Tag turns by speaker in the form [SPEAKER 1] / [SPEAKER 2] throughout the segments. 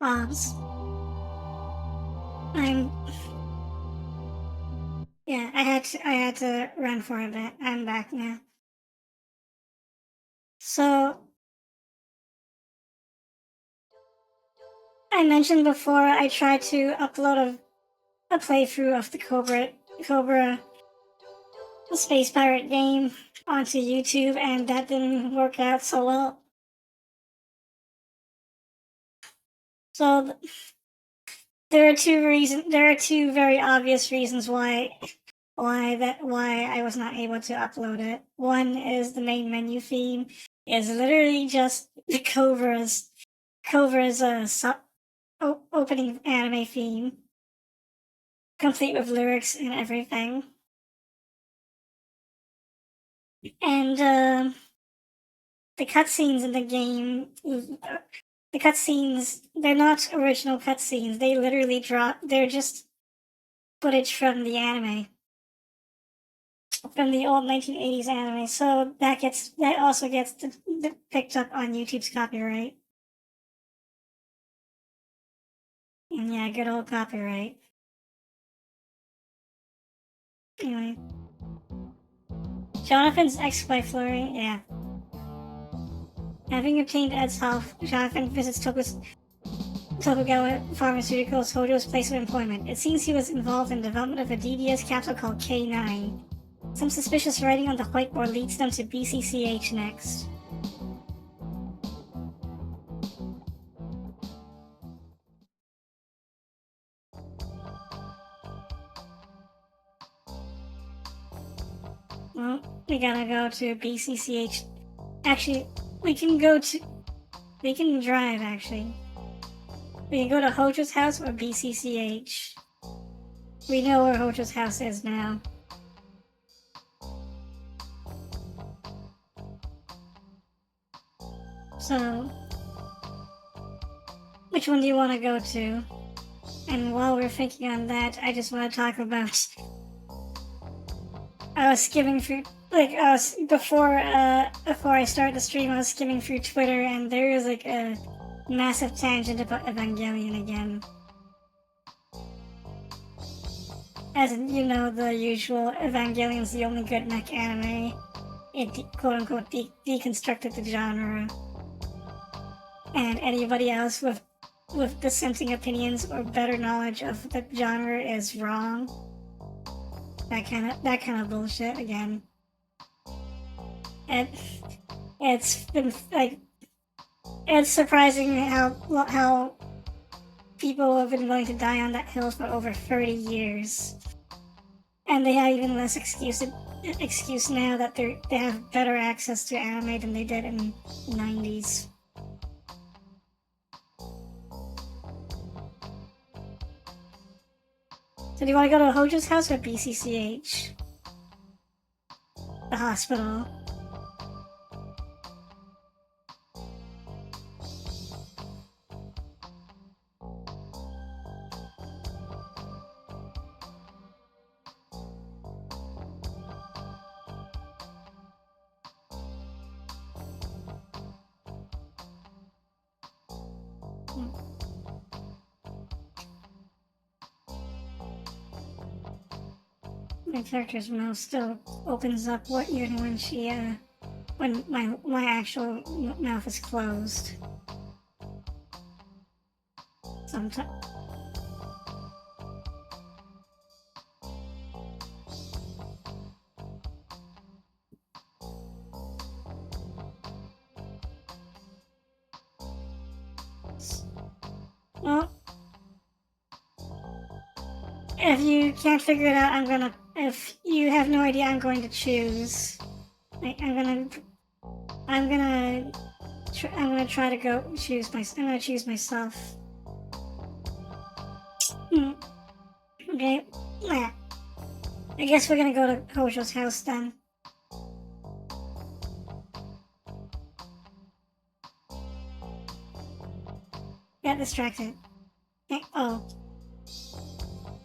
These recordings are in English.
[SPEAKER 1] VODs. I'm yeah, I had to run for a bit. I'm back now. So I mentioned before I tried to upload a playthrough of the Cobra the Space Pirate game onto YouTube, and that didn't work out so well. So there are two very obvious reasons why I was not able to upload it. One is the main menu theme is literally just the Cobra's opening anime theme, complete with lyrics and everything. And the cutscenes in the game, the cutscenes, they're not original cutscenes. They literally they're just footage from the anime, from the old 1980s anime. So that also gets picked up on YouTube's copyright. And yeah, good old copyright. Anyway, Jonathan's ex-wife Flurry, yeah. Having obtained Ed's help, Jonathan visits Tokugawa Pharmaceuticals, Hojo's place of employment. It seems he was involved in the development of a DDS capsule called K9. Some suspicious writing on the whiteboard leads them to BCCH next. Well, we gotta go to BCCH. Actually, we can drive, actually. We can go to Hojo's house or BCCH. We know where Hojo's house is now. So, which one do you want to go to? And while we're thinking on that, I just want to talk about. I was skimming through, before I started the stream, I was skimming through Twitter, and there is like a massive tangent about Evangelion again. As in, you know, the usual, Evangelion's the only good mech anime. It quote-unquote deconstructed the genre. And anybody else with dissenting opinions or better knowledge of the genre is wrong. That kind of bullshit again. It's been like, it's surprising how people have been willing to die on that hill for over 30 years. And they have even less excuse now that they have better access to anime than they did in the 90s. So do you want to go to Hojo's house or BCCH? The hospital. My character's mouth still opens up even when she when my actual mouth is closed. Sometimes. Well, if you can't figure it out, if you have no idea, I'm going to choose. I'm gonna try to go choose I'm gonna choose myself. Okay, yeah. I guess we're gonna go to Hojo's house then. Got distracted. Okay, oh.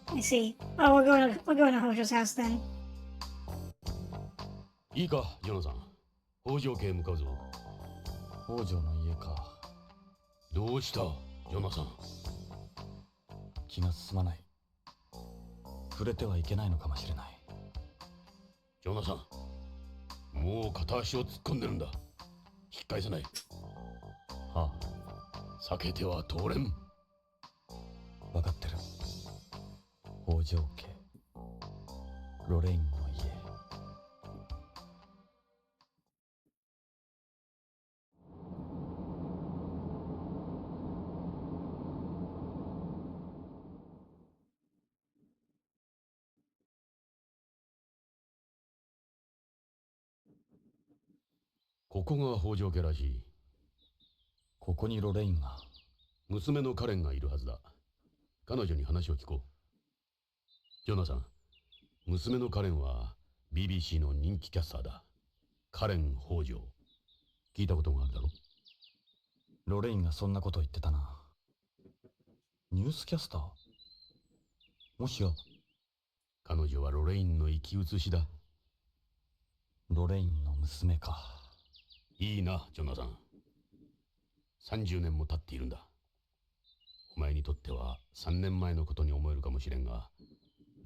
[SPEAKER 1] I see. Oh, we're going to Hojo's house then.
[SPEAKER 2] いいか、ジョナサン。北条家へ向かうぞ。
[SPEAKER 3] 北条の家か。
[SPEAKER 2] どうした？ジョナサン、
[SPEAKER 3] 気が進まない。触れてはいけないのかもしれない。
[SPEAKER 2] ジョナサン、もう片足を突っ込んでるんだ。引き返せない。
[SPEAKER 3] は
[SPEAKER 2] 避けては通れん。
[SPEAKER 3] あ、分かってる。北条家、ロレインの家。
[SPEAKER 2] ここが北条家らしい。
[SPEAKER 3] ここにロレインが。
[SPEAKER 2] 娘のカレンがいるはずだ。彼女に話を聞こう。ジョナサン、娘のカレンは BBC の人気キャスターだ。カレン北条。聞いたことがあるだろ？
[SPEAKER 3] ロレインがそんなこと言ってたな。ニュースキャスター？もしや
[SPEAKER 2] 彼女はロレインの生き写しだ。
[SPEAKER 3] ロレインの娘か。
[SPEAKER 2] いいな、ジョナサン。30年も経っているんだ。お前にとっては3年前のことに思えるかもしれんが、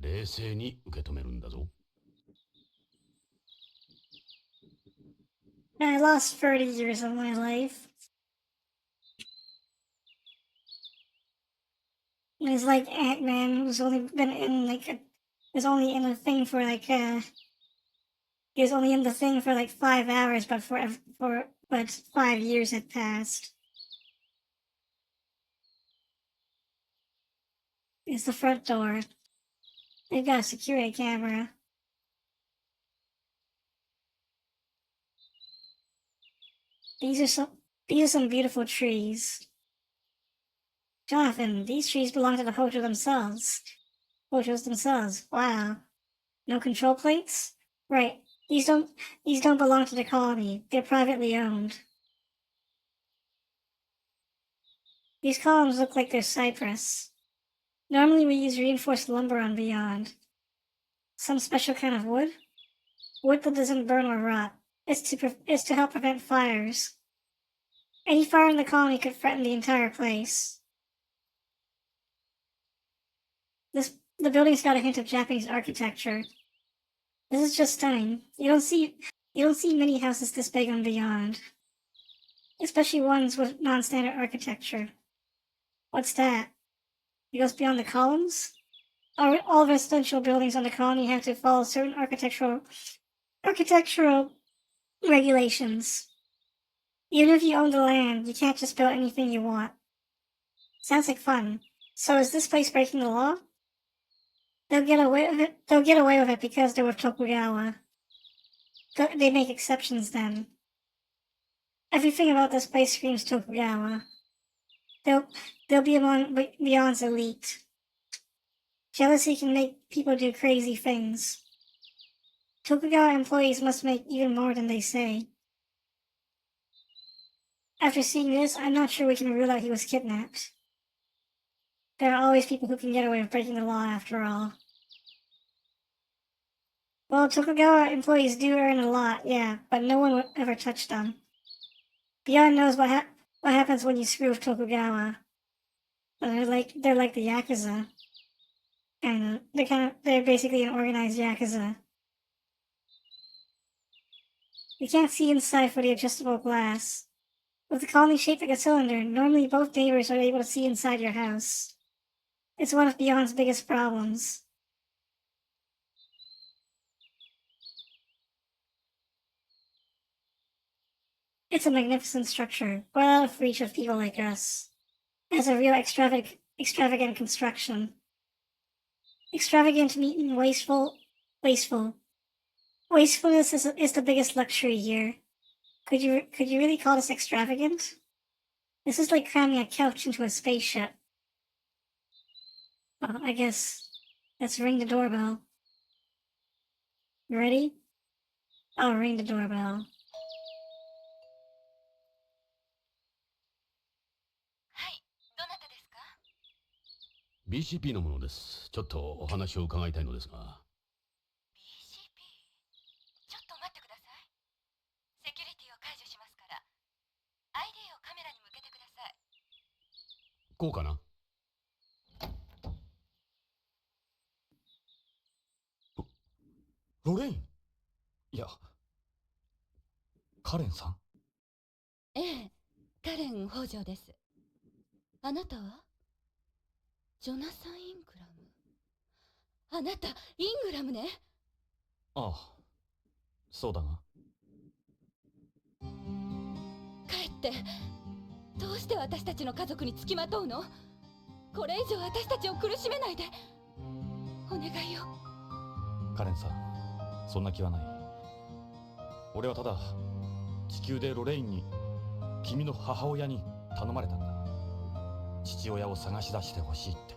[SPEAKER 2] 冷静に受け止めるんだぞ。
[SPEAKER 1] I lost 30 years of my life. It's like Ant-Man, who's only been in was only in the thing for he was only in the thing for like 5 hours, but but 5 years had passed. It's the front door. They've got a security camera. These are some beautiful trees. Jonathan, these trees belong to the Hojo themselves. Hojos themselves. Wow. No control plates? Right. These don't belong to the colony. They're privately owned. These columns look like they're cypress. Normally we use reinforced lumber on Beyond. Some special kind of wood? Wood that doesn't burn or rot. It's to help prevent fires. Any fire in the colony could threaten the entire place. The building's got a hint of Japanese architecture. This is just stunning. You don't see many houses this big on Beyond. Especially ones with non-standard architecture. What's that? It goes beyond the columns? All residential buildings on the colony have to follow certain architectural regulations. Even if you own the land, you can't just build anything you want. Sounds like fun. So is this place breaking the law? They'll get away with it. They'll get away with it because they're with Tokugawa. They make exceptions then. Everything about this place screams Tokugawa. They'll be among Beyond's elite. Jealousy can make people do crazy things. Tokugawa employees must make even more than they say. After seeing this, I'm not sure we can rule out he was kidnapped. There are always people who can get away with breaking the law after all. Well, Tokugawa employees do earn a lot, yeah, but no one would ever touch them. Beyond knows what happens when you screw with Tokugawa. They're like the Yakuza. And they're basically an organized Yakuza. You can't see inside for the adjustable glass. With the colony shaped like a cylinder, normally both neighbors are able to see inside your house. It's one of Beyond's biggest problems. It's a magnificent structure, well out of reach of people like us. It has a real extravagant construction. Extravagant meaning wasteful. Wasteful. Wastefulness is the biggest luxury here. Could you really call this extravagant? This is like cramming a couch into a spaceship. Well, I guess let's ring the doorbell. You ready? I'll ring the doorbell.
[SPEAKER 2] BCP のものです。ちょっとお話を伺いたいのですが。
[SPEAKER 4] BCP？ ちょっと待ってください。セキュリティを解除しますから、ID をカメラに向けてください。
[SPEAKER 2] こうかな。
[SPEAKER 3] ロレイン。いや、カレンさん。
[SPEAKER 4] ええ、カレン北条です。あなたはジョナサン・イングラム。あなた、イングラムね。
[SPEAKER 3] ああ、そうだが。
[SPEAKER 4] 帰って。どうして私たちの家族につきまとうの？これ以上私たちを苦しめないで。お願いよ。
[SPEAKER 3] カレンさん、そんな気はない。俺はただ地球でロレインに君の母親に頼まれたんだ。父親を探し出してほしいって。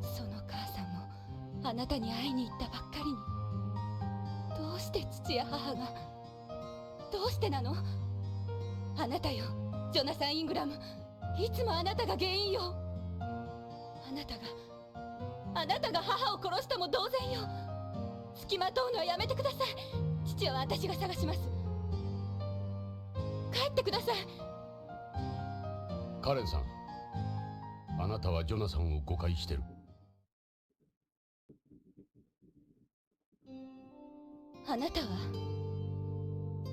[SPEAKER 4] その母さんもあなたに会いに行ったばっかりに。どうして父や母が。どうしてなの？あなたよ、ジョナサン・イングラム。いつもあなたが原因よ。あなたが母を殺したも同然よ。付きまとうのはやめてください。父は私が探します。帰ってください。
[SPEAKER 2] カレンさん、あなたはジョナサンを誤解してる。
[SPEAKER 4] あなたは？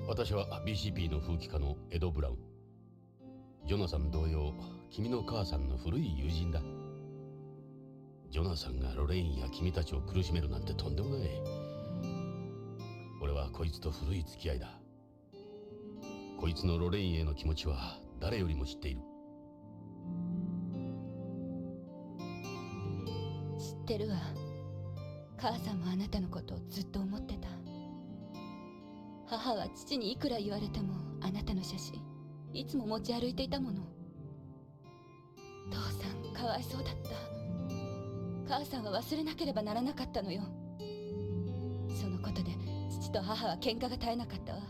[SPEAKER 2] 私は BCP の風紀家のエド・ブラウン。ジョナサン同様、君の母さんの古い友人だ。ジョナサンがロレインや君たちを苦しめるなんてとんでもない。俺はこいつと古い付き合いだ。こいつのロレインへの気持ちは誰よりも知っている。
[SPEAKER 4] 知ってるわ。母さんもあなたのことをずっと思ってた。母は父にいくら言われてもあなたの写真いつも持ち歩いていたもの。父さんかわいそうだった。母さんは忘れなければならなかったのよ。そのことで父と母は喧嘩が絶えなかったわ。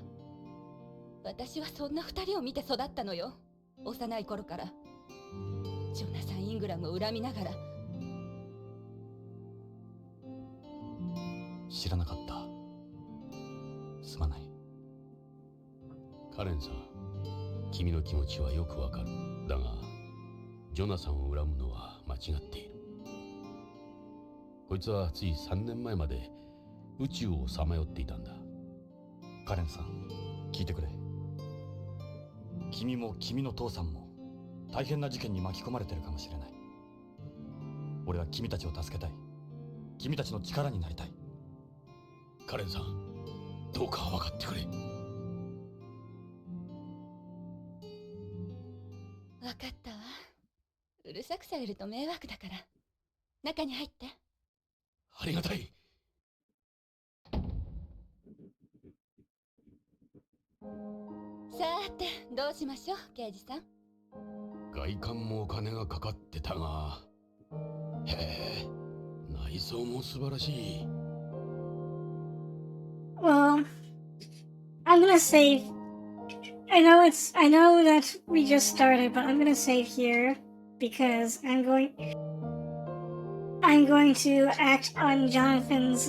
[SPEAKER 4] 私はそんな二人を見て育ったのよ。幼い頃から。ジョナサン・イングラムを恨みながら。
[SPEAKER 3] 知らなかった。すまない。
[SPEAKER 2] カレンさん、君の気持ちはよくわかる。だが、ジョナサンを恨むのは間違っている。こいつはつい3年前まで宇宙をさまよっていたんだ。
[SPEAKER 3] カレンさん、聞いてくれ。君も君の父さんも大変な事件に巻き込まれてるかもしれない。俺は君たちを助けたい。君たちの力になりたい。
[SPEAKER 2] カレンさん、どうか分かってくれ。
[SPEAKER 4] 分かったわ。うるさくされると迷惑だから。中に入って。
[SPEAKER 2] ありがたい。
[SPEAKER 4] さて、どうしましょう、刑事さん。
[SPEAKER 2] 外観もお金がかかってたが、へえ、内装も素晴らしい。
[SPEAKER 1] Well, I'm gonna save. I know that we just started, but I'm gonna save here because I'm going to act on Jonathan's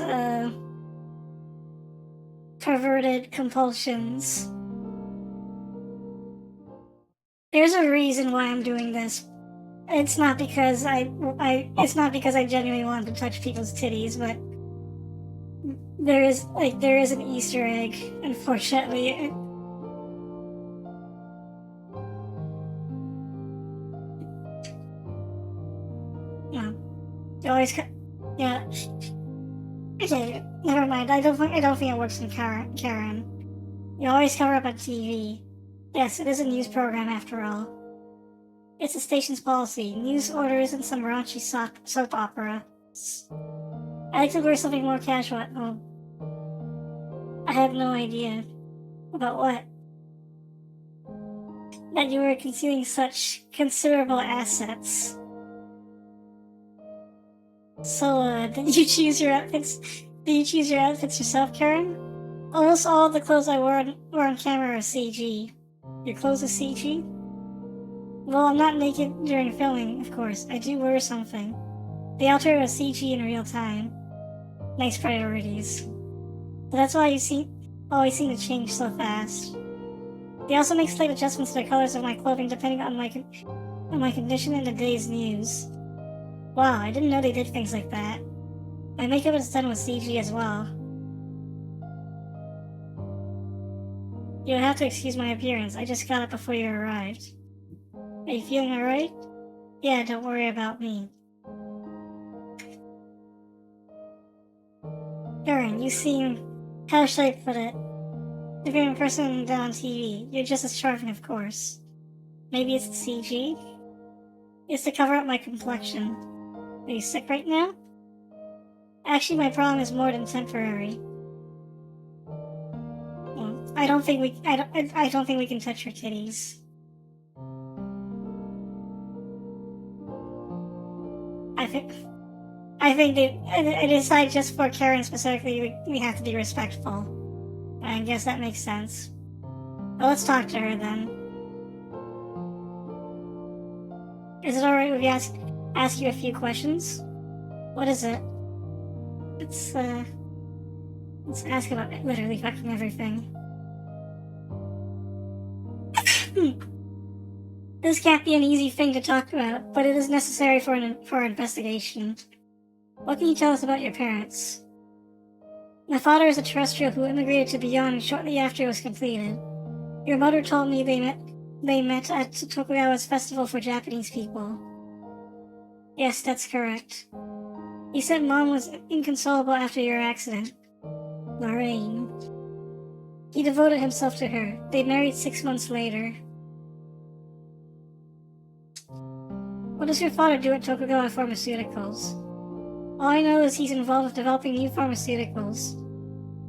[SPEAKER 1] perverted compulsions. There's a reason why I'm doing this. It's not because it's not because I genuinely want to touch people's titties, but there is an Easter egg, unfortunately. No. You always yeah. Okay, never mind. I don't think it works in Karen. You always cover up on TV. Yes, it is a news program after all. It's the station's policy. News orders and some raunchy soap opera. I like to wear something more casual at home. I have no idea. About what? That you were concealing such considerable assets. So, did you choose your outfits? Did you choose your outfits yourself, Karen? Almost all of the clothes I wore on camera are CG. Your clothes are CG? Well, I'm not naked during filming, of course. I do wear something. They alter it with CG in real time. Nice priorities. But that's why you always seem to change so fast. They also make slight adjustments to the colors of my clothing depending on my and my condition in the day's news. Wow, I didn't know they did things like that. My makeup is done with CG as well. You'll have to excuse my appearance. I just got up before you arrived. Are you feeling alright? Yeah, don't worry about me. Karen, you seem... how should I put it? If you're in person than on TV, you're just as charming, of course. Maybe it's the CG? It's to cover up my complexion. Are you sick right now? Actually, my problem is more than temporary. Well, I don't think we can touch your titties. I think that it is like just for Karen specifically, we have to be respectful. I guess that makes sense. Well, let's talk to her then. Is it alright if we ask you a few questions? What is it? Let's ask about literally fucking everything. This can't be an easy thing to talk about, but it is necessary for our investigation. What can you tell us about your parents? My father is a terrestrial who immigrated to Beyond shortly after it was completed. Your mother told me they met at Tokugawa's festival for Japanese people. Yes, that's correct. You said Mom was inconsolable after your accident. Lorraine. He devoted himself to her. They married 6 months later. What does your father do at Tokugawa Pharmaceuticals? All I know is he's involved with developing new pharmaceuticals.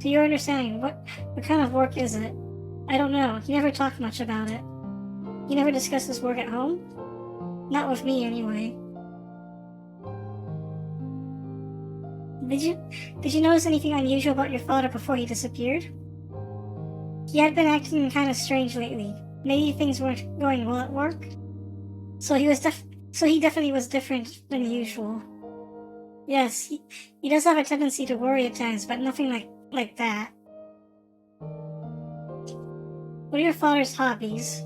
[SPEAKER 1] To your understanding, what kind of work is it? I don't know. He never talked much about it. He never discussed his work at home? Not with me, anyway. Did you notice anything unusual about your father before he disappeared? He had been acting kind of strange lately. Maybe things weren't going well at work? So he definitely was different than usual. Yes, he does have a tendency to worry at times, but nothing like that. What are your father's hobbies?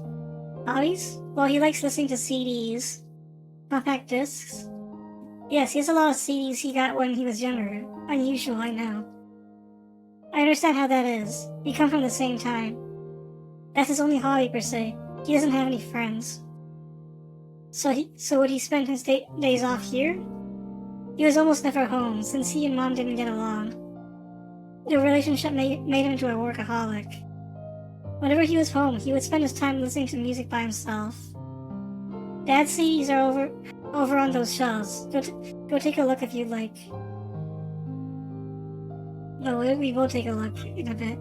[SPEAKER 1] Hobbies? Well, he likes listening to CDs. Compact discs. Yes, he has a lot of CDs he got when he was younger. Unusual, I know. I understand how that is. We come from the same time. That's his only hobby, per se. He doesn't have any friends. So would he spend his days off here? He was almost never home, since he and Mom didn't get along. Their relationship made him into a workaholic. Whenever he was home, he would spend his time listening to music by himself. Dad's CDs are over on those shelves. Go take a look if you'd like. No, we will take a look in a bit.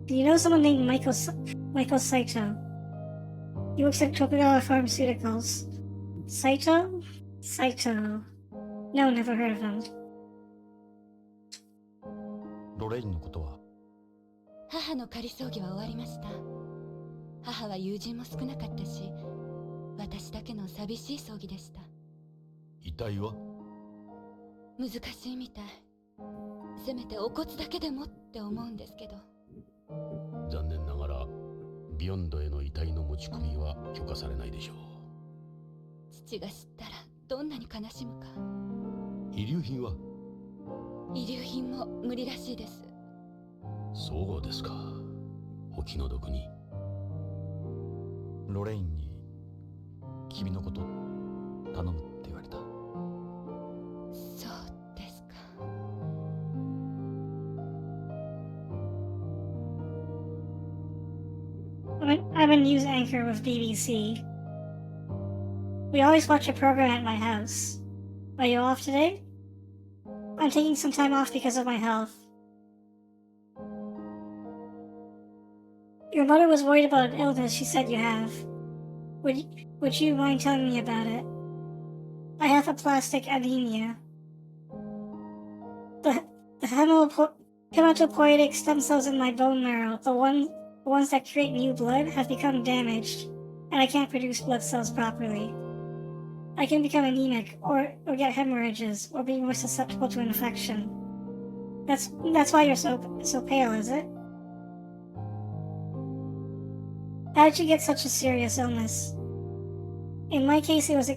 [SPEAKER 1] Do you know someone named Michael Saito? He works at Tokugawa Pharmaceuticals. Saito? Saito. No, never heard of him.
[SPEAKER 3] ロレインのことは
[SPEAKER 4] 母の仮葬儀は終わりました。母は友人も少なかったし、私だけの寂しい葬儀でした。
[SPEAKER 2] 遺体は？
[SPEAKER 4] 難しいみたい。せめてお骨だけでもって思うんですけど。
[SPEAKER 2] 残念ながらビヨンドへの遺体の持ち込みは許可されないでしょう。
[SPEAKER 4] 父が知ったらどんなに悲しむか。
[SPEAKER 2] 遺留品は？
[SPEAKER 4] 遺留品も無理らしいです。
[SPEAKER 2] そうですか。お気の毒に。
[SPEAKER 3] ロレインに君のこと頼むって言われた。
[SPEAKER 4] そうですか。
[SPEAKER 1] I'm a news anchor with BBC. We always watch a program at my house. Are you off today? I'm taking some time off because of my health. Your mother was worried about an illness she said you have. Would you mind telling me about it? I have aplastic anemia. The hematopoietic stem cells in my bone marrow, the ones that create new blood, have become damaged, and I can't produce blood cells properly. I can become anemic, or get hemorrhages, or be more susceptible to infection. That's why you're so pale, is it? How did you get such a serious illness? In my case, it was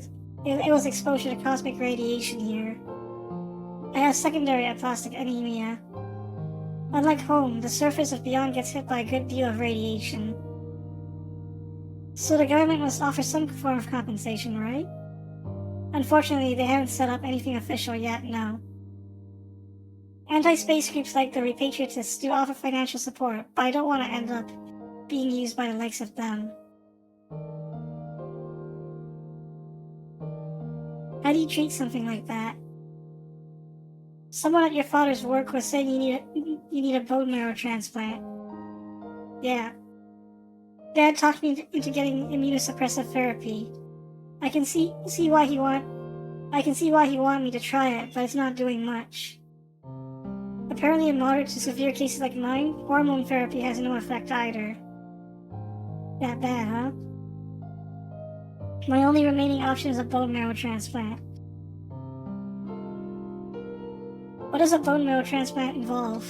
[SPEAKER 1] exposure to cosmic radiation here. I have secondary aplastic anemia. Unlike home, the surface of Beyond gets hit by a good deal of radiation. So the government must offer some form of compensation, right? Unfortunately, they haven't set up anything official yet, no. Anti-space groups like the Repatriatists do offer financial support, but I don't want to end up being used by the likes of them. How do you treat something like that? Someone at your father's work was saying you need a bone marrow transplant. Yeah. Dad talked me into getting immunosuppressive therapy. I can see why he wanted me to try it, but it's not doing much. Apparently in moderate to severe cases like mine, hormone therapy has no effect either. That bad, huh? My only remaining option is a bone marrow transplant. What does a bone marrow transplant involve?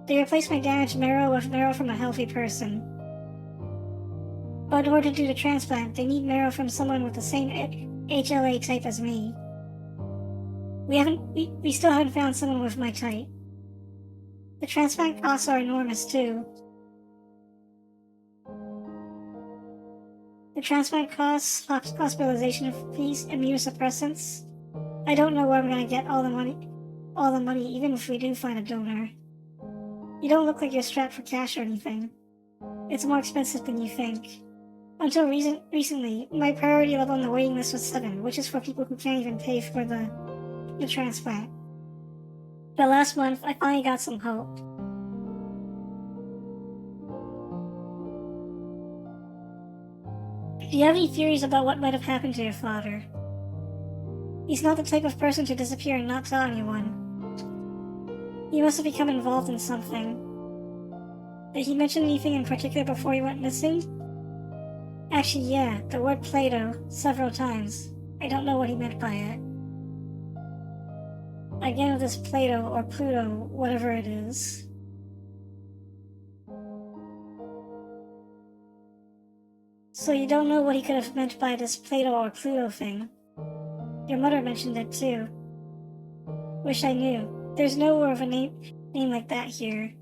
[SPEAKER 1] They replace my damaged marrow with marrow from a healthy person. But in order to do the transplant, they need marrow from someone with the same HLA type as me. We still haven't found someone with my type. The transplant costs are enormous too. The transplant costs, hospitalization fees, immunosuppressants. I don't know where I'm gonna get all the money, even if we do find a donor. You don't look like you're strapped for cash or anything. It's more expensive than you think. Until recently, my priority level on the waiting list was 7, which is for people who can't even pay for the transplant. But last month, I finally got some hope. Do you have any theories about what might have happened to your father? He's not the type of person to disappear and not tell anyone. He must have become involved in something. Did he mention anything in particular before he went missing? Actually, yeah, the word Plato, several times. I don't know what he meant by it. Again with this Plato or Pluto, whatever it is. So you don't know what he could have meant by this Plato or Pluto thing. Your mother mentioned it too. Wish I knew. There's nowhere of a name like that here.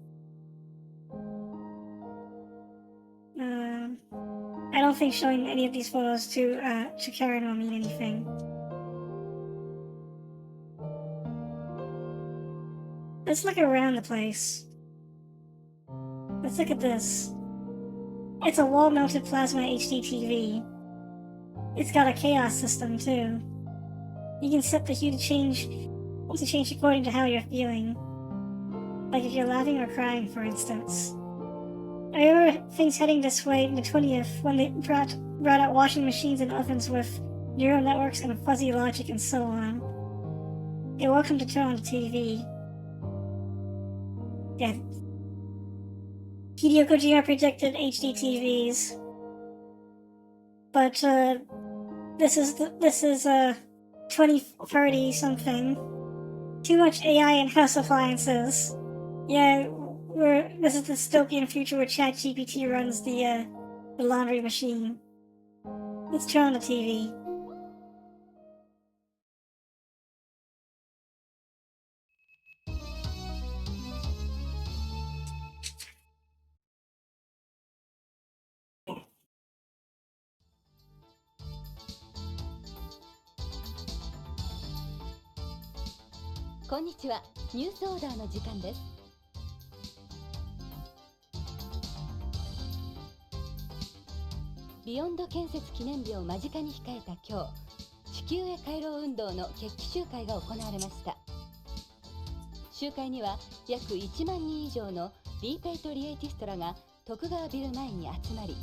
[SPEAKER 1] I don't think showing any of these photos to Karen will mean anything. Let's look around the place. Let's look at this. It's a wall-mounted plasma HD TV. It's got a chaos system too. You can set the hue to change according to how you're feeling. Like if you're laughing or crying, for instance. I remember things heading this way in the 20th when they brought out washing machines and ovens with neural networks and fuzzy logic and so on. You're welcome to turn on the TV. Yeah. Hideo Kojima predicted HD TVs. But, this is 2030 something. Too much AI in house appliances. Yeah, this is the dystopian future where ChatGPT runs the laundry machine. Let's turn on the TV.
[SPEAKER 4] こんにちは。ニュースオーダーの時間です。ビヨンド建設記念日を間近に控えた今日、地球へ帰ろう運動の決起集会が行われました。集会には約1万人以上のリーペイトリエイティストらが徳川ビル前に集まり、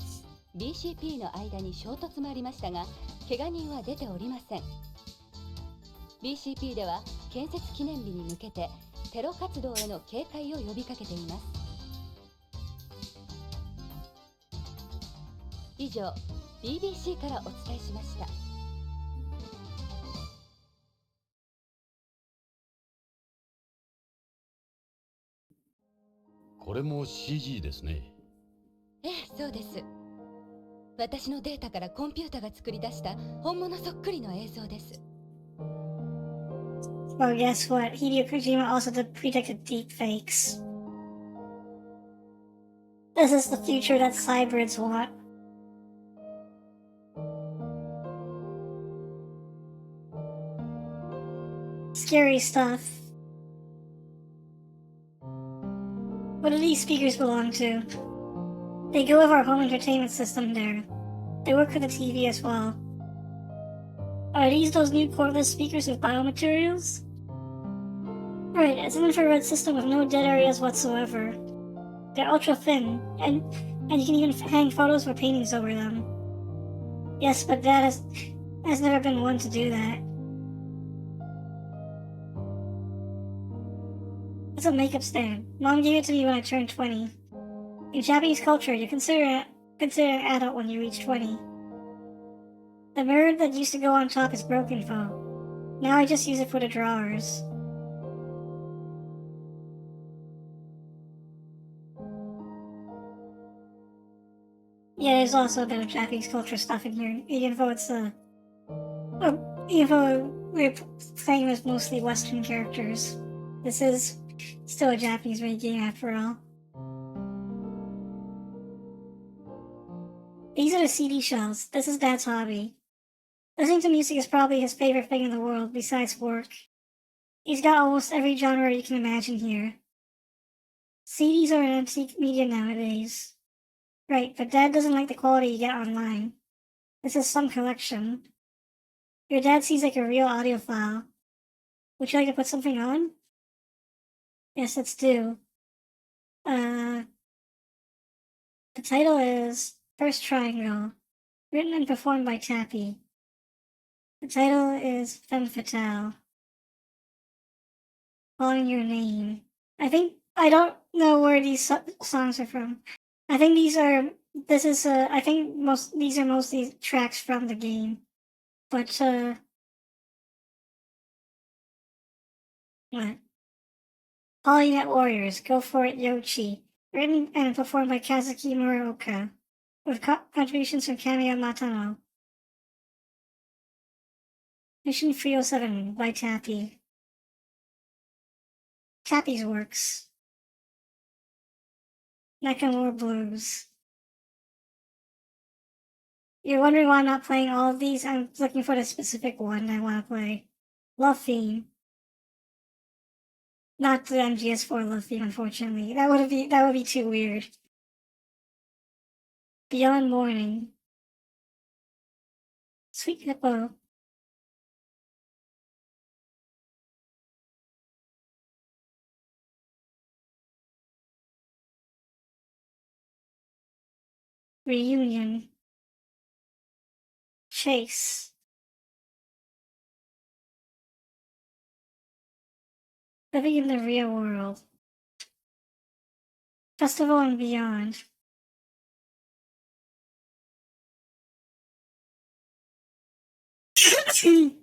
[SPEAKER 4] BCP の間に衝突もありましたが、怪我人は出ておりません。BCP では建設記念日に向けてテロ活動への警戒を呼びかけています。以上、BBC からお伝えしました。
[SPEAKER 2] これも CG ですね。
[SPEAKER 4] ええ、そうです。私のデータからコンピュータが作り出した本物そっくりの映像です。
[SPEAKER 1] Well, guess what? Hideo Kojima also predicted deepfakes. This is the future that cybrids want. Scary stuff. What do these speakers belong to? They go with our home entertainment system there. They work for the TV as well. Are these those new cordless speakers with biomaterials? Right, it's an infrared system with no dead areas whatsoever. They're ultra thin, and you can even hang photos or paintings over them. Yes, but Dad has never been one to do that. It's a makeup stand. Mom gave it to me when I turned 20. In Japanese culture, you consider an adult when you reach 20. The mirror that used to go on top is broken, though. Now I just use it for the drawers. Yeah, there's also a bit of Japanese culture stuff in here, even though we're playing with mostly Western characters. This is still a Japanese-made game after all. These are the CD shells. This is Dad's hobby. Listening to music is probably his favorite thing in the world, besides work. He's got almost every genre you can imagine here. CDs are an antique media nowadays. Right, but Dad doesn't like the quality you get online. This is some collection. Your dad seems like a real audiophile. Would you like to put something on? Yes, let's do. The title is First Triangle, written and performed by Tappy. The title is Femme Fatale. Calling Your Name. I don't know where these songs are from. I think these are mostly tracks from the game. But, what? Polynet Warriors, Go For It Yoshi. Written and performed by Kazuki Muraoka. With contributions from Kamiya Matano. Mission 307 by Tappy. Tappy's works. Nakamura Blues. You're wondering why I'm not playing all of these? I'm looking for the specific one I want to play. Love Theme. Not the MGS4 Love Theme, unfortunately. That would be too weird. Beyond Morning. Sweet Hippo. Reunion. Chase. Living in the Real World. Festival and Beyond.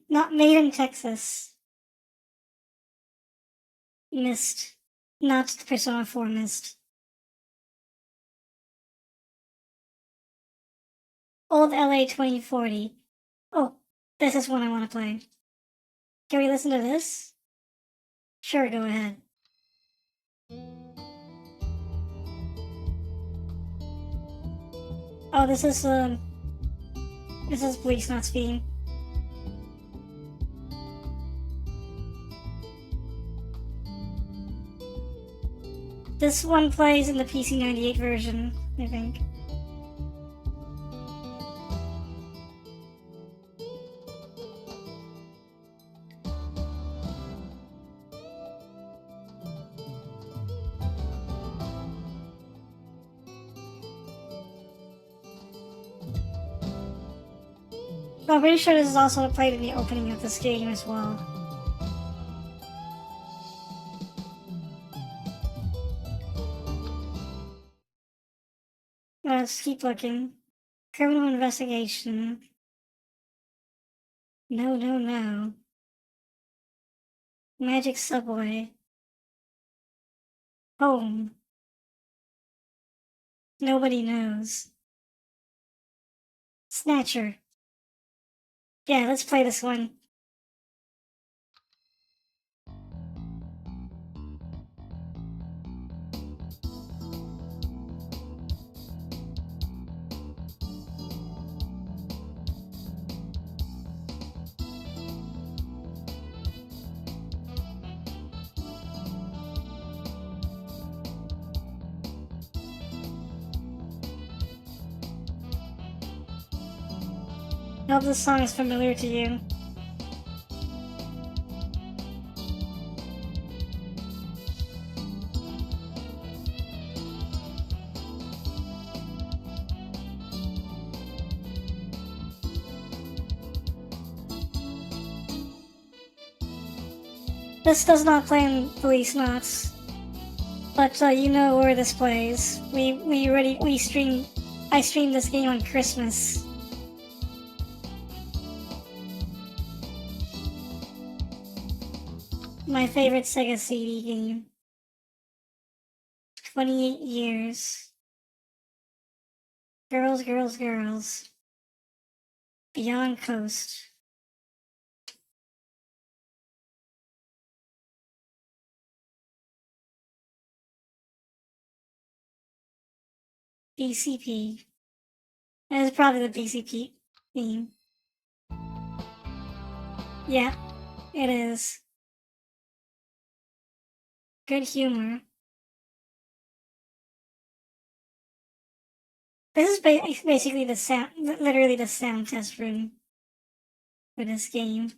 [SPEAKER 1] Not Made in Texas. Mist. Not the Persona 4 Mist. Old LA 2040. Oh, this is one I want to play. Can we listen to this? Sure, go ahead. Oh, this is Policenauts theme. This one plays in the PC98 version, I think. I'm pretty sure this is also played in the opening of this game as well. Let's keep looking. Criminal investigation. No, no, no. Magic Subway. Home. Nobody knows. Snatcher. Yeah, let's play this one. I hope this song is familiar to you. This does not play in Policenauts, but you know where this plays. I streamed this game on Christmas. My favorite Sega CD game. 28 years. Girls, girls, girls. Beyond Coast. BCP. That is probably the BCP theme. Yeah, it is. Good humor. This is basically literally the sound test room for this game.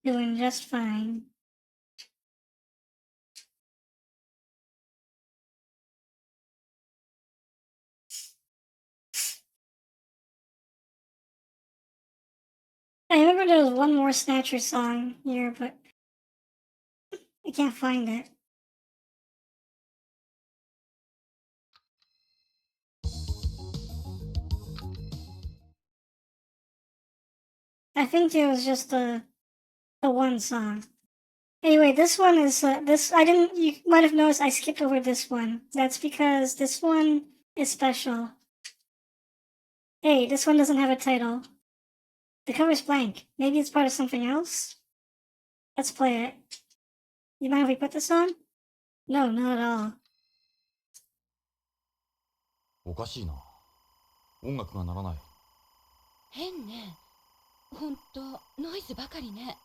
[SPEAKER 1] Doing just fine. I remember there was one more Snatcher song here, but I can't find it. I think it was just the one song. Anyway, this one is you might have noticed I skipped over this one. That's because this one is special. Hey, this one doesn't have a title. The cover's blank. Maybe it's part of something else? Let's play it. You mind if we put this on? No, not at all.
[SPEAKER 3] おかしいな。音楽が鳴らない。
[SPEAKER 4] 変ね。ほんと、ノイズばかりね。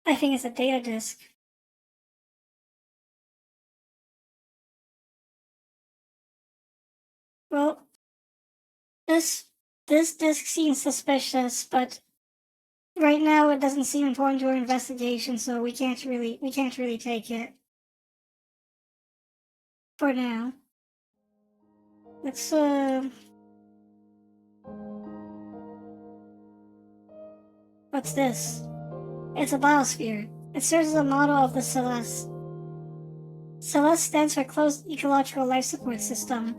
[SPEAKER 1] I think it's a data disk. Well, this disk seems suspicious, but right now it doesn't seem important to our investigation, so we can't really take it. For now. Let's what's this? It's a biosphere. It serves as a model of the Celeste. Celeste stands for Closed Ecological Life Support System.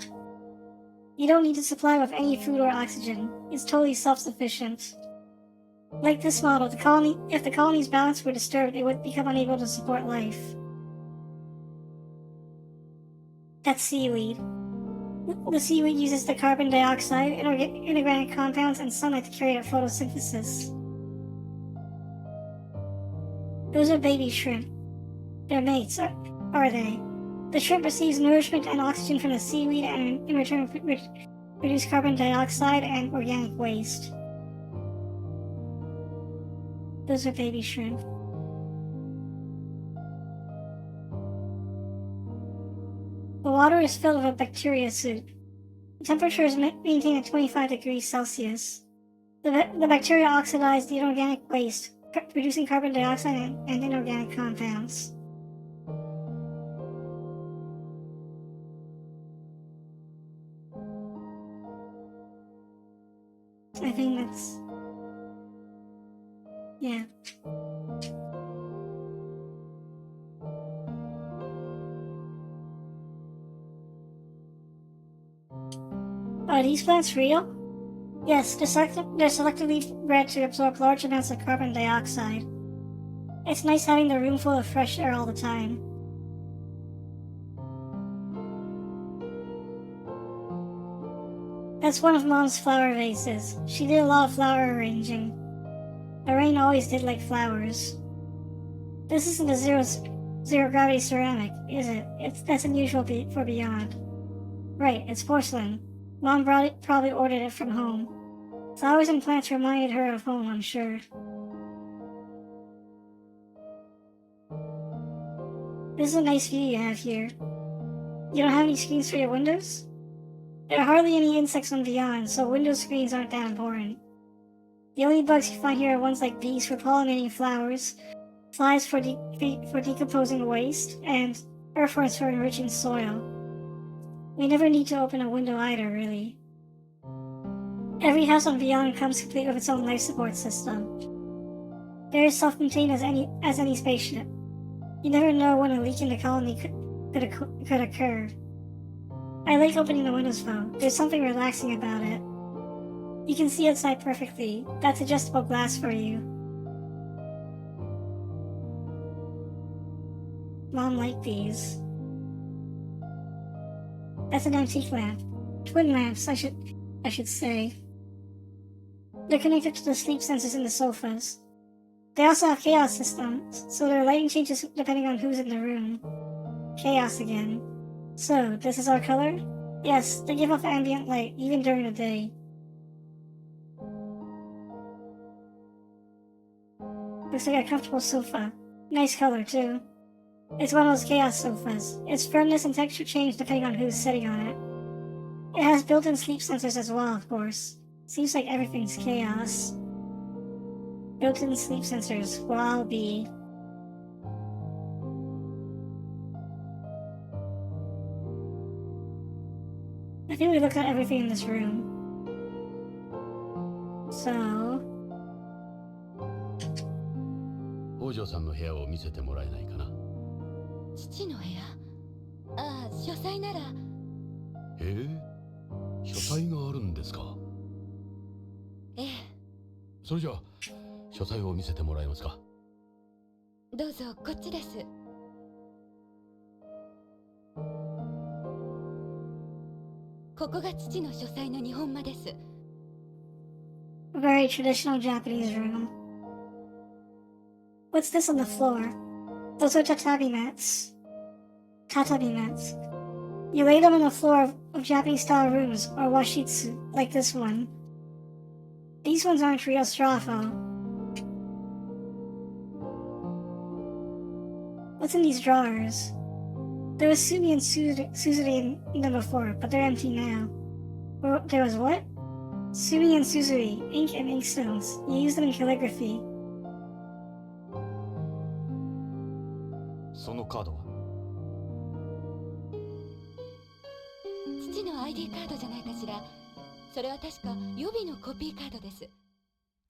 [SPEAKER 1] You don't need to supply with any food or oxygen. It's totally self-sufficient. Like this model, if the colony's balance were disturbed, it would become unable to support life. That's seaweed. The seaweed uses the carbon dioxide, inorganic compounds, and sunlight to carry out photosynthesis. Those are baby shrimp. They're mates, are they? The shrimp receives nourishment and oxygen from the seaweed and in return produce carbon dioxide and organic waste. Those are baby shrimp. The water is filled with a bacteria soup. The temperature is maintained at 25 degrees Celsius. The bacteria oxidize the inorganic waste, producing carbon dioxide and inorganic compounds. I think that's... Yeah. Are these plants real? Yes, they're selectively bred to absorb large amounts of carbon dioxide. It's nice having the room full of fresh air all the time. That's one of Mom's flower vases. She did a lot of flower arranging. Lorraine always did like flowers. This isn't a zero gravity ceramic, is it? That's unusual for Beyond. Right, it's porcelain. Mom probably ordered it from home. Flowers and plants reminded her of home, I'm sure. This is a nice view you have here. You don't have any screens for your windows? There are hardly any insects on Beyond, so window screens aren't that important. The only bugs you find here are ones like bees for pollinating flowers, flies for decomposing waste, and earthworms for enriching soil. We never need to open a window either, really. Every house on Beyond comes complete with its own life support system. They're as self-contained as any spaceship. You never know when a leak in the colony could occur. I like opening the windows though. There's something relaxing about it. You can see outside perfectly. That's adjustable glass for you. Mom liked these. That's an antique lamp. Twin lamps, I should say. They're connected to the sleep sensors in the sofas. They also have chaos systems, so their lighting changes depending on who's in the room. Chaos again. So, this is our color? Yes, they give off ambient light, even during the day. Looks like a comfortable sofa. Nice color, too. It's one of those chaos sofas. Its firmness and texture change depending on who's sitting on it. It has built-in sleep sensors as well, of course. Seems like everything's chaos. Built-in sleep sensors. Well, I'll be. I think we looked at everything in this room. So...
[SPEAKER 2] 北条さんの部屋を見せてもらえないかな。
[SPEAKER 4] 父の部屋？ああ、書斎なら。
[SPEAKER 2] 書斎があるんですか。
[SPEAKER 4] ええ。
[SPEAKER 2] それじゃあ書斎を見せてもらえますか。
[SPEAKER 4] どうぞ、こっちです。ここが父の書斎の日本間です。
[SPEAKER 1] Very traditional Japanese room. What's this on the floor? Those are tatami mats. Tatami mats. You lay them on the floor of Japanese-style rooms, or washitsu, like this one. These ones aren't real straw, though. What's in these drawers? There was sumi and suzuri in them before, but they're empty now. There was what? Sumi and suzuri, ink and inkstones. You use them in calligraphy.
[SPEAKER 3] そのカードは？
[SPEAKER 4] 父の ID カードじゃないかしら。それは確か予備のコピーカードです。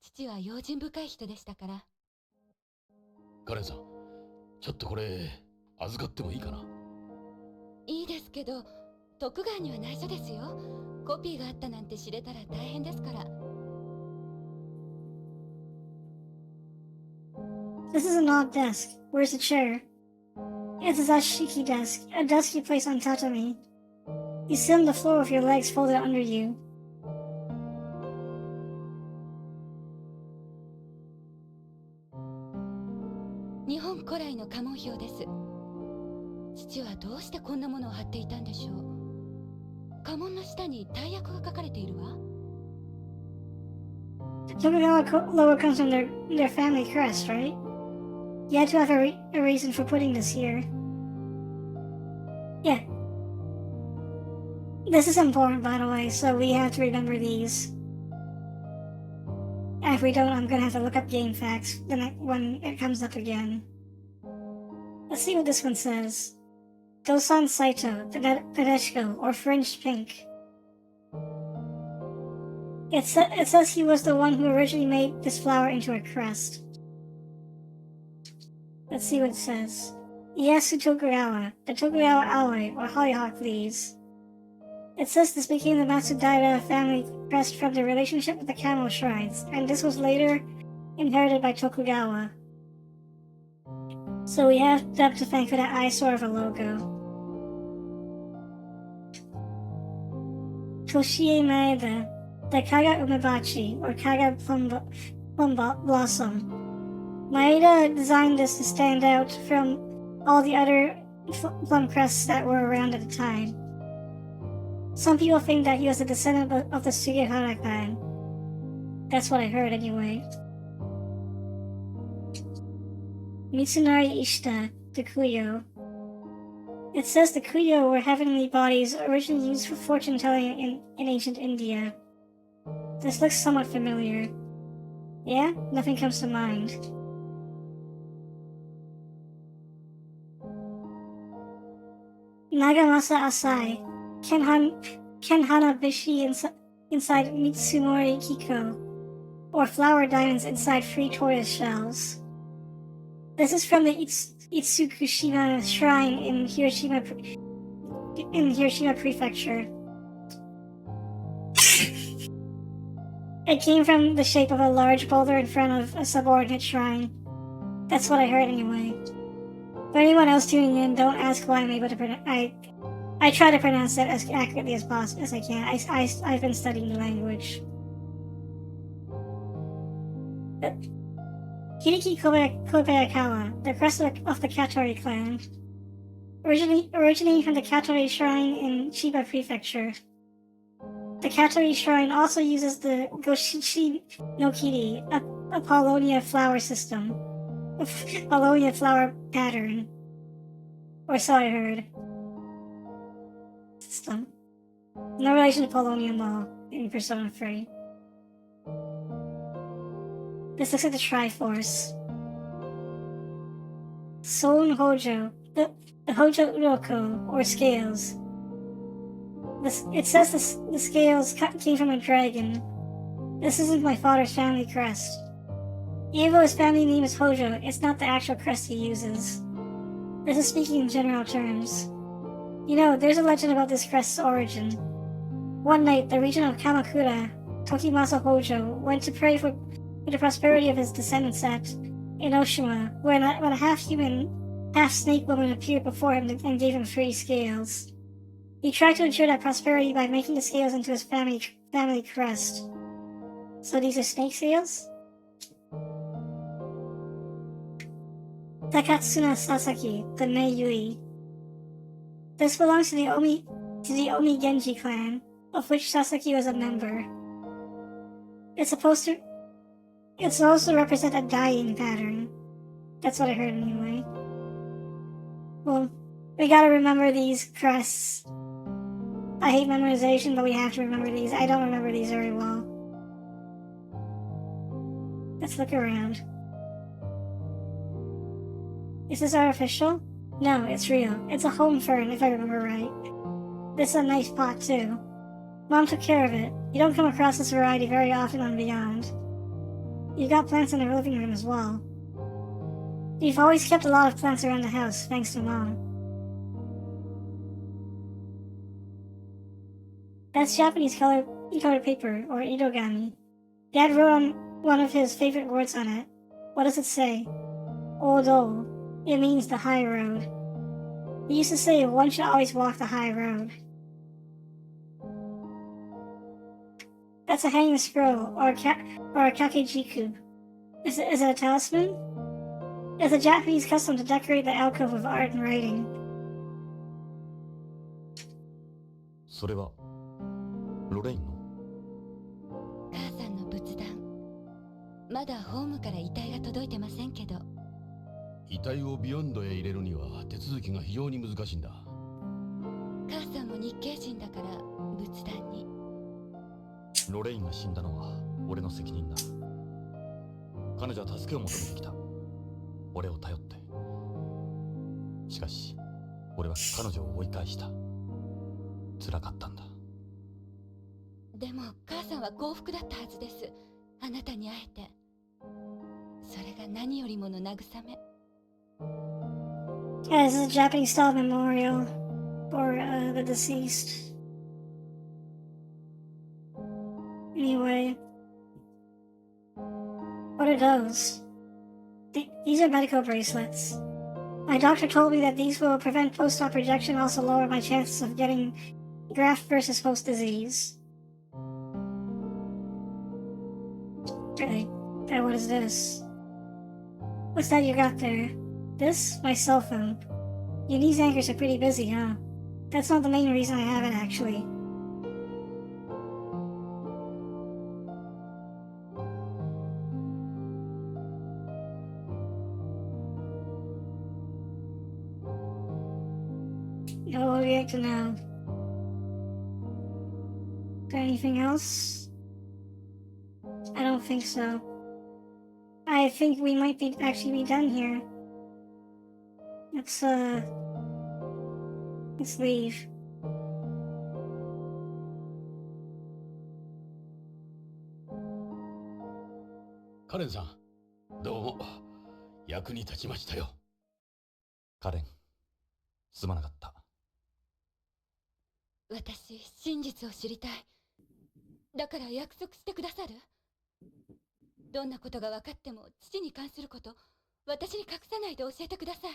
[SPEAKER 4] 父は用心深い人でしたから。
[SPEAKER 2] カレンさん、ちょっとこれ預かってもいいかな。
[SPEAKER 4] いいですけど、徳川には内緒ですよ。コピーがあったなんて知れたら大変ですから。
[SPEAKER 1] This is an odd desk. Where's the chair? It's a dashiki desk, a desk you place on tatami. You sit on the floor with your legs folded under you.
[SPEAKER 4] Japan 古来の家紋表です。父はどうしてこんなものを貼っていたんでしょう。家紋の下に大役が書かれているわ。
[SPEAKER 1] Tokugawa logo comes from their family crest, right? You had to have a reason for putting this here. Yeah. This is important, by the way, so we have to remember these. And if we don't, I'm gonna have to look up game facts when it comes up again. Let's see what this one says. Dosan Saito, Tedesco, or Fringed Pink. It says he was the one who originally made this flower into a crest. Let's see what it says. Ieyasu Tokugawa, the Tokugawa Aoi, or Hollyhock Leaves. It says this became the Matsudaira family crest from their relationship with the Kamo shrines, and this was later inherited by Tokugawa. So we have them to thank for that eyesore of a logo. Toshie Maeda, the Kaga Umebachi, or Kaga Plum Blossom. Maeda designed this to stand out from all the other plum crests that were around at the time. Some people think that he was a descendant of the Sugihara clan. That's what I heard anyway. Mitsunari Ishita, the Kuyo. It says the Kuyo were heavenly bodies originally used for fortune telling in ancient India. This looks somewhat familiar. Yeah? Nothing comes to mind. Nagamasa Asai, Kenhana Bishi inside Mitsumori Kiko, or flower diamonds inside free tortoise shells. This is from the Itsukushima Shrine in Hiroshima Prefecture. It came from the shape of a large boulder in front of a subordinate shrine. That's what I heard anyway. For anyone else tuning in, don't ask why I'm able to pronounce. I try to pronounce it as accurately as possible as I can. I've been studying the language. Hiriki Kobayakawa, the crest of the Katori clan, originating from the Katori Shrine in Chiba Prefecture. The Katori Shrine also uses the Goshichi no Kiri, a Paulownia flower system. Paulownia flower pattern. Or so I heard. System. No relation to Paulownia Mall in Persona 3. This looks like the Triforce. Son Hojo, the Hojo Uroko, or scales. It says the scales came from a dragon. This isn't my father's family crest. Even though his family name is Hojo, it's not the actual crest he uses. This is speaking in general terms. You know, there's a legend about this crest's origin. One night, the regent of Kamakura, Tokimasa Hojo, went to pray for the prosperity of his descendants at Enoshima, when a half-human, half-snake woman appeared before him and gave him 3 scales. He tried to ensure that prosperity by making the scales into his family crest. So these are snake scales? Takatsuna Sasaki, the Mei Yui. This belongs to the Omi Genji clan, of which Sasaki was a member. It's supposed to represent a dying pattern. That's what I heard anyway. Well, we gotta remember these crests. I hate memorization, but we have to remember these. I don't remember these very well. Let's look around. Is this artificial? No, it's real. It's a home fern, if I remember right. This is a nice pot, too. Mom took care of it. You don't come across this variety very often on Beyond. You've got plants in the living room as well. You've always kept a lot of plants around the house, thanks to Mom. That's Japanese colored paper, or idogami. Dad wrote on one of his favorite words on it. What does it say? Odo. It means the high road. He used to say one should always walk the high road. That's a hanging scroll, or a kakejiku. Is it a talisman? It's a Japanese custom to decorate the alcove with art and writing.
[SPEAKER 3] それはロレインの
[SPEAKER 4] 母さんの仏壇。まだホームから遺体が届いてませんけど。
[SPEAKER 2] 遺体をビヨンドへ入れるには手続きが非常に難しいんだ。
[SPEAKER 4] 母さんも日系人だから仏壇に。
[SPEAKER 3] ロレインが死んだのは俺の責任だ。彼女は助けを求めてきた。俺を頼って。しかし俺は彼女を追い返した。辛かったんだ。
[SPEAKER 4] でも母さんは幸福だったはずです。あなたに会えて。それが何よりもの慰め。
[SPEAKER 1] as a Japanese-style memorial for the deceased. Anyway, what are those? These are medical bracelets. My doctor told me that these will prevent post-op rejection, also lower my chances of getting graft versus host disease. Okay, and what is this? What's that you got there? This? My cell phone. Your news anchors are pretty busy, huh? That's not the main reason I have it, actually. What would you like to know? Is there anything else? I don't think so. I think we might actually be done here. Let's leave.
[SPEAKER 2] カレンさん、どうも役に立ちましたよ。
[SPEAKER 3] カレン、すまなかった。
[SPEAKER 4] 私、真実を知りたい。だから約束してくださる？どんなことが分かっても父に関すること、私に隠さないで教えてください。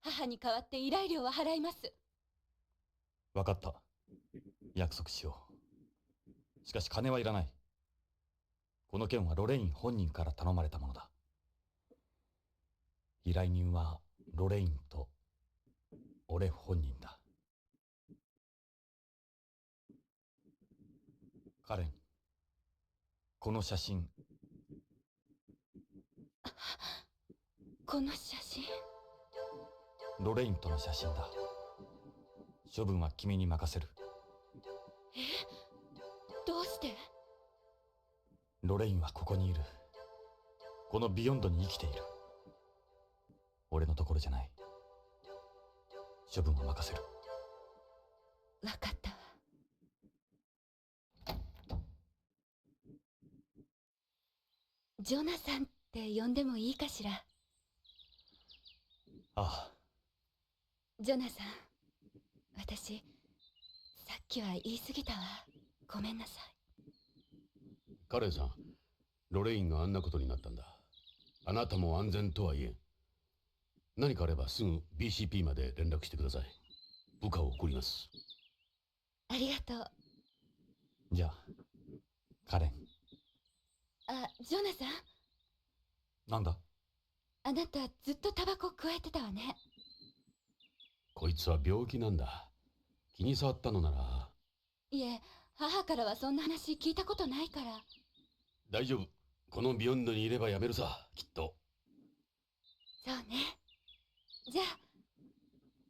[SPEAKER 4] 母に代わって依頼料は払います。
[SPEAKER 3] 分かった。約束しよう。しかし金はいらない。この件はロレイン本人から頼まれたものだ。依頼人はロレインと俺本人だ。カレン、この写真。
[SPEAKER 4] この写真。
[SPEAKER 3] ロレインとの写真だ。処分は君に任せる。
[SPEAKER 4] どうして？
[SPEAKER 3] ロレインはここにいる。このビヨンドに生きている。俺のところじゃない。処分は任せる。
[SPEAKER 4] わかったわ。ジョナサンって呼んでもいいかしら？
[SPEAKER 3] ああ。
[SPEAKER 4] ジョナサン、私、さっきは言い過ぎたわ。ごめんなさい。
[SPEAKER 2] カレンさん、ロレインがあんなことになったんだ。あなたも安全とは言えん。何かあればすぐ BCP まで連絡してください。部下を送ります。
[SPEAKER 4] ありがとう。
[SPEAKER 3] じゃあ、カレン。
[SPEAKER 4] あ、ジョナサン。
[SPEAKER 3] なんだ？
[SPEAKER 4] あなたずっとタバコ加えてたわね。
[SPEAKER 2] こいつは病気なんだ。気に障ったのなら。
[SPEAKER 4] いえ、母からはそんな話聞いたことないから。
[SPEAKER 2] 大丈夫。このビヨンドにいればやめるさ、きっと。
[SPEAKER 4] そうね。じゃあ。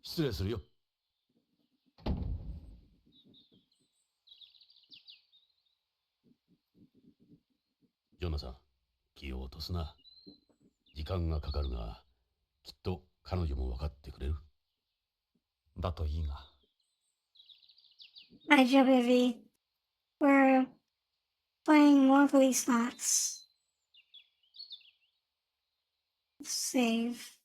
[SPEAKER 2] 失礼するよ。ジョナサン、気を落とすな。時間がかかるが、きっと彼女も分かってくれる。
[SPEAKER 3] だといいが。
[SPEAKER 1] Hi, Joe Vivi. We're playing more Policenauts. Save.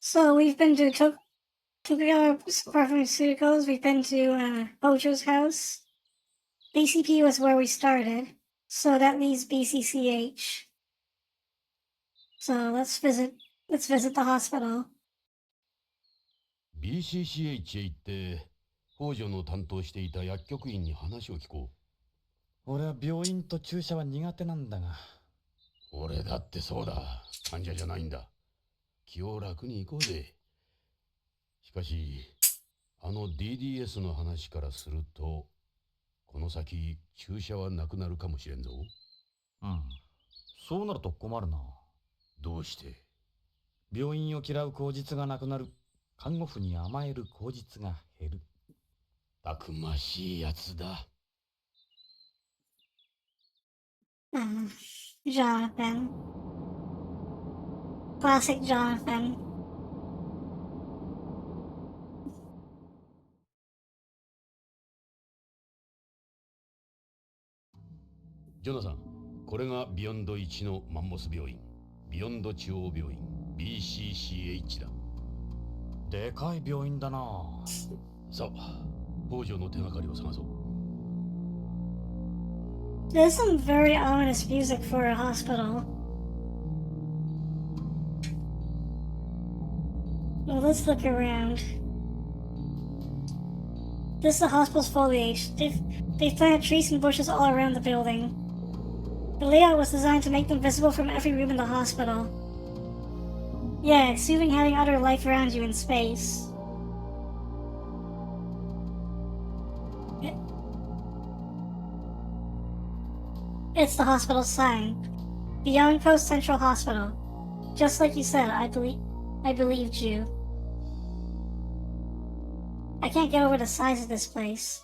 [SPEAKER 1] So we've been to Tokyo Pharmaceuticals. We've been to Ocho's house. BCP was where we started, so that leaves BCCH. So let's visit the hospital.
[SPEAKER 2] BCCH へ行って、北条の担当していた薬局員に話を聞こう。
[SPEAKER 3] 俺は病院と注射は苦手なんだが。
[SPEAKER 2] 俺だってそうだ。患者じゃないんだ。気を楽に行こうぜ。しかし、あの DDS の話からすると、この先注射はなくなるかもしれんぞ。
[SPEAKER 3] うん。そうなると困るな。
[SPEAKER 2] どうして？
[SPEAKER 3] 病院を嫌う口実がなくなる。看護婦に甘える口実が減る。
[SPEAKER 2] たくましいやつだ。
[SPEAKER 1] Jonathan. Classic Jonathan.
[SPEAKER 2] ジョナサン、これがビヨンド1のマンモス病院。ビヨンド中央病院 BCCH だ。
[SPEAKER 3] でかい病院だな。
[SPEAKER 2] さあ、北条の手がかりを探そう。
[SPEAKER 1] There's some very ominous music for a hospital. Well, let's look around. This is the hospital's foliage. They've planted trees and bushes all around the building. The layout was designed to make them visible from every room in the hospital. Yeah, it's soothing having other life around you in space. It's the hospital's sign. Beyond Post Central Hospital. Just like you said, I believed you. I can't get over the size of this place.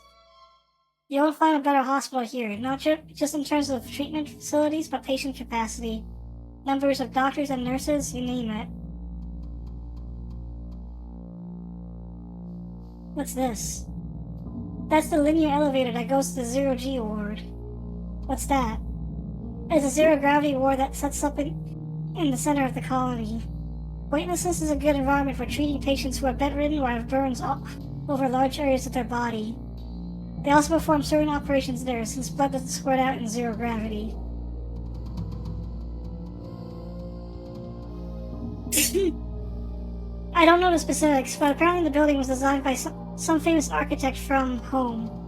[SPEAKER 1] You won't find a better hospital here, not just in terms of treatment facilities, but patient capacity. Numbers of doctors and nurses, you name it. What's this? That's the linear elevator that goes to the Zero-G ward. What's that? It's a zero-gravity ward that sets up in the center of the colony. Weightlessness is a good environment for treating patients who are bedridden or have burns over large areas of their body. They also perform certain operations there since blood doesn't squirt out in zero gravity. I don't know the specifics, but apparently the building was designed by some famous architect from home.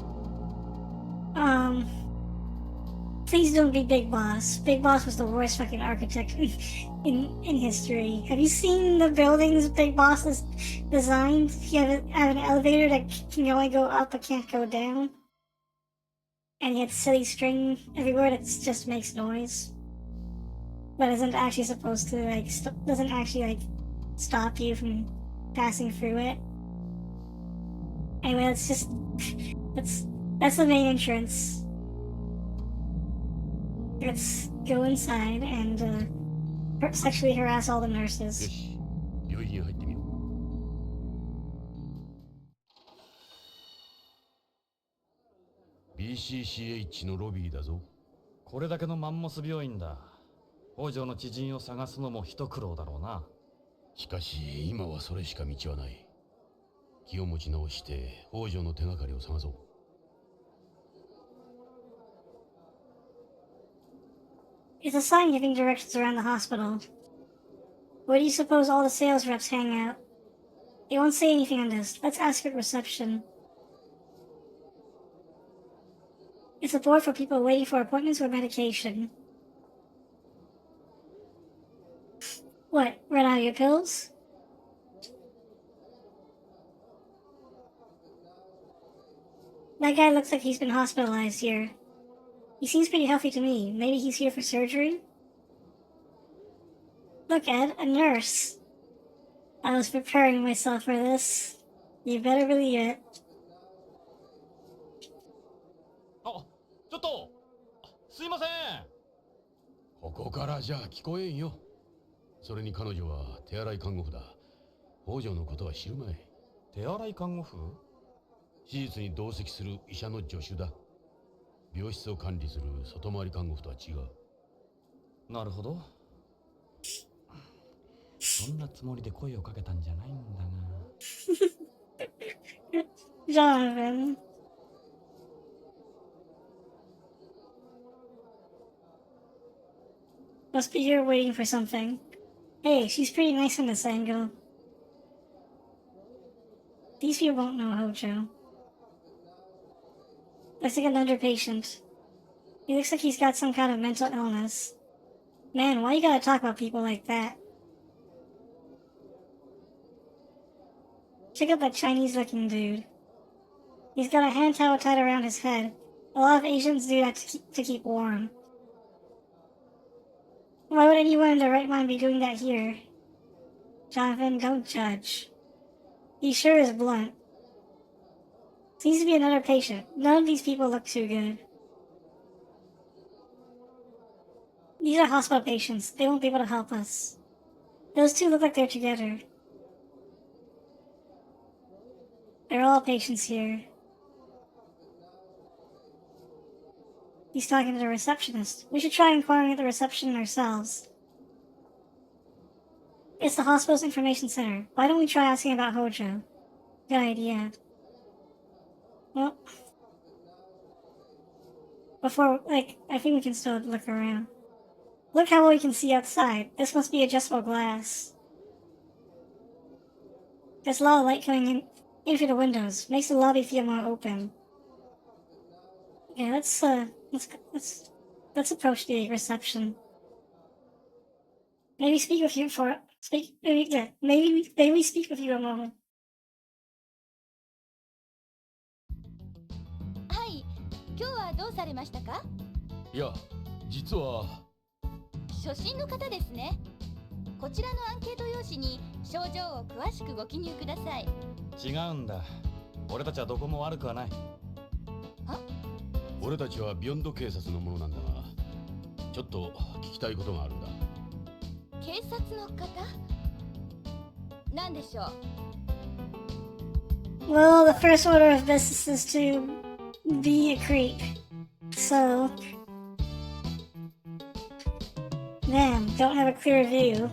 [SPEAKER 1] Please don't be Big Boss. Big Boss was the worst fucking architect in history. Have you seen the buildings Big Boss has designed? He have an elevator that can only go up but can't go down. And he had silly string everywhere that just makes noise. But isn't actually supposed to, like, doesn't actually, like, stop you from passing through it. Anyway, that's the main entrance. Let's go inside and sexually harass all the
[SPEAKER 2] よ
[SPEAKER 1] nurses.
[SPEAKER 2] し、病院へ入ってみよう。BCCH のロビーだぞ。
[SPEAKER 3] これだけのマンモス病院だ。北条の知人を探すのも一苦労だろうな。
[SPEAKER 2] しかし、今はそれしか道はない。気を持ち直して、北条の手がかりを探そう。
[SPEAKER 1] It's a sign giving directions around the hospital. Where do you suppose all the sales reps hang out? They won't say anything on this. Let's ask at reception. It's a board for people waiting for appointments or medication. What, run out of your pills? That guy looks like he's been hospitalized here. He seems pretty healthy to me. Maybe he's here for surgery? Look, Ed, a nurse. I was preparing myself for this. You better believe it.
[SPEAKER 3] あ、ちょっとすいません。
[SPEAKER 2] ここからじゃ聞こえんよ。それに彼女は手洗い看護婦だ。北条のことは知るまい。
[SPEAKER 3] 手洗い看護婦？
[SPEAKER 2] 手術に同席する医者の助手だ。病室を管理する外回り看護婦とは違う。
[SPEAKER 3] なるほど。そんなつもりで声をかけたんじゃないんだが。
[SPEAKER 1] Jonathan. Must be here waiting for something. Hey, she's pretty nice in this angle. These people won't know Hojo. Looks like another patient. He looks like he's got some kind of mental illness. Man, why you gotta talk about people like that? Check out that Chinese-looking dude. He's got a hand towel tied around his head. A lot of Asians do that to keep warm. Why would anyone in their right mind be doing that here? Jonathan, don't judge. He sure is blunt. Seems to be another patient. None of these people look too good. These are hospital patients. They won't be able to help us. Those two look like they're together. They're all patients here. He's talking to the receptionist. We should try inquiring at the reception ourselves. It's the hospital's information center. Why don't we try asking about Hojo? Good idea. Well, I think we can still look around. Look how well we can see outside. This must be adjustable glass. There's a lot of light coming in through the windows. Makes the lobby feel more open. Okay, let's approach the reception. Maybe speak with you for maybe speak with you a moment.
[SPEAKER 4] はい、今日はどうされましたか？
[SPEAKER 2] いや、実は
[SPEAKER 4] 初診の方ですね。こちらのアンケート用紙に症状を詳しくご記入ください。
[SPEAKER 3] 違うんだ。俺たちはどこも悪くはない。
[SPEAKER 2] 俺たちはビヨンド警察のものなんだが、ちょっと聞きたいことがあるんだ。
[SPEAKER 4] 警察の方？何でしょう？
[SPEAKER 1] Well, the first order of business is to be a creep. So, damn, don't have a clear view.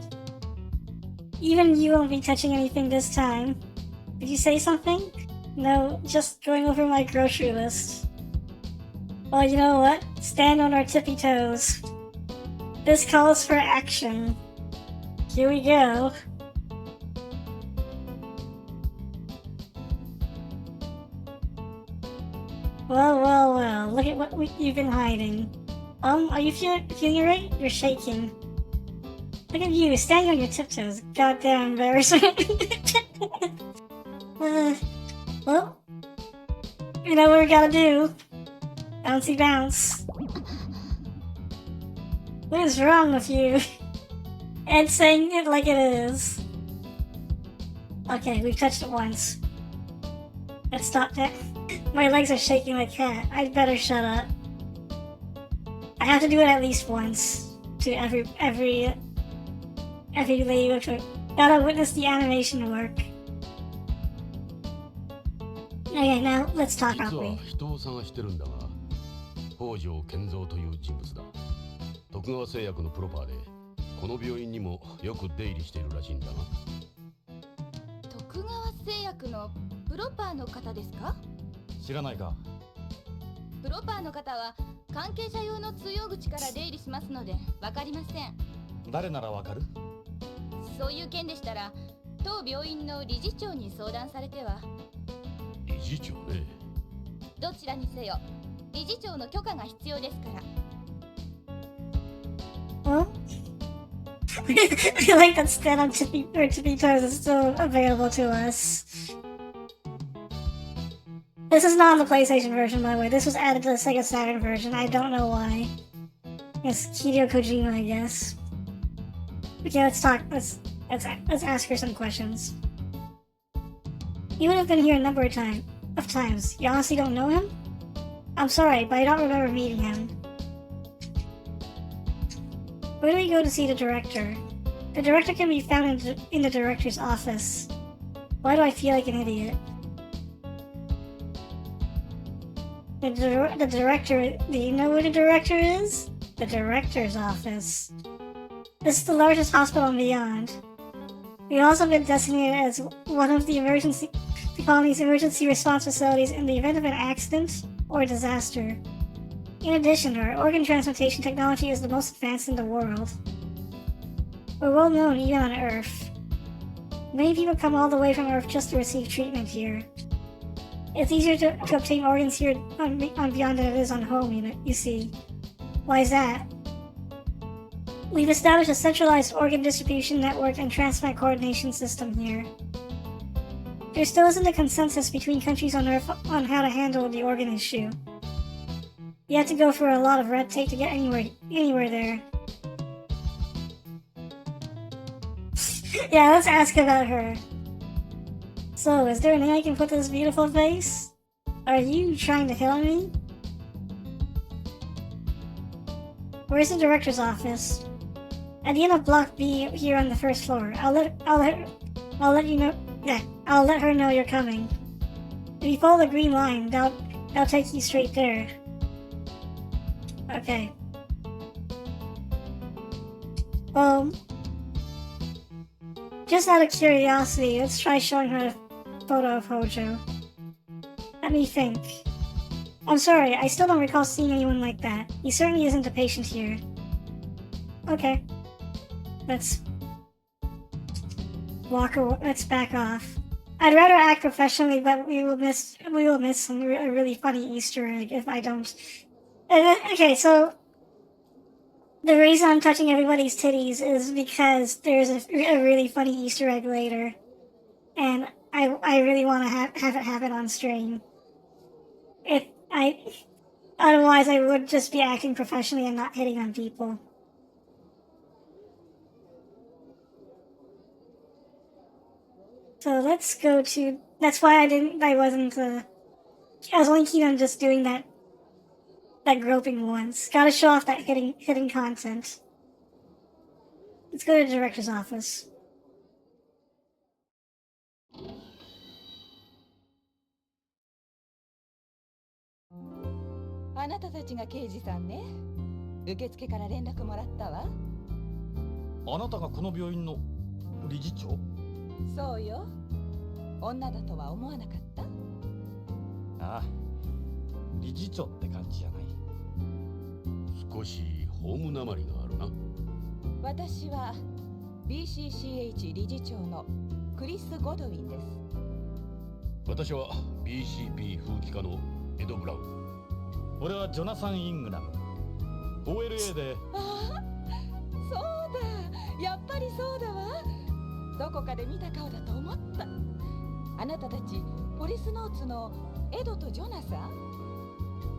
[SPEAKER 1] Even you won't be touching anything this time. Did you say something? No, just going over my grocery list. Well, you know what? Stand on our tippy toes. This calls for action. Here we go. Well, look at what you've been hiding. Are you feeling right? You're shaking. Look at you, standing on your tiptoes. Goddamn embarrassment. Well, you know what we gotta do. Bouncy bounce. What is wrong with you? And saying it like it is. Okay, we've touched it once. Let's stop that. My legs are shaking like a cat. I'd better shut up. I have to do it at least once. To every lady which gotta witness the animation work. Okay, now let's talk
[SPEAKER 2] 実は
[SPEAKER 1] properly.
[SPEAKER 2] 人を探してるんだが、北条健三という人物だ。徳川製薬のプロパーで、この病院にもよく出入りしているらしいんだが。
[SPEAKER 4] 徳川製薬のプロパーの方ですか？
[SPEAKER 3] 知らないか？
[SPEAKER 4] プロパーの方は関係者用の通用口から出入りしますのでわかりません。
[SPEAKER 3] 誰ならわかる？
[SPEAKER 4] そういう件でしたら当病院の理事長に相談されては。
[SPEAKER 2] 理事長ね。
[SPEAKER 4] どちらにせよ理事長の許可が必要ですから。
[SPEAKER 1] Huh? I like that stand on tippy toes is still available to us. This is not on the PlayStation version, by the way. This was added to the Sega Saturn version. I don't know why. It's Hideo Kojima, I guess. Okay, let's talk. Let's ask her some questions. You would have been here a number of times. You honestly don't know him? I'm sorry, but I don't remember meeting him. Where do we go to see the director? The director can be found in the director's office. Why do I feel like an idiot? The director... Do you know where the director is? The director's office. This is the largest hospital and beyond. We've also been designated as one of the colony's emergency response facilities in the event of an accident or disaster. In addition, our organ transplantation technology is the most advanced in the world. We're well known even on Earth. Many people come all the way from Earth just to receive treatment here. It's easier to obtain organs here on Beyond than it is on home, you see. Why is that? We've established a centralized organ distribution network and transplant coordination system here. There still isn't a consensus between countries on Earth on how to handle the organ issue. You have to go through a lot of red tape to get anywhere there. Yeah, let's ask about her. So, is there a name I can put to this beautiful face? Are you trying to kill me? Where's the director's office? At the end of Block B here on the first floor. I'll let you know. Yeah, I'll let her know you're coming. If you follow the green line, that'll take you straight there. Okay. Well, just out of curiosity, let's try showing her a photo of Hojo. Let me think. I'm sorry, I still don't recall seeing anyone like that. He certainly isn't a patient here. Okay. Let's let's back off. I'd rather act professionally, but we will miss a really funny Easter egg if I don't. Okay, so the reason I'm touching everybody's titties is because there's a really funny Easter egg later, and I really want to have it happen on stream. Otherwise I would just be acting professionally and not hitting on people. So let's go to. That's why I was only keen on just doing that groping once. Gotta show off that hidden content. Let's go to the director's office.
[SPEAKER 4] あなたたちが刑事さんね。受付から連絡もらったわ。
[SPEAKER 3] あなたがこの病院の理事長？
[SPEAKER 4] そうよ。女だとは思わなかった？
[SPEAKER 3] ああ、理事長って感じじゃない。
[SPEAKER 2] 少しホームなまりがあるな。
[SPEAKER 4] 私は BCCH 理事長のクリス・ゴドウィンです。
[SPEAKER 2] 私は BCP 風紀課のエド・ブラウン。
[SPEAKER 3] 俺はジョナサン・イングラム。OLA で。
[SPEAKER 4] ああ、そうだ。やっぱりそうだわ。どこかで見た顔だと思った。あなたたちポリスノーツのエドとジョナサン？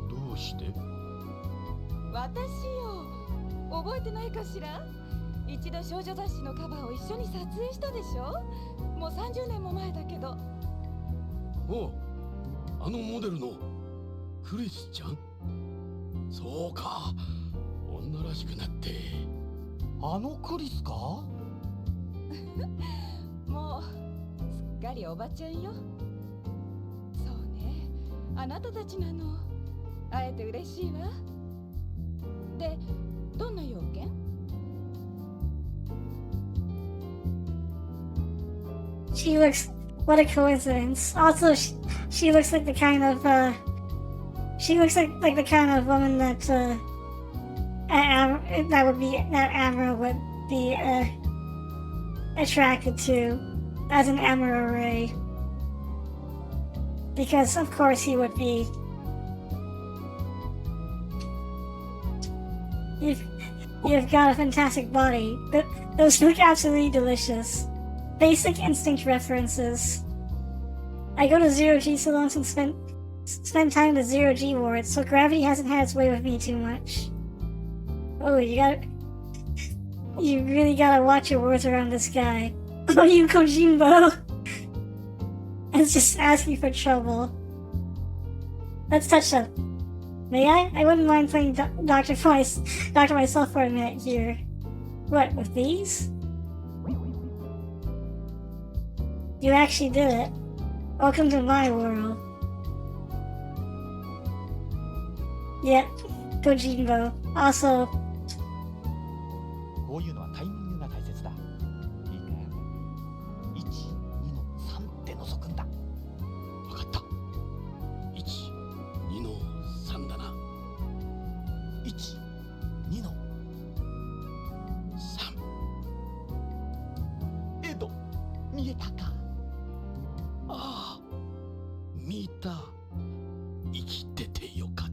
[SPEAKER 2] どうして？
[SPEAKER 4] 私よ。覚えてないかしら？一度少女雑誌のカバーを一緒に撮影したでしょ？もう30年も前だけど。
[SPEAKER 2] おう、あのモデルのクリスちゃん？そうか、女らしくなって。
[SPEAKER 3] あのクリスか？
[SPEAKER 4] もうすっかりおばちゃんよ。そうね、あなたたちなの。会えて嬉しいわ。で、どんな用件
[SPEAKER 1] ？She looks. What a coincidence. Also, she looks like the kind of she looks like the kind of woman that Amara would be attracted to as an Amara Ray. Because of course he would be. You've got a fantastic body. Those look absolutely delicious. Basic instinct references. I go to Zero-G salons and spend time in the Zero-G wards, so gravity hasn't had its way with me too much. Oh, you really gotta watch your words around this guy. Oh, you Kojimbo! It's just asking for trouble. Let's touch up. May I? I wouldn't mind playing doctor myself for a minute here. What, with these? You actually did it. Welcome to my world. Yep, Kojimbo. Also,
[SPEAKER 3] こういうのはタイミングが大切だ。いいか、1、2の3って覗くんだ。
[SPEAKER 2] わかった。1、2の3だな。
[SPEAKER 3] 1、2の3。エド、見えたか？
[SPEAKER 2] ああ、見た。生きててよかった。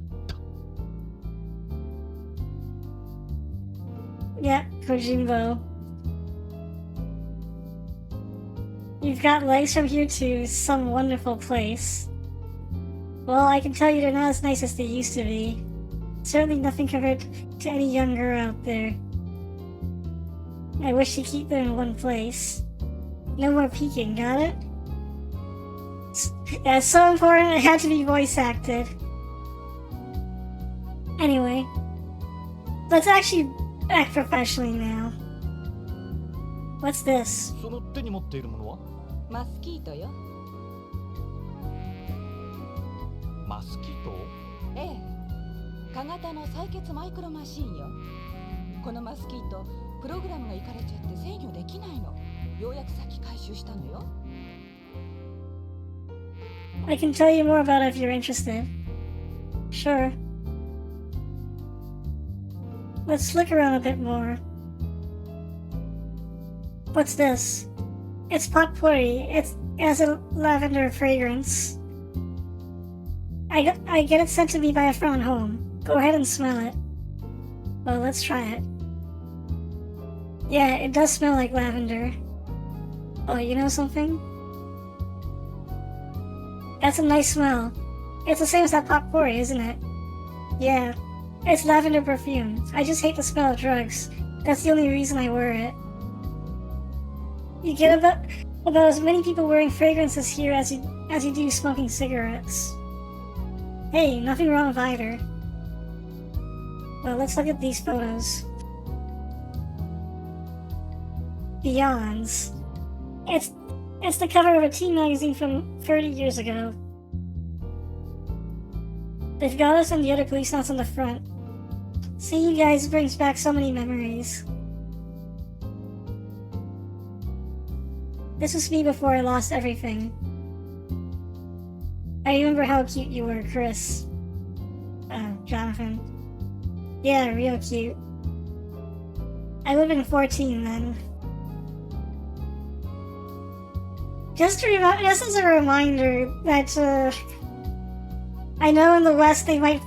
[SPEAKER 1] yeah, Kojimbo. You've got legs from here to some wonderful place. Well, I can tell you they're not as nice as they used to be. Certainly nothing compared to any young girl out there. I wish to keep them in one place. No more peeking, got it? Yeah, it's so important it had to be voice acted. Anyway, let's actually act professionally now. What's this?
[SPEAKER 3] その手に持っているものは？
[SPEAKER 4] マスキートよ。
[SPEAKER 3] マスキート？
[SPEAKER 4] ええ。
[SPEAKER 5] 小型の採血マイクロマシーンよ。このマスキートプログラムがいかれちゃって制御できないの。ようやくさっき回収したのよ。
[SPEAKER 1] I can tell you more about it if you're interested. Sure. Let's look around a bit more. What's this? It's potpourri. It has a lavender fragrance. I get it sent to me by a friend home. Go ahead and smell it. Well, let's try it. Yeah, it does smell like lavender. Oh, you know something? That's a nice smell. It's the same as that potpourri, isn't it? Yeah. It's lavender perfume. I just hate the smell of drugs. That's the only reason I wear it. You get about as many people wearing fragrances here as you do smoking cigarettes. Hey, nothing wrong with either. Well, let's look at these photos. Beyonds. It's the cover of a teen magazine from 30 years ago. They've got us and the other Policenauts on the front. Seeing you guys brings back so many memories. This was me before I lost everything. I remember how cute you were, Chris. Jonathan. Yeah, real cute. I would have been 14 then. Just as a reminder that, I know in the West they might,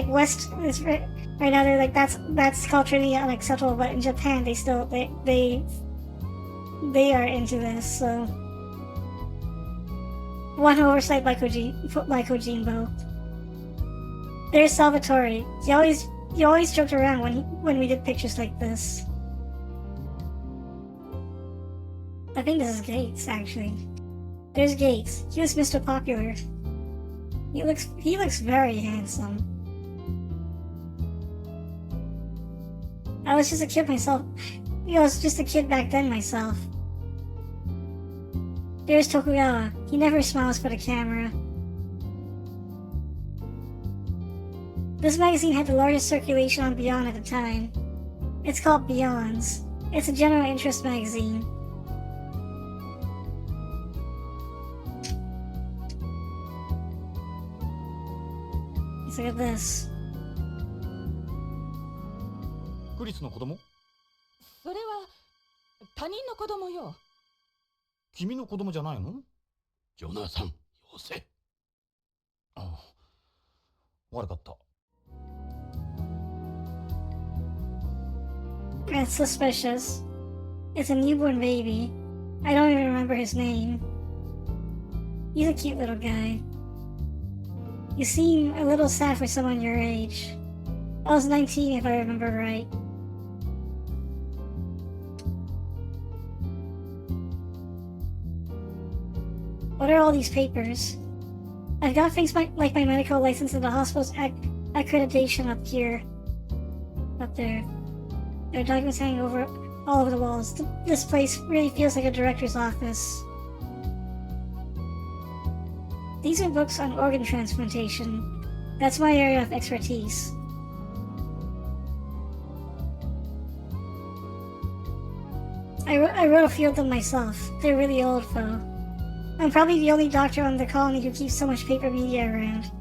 [SPEAKER 1] West is right now they're like, that's culturally unacceptable, but in Japan they still, they are into this, so. One oversight by Kojimbo. There's Salvatore. He always joked around when we did pictures like this. I think this is Gates, actually. There's Gates. He was Mr. Popular. He looks very handsome. I was just a kid myself. I was just a kid back then myself. There's Tokugawa. He never smiles for the camera. This magazine had the largest circulation on Beyond at the time. It's called Beyonds. It's a general interest magazine. Let's look at this.
[SPEAKER 3] クリスの子供？
[SPEAKER 5] それは他人の子供よ。
[SPEAKER 3] 君の子供じゃないの？
[SPEAKER 2] ジョナサン、よせ。
[SPEAKER 3] ああ、悪かった。
[SPEAKER 1] That's suspicious. It's a newborn baby. I don't even remember his name. He's a cute little guy. You seem a little sad for someone your age. I was 19 if I remember right. What are all these papers? I've got things like my medical license and the hospital's accreditation up here. Up there. There are documents hanging all over the walls. This place really feels like a director's office. These are books on organ transplantation. That's my area of expertise. I wrote a few of them myself. They're really old, though. I'm probably the only doctor on the colony who keeps so much paper media around.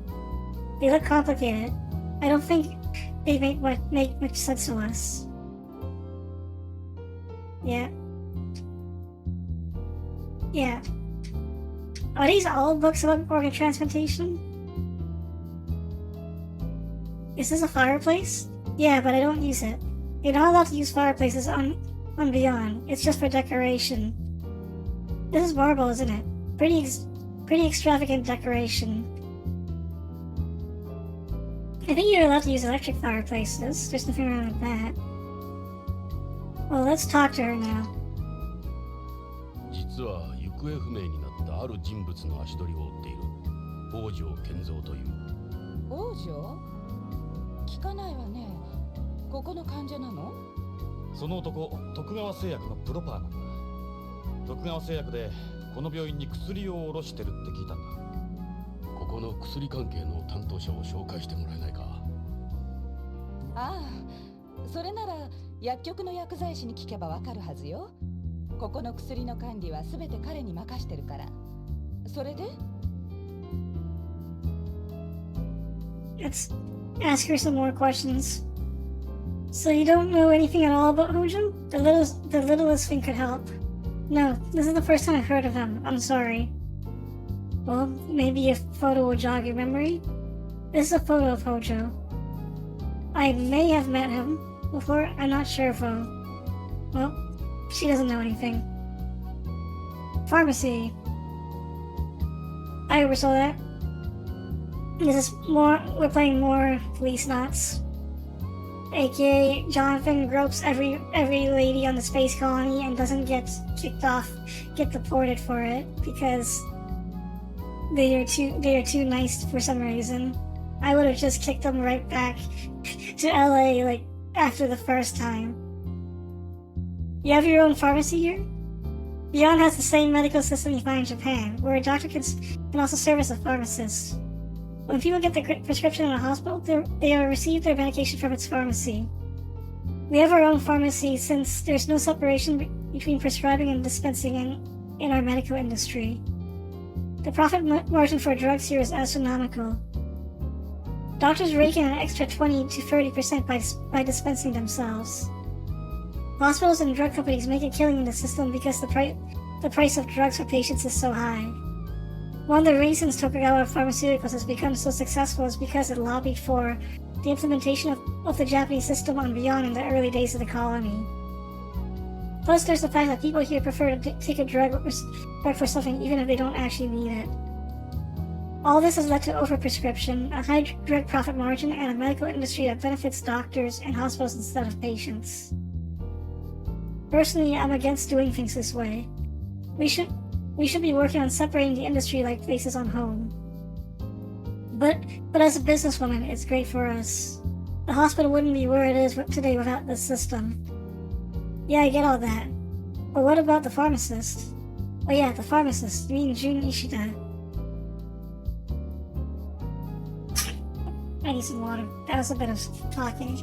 [SPEAKER 1] They look complicated. I don't think they make much sense to us. Yeah. Yeah. Are these all books about organ transplantation? Is this a fireplace? Yeah, but I don't use it. You're not allowed to use fireplaces on Beyond. It's just for decoration. This is marble, isn't it? Pretty extravagant decoration. I think you're allowed to use electric fireplaces. There's nothing wrong with that. Well, let's talk to her now.
[SPEAKER 2] 実は行方不明になったある人物の足取りを追っている北条健三という。
[SPEAKER 5] 王女？聞かないわね。ここの患者なの？
[SPEAKER 3] その男、徳川製薬のプロパーなんだ。徳川製薬でこの病院に薬を卸してるって聞いたんだ。
[SPEAKER 2] この薬関係の担当者を紹介してもらえないか。
[SPEAKER 5] ああ、それなら薬局の薬剤師に聞けばわかるはずよ。ここの薬の管理は全て彼に任してるから。それで
[SPEAKER 1] Let's ask her some more questions. So you don't know anything at all about Hojo? The littlest thing could help. No, this is the first time I've heard of him. I'm sorry. Well, maybe a photo will jog your memory? This is a photo of Hojo. I may have met him before, I'm not sure though. Well, she doesn't know anything. Pharmacy. I oversaw that. We're playing more Policenauts. AKA Jonathan gropes every lady on the space colony and doesn't get deported for it because they are too nice for some reason. I would have just kicked them right back to LA like after the first time. You have your own pharmacy here? Beyond has the same medical system you find in Japan, where a doctor can also serve as a pharmacist. When people get their prescription in a hospital, they receive their medication from its pharmacy. We have our own pharmacy since there's no separation between prescribing and dispensing in our medical industry. The profit margin for drugs here is astronomical. Doctors rake in an extra 20 to 30% by dispensing themselves. Hospitals and drug companies make a killing in the system because the price of drugs for patients is so high. One of the reasons Tokugawa Pharmaceuticals has become so successful is because it lobbied for the implementation of the Japanese system on Beyond in the early days of the colony. Plus, there's the fact that people here prefer to take a drug for something even if they don't actually need it. All this has led to overprescription, a high drug profit margin, and a medical industry that benefits doctors and hospitals instead of patients. Personally, I'm against doing things this way. We should be working on separating the industry like faces on home. But as a businesswoman, it's great for us. The hospital wouldn't be where it is today without this system. Yeah, I get all that. But what about the pharmacist? Oh yeah, the pharmacist. You mean Jun Ishida. I need some water. That was a bit of talking.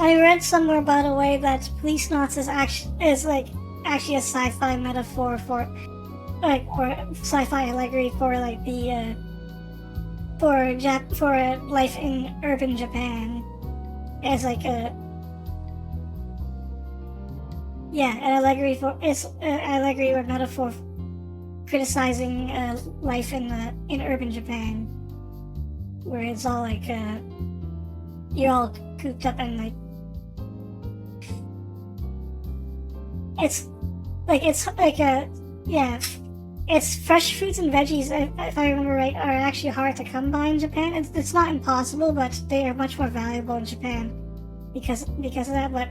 [SPEAKER 1] I read somewhere, by the way, that Policenauts is actually a sci-fi metaphor for, or sci-fi allegory for the for life in urban Japan, as an allegory or metaphor criticizing life in urban Japan, where it's all you're all cooped up and it's fresh fruits and veggies, if I remember right, are actually hard to come by in Japan. It's not impossible, but they are much more valuable in Japan because of that. But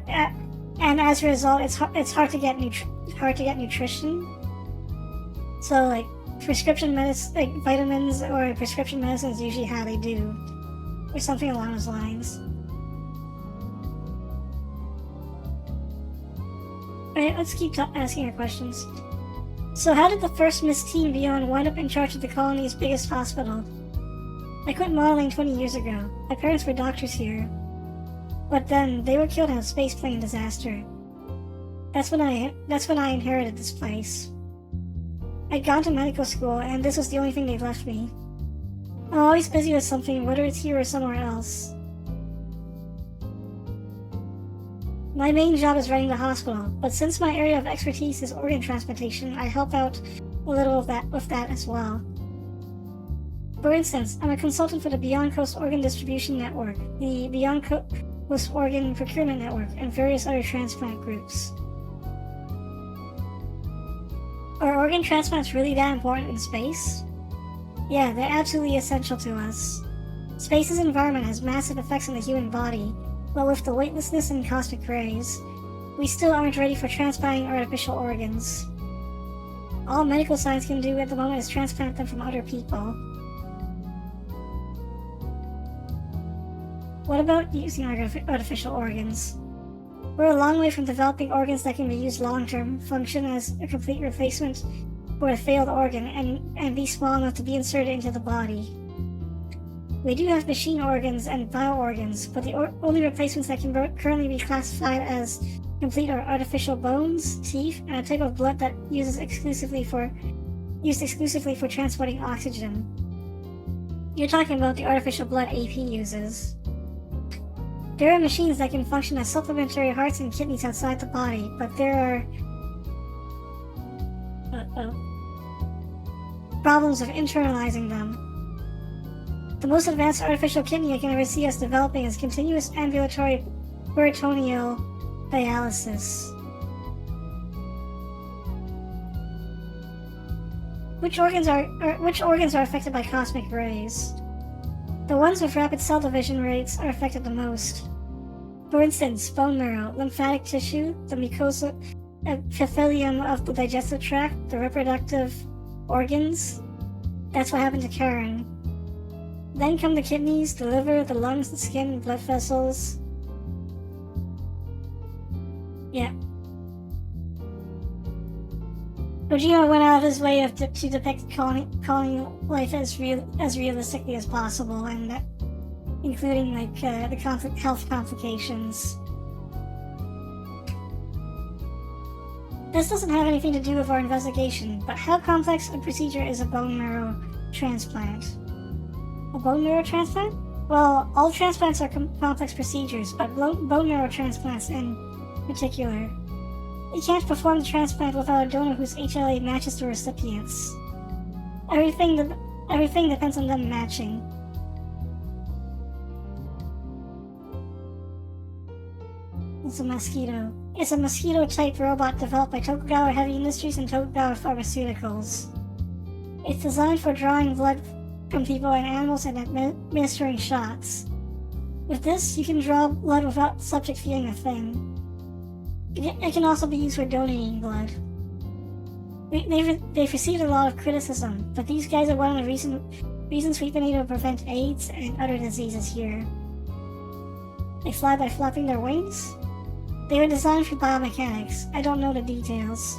[SPEAKER 1] and as a result, it's hard to get nutrition. So prescription medicine, vitamins or prescription medicine is usually how they do, or something along those lines. Alright, let's keep asking her questions. So how did the first Miss Teen Beyond wind up in charge of the colony's biggest hospital? I quit modeling 20 years ago. My parents were doctors here. But then, they were killed in a spaceplane disaster. That's when I inherited this place. I'd gone to medical school, and this was the only thing they left me. I'm always busy with something, whether it's here or somewhere else. My main job is running the hospital, but since my area of expertise is organ transplantation, I help out a little with that as well. For instance, I'm a consultant for the Beyond Coast Organ Distribution Network, the Beyond Coast Organ Procurement Network, and various other transplant groups. Are organ transplants really that important in space? Yeah, they're absolutely essential to us. Space's environment has massive effects on the human body, but with the weightlessness and cosmic rays, we still aren't ready for transplanting artificial organs. All medical science can do at the moment is transplant them from other people. What about using artificial organs? We're a long way from developing organs that can be used long-term, function as a complete replacement for a failed organ, and be small enough to be inserted into the body. We do have machine organs and bio-organs, but the only replacements that can currently be classified as complete are artificial bones, teeth, and a type of blood that used exclusively for transporting oxygen. You're talking about the artificial blood AP uses. There are machines that can function as supplementary hearts and kidneys outside the body, but there are problems of internalizing them. The most advanced artificial kidney I can ever see us developing is continuous ambulatory peritoneal dialysis. Which organs are affected by cosmic rays? The ones with rapid cell division rates are affected the most. For instance, bone marrow, lymphatic tissue, the mucosa epithelium of the digestive tract, the reproductive organs. That's what happened to Karen. Then come the kidneys, the liver, the lungs, the skin, blood vessels. Yeah. Kojima went out of his way to depict colonial life as realistically as possible, and that, including the health complications. This doesn't have anything to do with our investigation, but how complex a procedure is a bone marrow transplant? A bone marrow transplant? Well, all transplants are complex procedures, but bone marrow transplants in particular. You can't perform the transplant without a donor whose HLA matches the recipient's. Everything depends on them matching. It's a mosquito. It's a mosquito-type robot developed by Tokugawa Heavy Industries and Tokugawa Pharmaceuticals. It's designed for drawing blood from people and animals and administering shots. With this, you can draw blood without the subject feeling a thing. It can also be used for donating blood. They've received a lot of criticism, but these guys are one of the reasons we've been able to prevent AIDS and other diseases here. They fly by flapping their wings? They were designed for biomechanics. I don't know the details.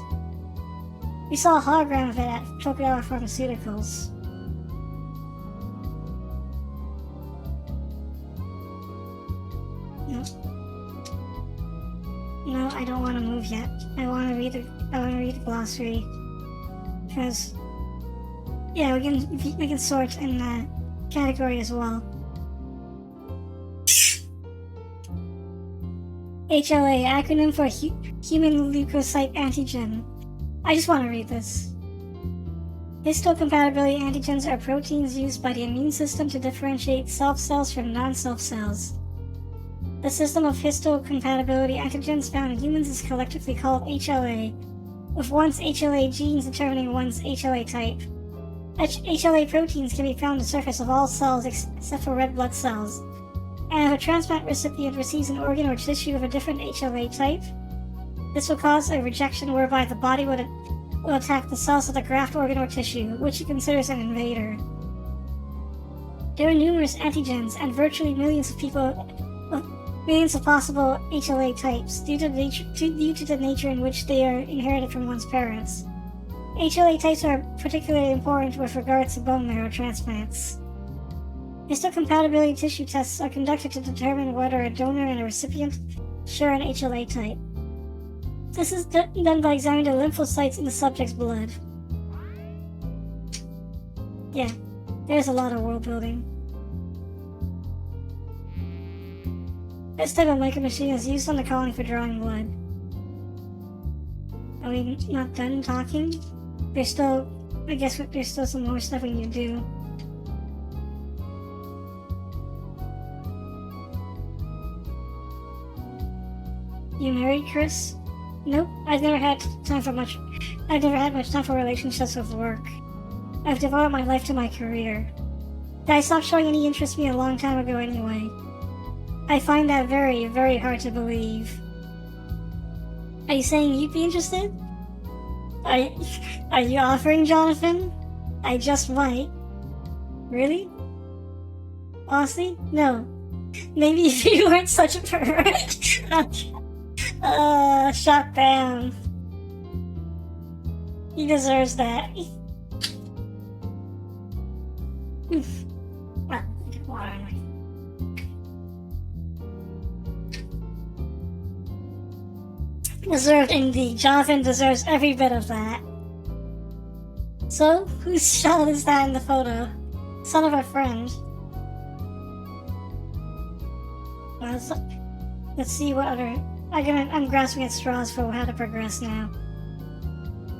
[SPEAKER 1] We saw a hologram of it at Tokugawa Pharmaceuticals. No, I don't want to move yet. I want to read the glossary, because yeah, we can sort in the category as well. HLA, acronym for Human Leukocyte Antigen. I just want to read this. Histocompatibility antigens are proteins used by the immune system to differentiate self cells from non-self cells. The system of histocompatibility antigens found in humans is collectively called HLA, with one's HLA genes determining one's HLA type. HLA proteins can be found on the surface of all cells except for red blood cells, and if a transplant recipient receives an organ or tissue of a different HLA type, this will cause a rejection whereby the body will attack the cells of the graft organ or tissue, which it considers an invader. There are numerous antigens and virtually millions of possible HLA types due to the nature in which they are inherited from one's parents. HLA types are particularly important with regards to bone marrow transplants. Histocompatibility tissue tests are conducted to determine whether a donor and a recipient share an HLA type. This is done by examining the lymphocytes in the subject's blood. Yeah, there's a lot of world building. This type of micromachine is used on the colony for drawing blood. Are we not done talking? I guess there's still some more stuff we need to do. You married, Chris? Nope, I've never had much time for relationships with work. I've devoted my life to my career. I stopped showing any interest in me a long time ago anyway. I find that very, very hard to believe. Are you saying you'd be interested? Are you offering, Jonathan? I just might. Really? Honestly? No. Maybe if you weren't such a pervert. Shot down. He deserves that. Ah, water in my- Deserved indeed. Jonathan deserves every bit of that. So, whose child is that in the photo? Son of a friend. Well, let's see what other... I'm grasping at straws for how to progress now.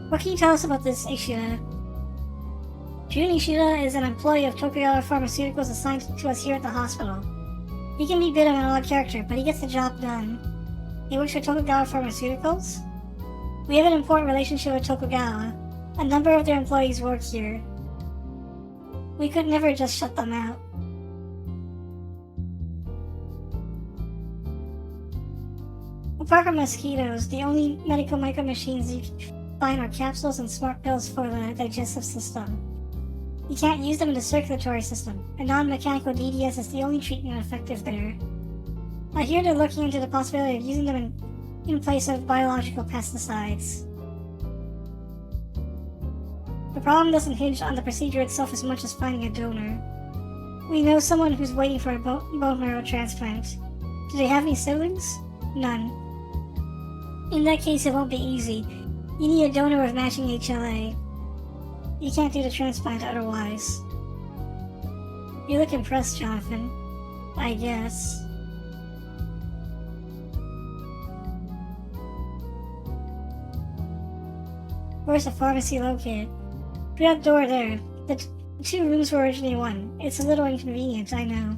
[SPEAKER 1] What can you tell us about this Ishida? Jun Ishida is an employee of Tokugawa Pharmaceuticals assigned to us here at the hospital. He can be a bit of an odd character, but he gets the job done. He works for Tokugawa Pharmaceuticals? We have an important relationship with Tokugawa. A number of their employees work here. We could never just shut them out. Apart from mosquitoes, the only medical micro machines you can find are capsules and smart pills for the digestive system. You can't use them in the circulatory system. A non-mechanical DDS is the only treatment effective there. I hear they're looking into the possibility of using them in place of biological pesticides. The problem doesn't hinge on the procedure itself as much as finding a donor. We know someone who's waiting for a bone marrow transplant. Do they have any siblings? None. In that case, it won't be easy. You need a donor with matching HLA. You can't do the transplant otherwise. You look impressed, Jonathan. I guess. Where's the pharmacy located? Through that door there. The two rooms were originally one. It's a little inconvenient, I know.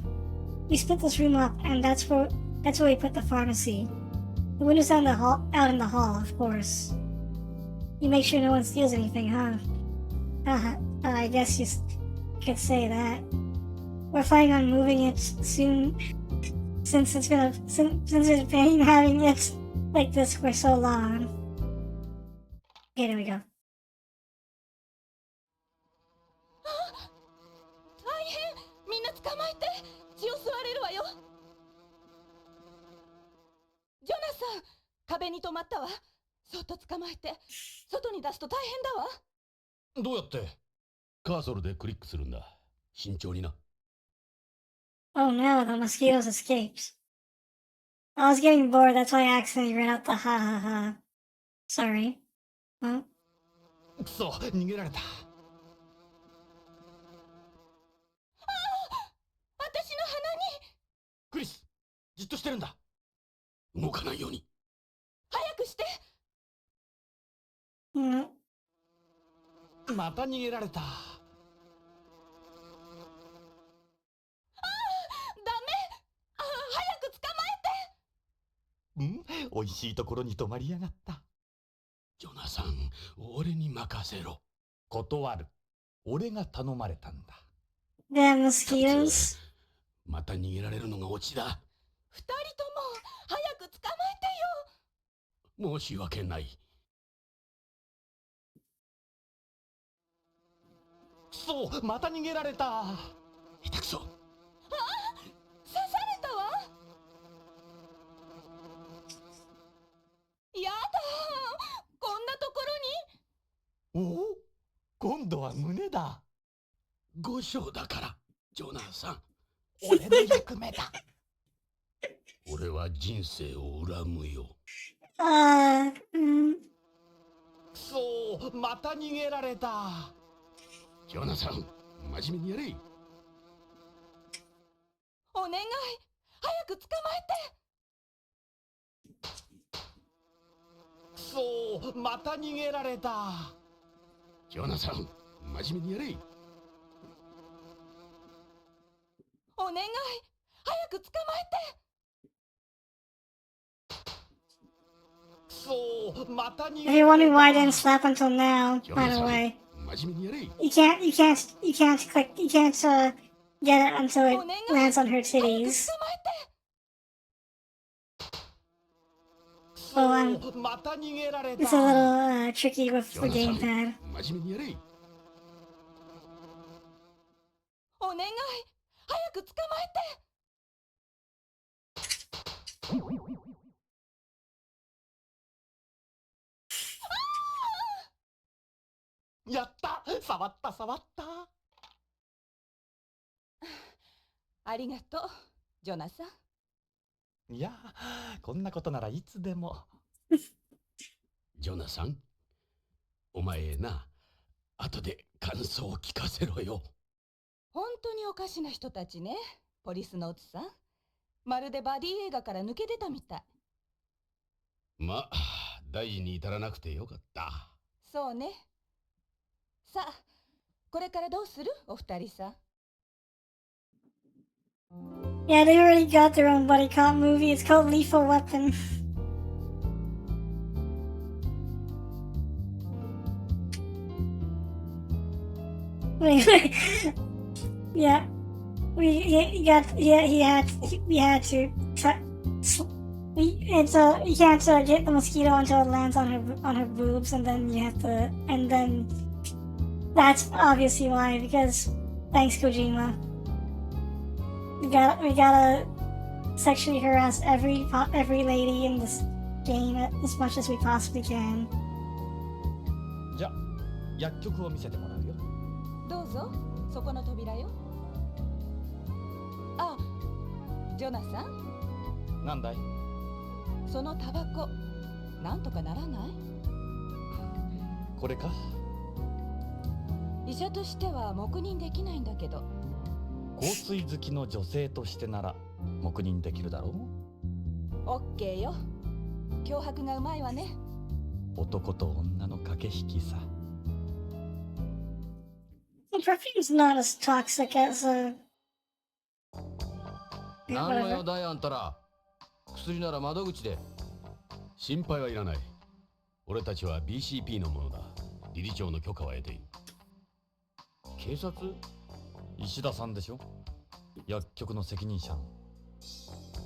[SPEAKER 1] We split this room up, and that's where we put the pharmacy. The window's out in the hall, of course. You make sure no one steals anything, huh? I guess you could say that. We're planning on moving it soon, since it's been having it like this for so long. Okay, there we go.
[SPEAKER 5] 大変みんな捕まえて血を吸われるわよジョナサン壁に止まったわそっと捕まえて外に出すと大変だわ
[SPEAKER 3] どうやって？
[SPEAKER 2] カーソルでクリックするんだ。慎重にな。
[SPEAKER 1] Oh no, the mosquitoes escaped. I was getting bored, that's why I accidentally read out the ha ha ha. Sorry. Huh?
[SPEAKER 3] くそ、逃げられた。
[SPEAKER 5] 私の鼻に
[SPEAKER 3] クリス、じっとしてるんだ。
[SPEAKER 2] 動かないように。
[SPEAKER 5] 早くして
[SPEAKER 3] また逃げられた。
[SPEAKER 5] ダメ早く捕ま
[SPEAKER 3] えて美味しいところに泊まりやがった。
[SPEAKER 2] ジョナサン、俺に任せろ。
[SPEAKER 3] 断る。俺が頼まれたんだ。
[SPEAKER 1] Damn mosquitoes.
[SPEAKER 2] また逃げられるのがオチだ。
[SPEAKER 5] 二人とも早く捕まえてよ。
[SPEAKER 2] 申し訳ない。
[SPEAKER 3] くそ、また逃げられた。
[SPEAKER 2] 下手くそ。
[SPEAKER 5] 刺されたわ。やだ、こんなところに。
[SPEAKER 3] おお、今度は胸だ。
[SPEAKER 2] 5章だから、ジョナサン。
[SPEAKER 3] 俺の役目だ。
[SPEAKER 2] 俺は人生を恨むよ。
[SPEAKER 3] くそ、また逃げられた。
[SPEAKER 2] ジョナサン、真面目にやれ。
[SPEAKER 5] お願い、早く捕まえて。
[SPEAKER 3] くそ、また逃げられた。
[SPEAKER 2] ジョナサン、真面目にやれ。
[SPEAKER 5] お願い、早く捕まえて。
[SPEAKER 3] くそ、また逃げ
[SPEAKER 1] If
[SPEAKER 3] ら
[SPEAKER 1] you're
[SPEAKER 3] れ
[SPEAKER 1] wondering why I
[SPEAKER 3] た。
[SPEAKER 1] didn't slap until now, by the way,
[SPEAKER 2] 真面目にやれ。
[SPEAKER 1] you can't get it until it lands on her titties.
[SPEAKER 3] く
[SPEAKER 1] Oh,
[SPEAKER 3] そ、また逃げられ
[SPEAKER 1] it's a
[SPEAKER 3] た。
[SPEAKER 1] little tricky with
[SPEAKER 2] ジ
[SPEAKER 1] the
[SPEAKER 2] ョナサン、
[SPEAKER 1] gamepad.
[SPEAKER 2] 真面目にやれ。
[SPEAKER 5] お願い、早く捕まえて。
[SPEAKER 3] やった、触った触った。
[SPEAKER 5] ありがとう、ジョナサン。
[SPEAKER 3] いや、こんなことならいつでも。
[SPEAKER 2] ジョナサン、お前な、後で感想を聞かせろよ。
[SPEAKER 5] 本当におかしな人たちね、ポリスノーツさん。まるでバディ映画から抜け出たみたい。
[SPEAKER 2] まあ、大事に至らなくてよかった。
[SPEAKER 5] そうね。さあ、これからどうするお二人さん。
[SPEAKER 1] Yeah, they already got their own buddy cop movie. It's called Lethal Weapon. Yeah, we had to. You can't get the mosquito until it lands on her boobs, and then you have to, and then that's obviously why, because thanks Kojima. We gotta sexually harass every lady in this game as much as we possibly can.
[SPEAKER 3] じゃ、薬局を見せてもらうよ。
[SPEAKER 5] どうぞ、そこの扉よ。あ、ジョナサン。
[SPEAKER 3] なんだい？
[SPEAKER 5] そのタバコ、なんとかならない？
[SPEAKER 3] これか？
[SPEAKER 5] 医者としては黙認できないんだけど。
[SPEAKER 3] 香水好きの女性としてなら黙認できるだろう。
[SPEAKER 5] オッケーよ。脅迫がうまいわね。
[SPEAKER 3] 男と女の駆け引きさ。
[SPEAKER 1] Perfume's not as toxic as a.
[SPEAKER 2] 何の用だいあんたら。薬なら窓口で。心配はいらない。俺たちは BCP のものだ。理事長の許可は得ている。警察？
[SPEAKER 3] 石田さんでしょ、薬局の責任者の。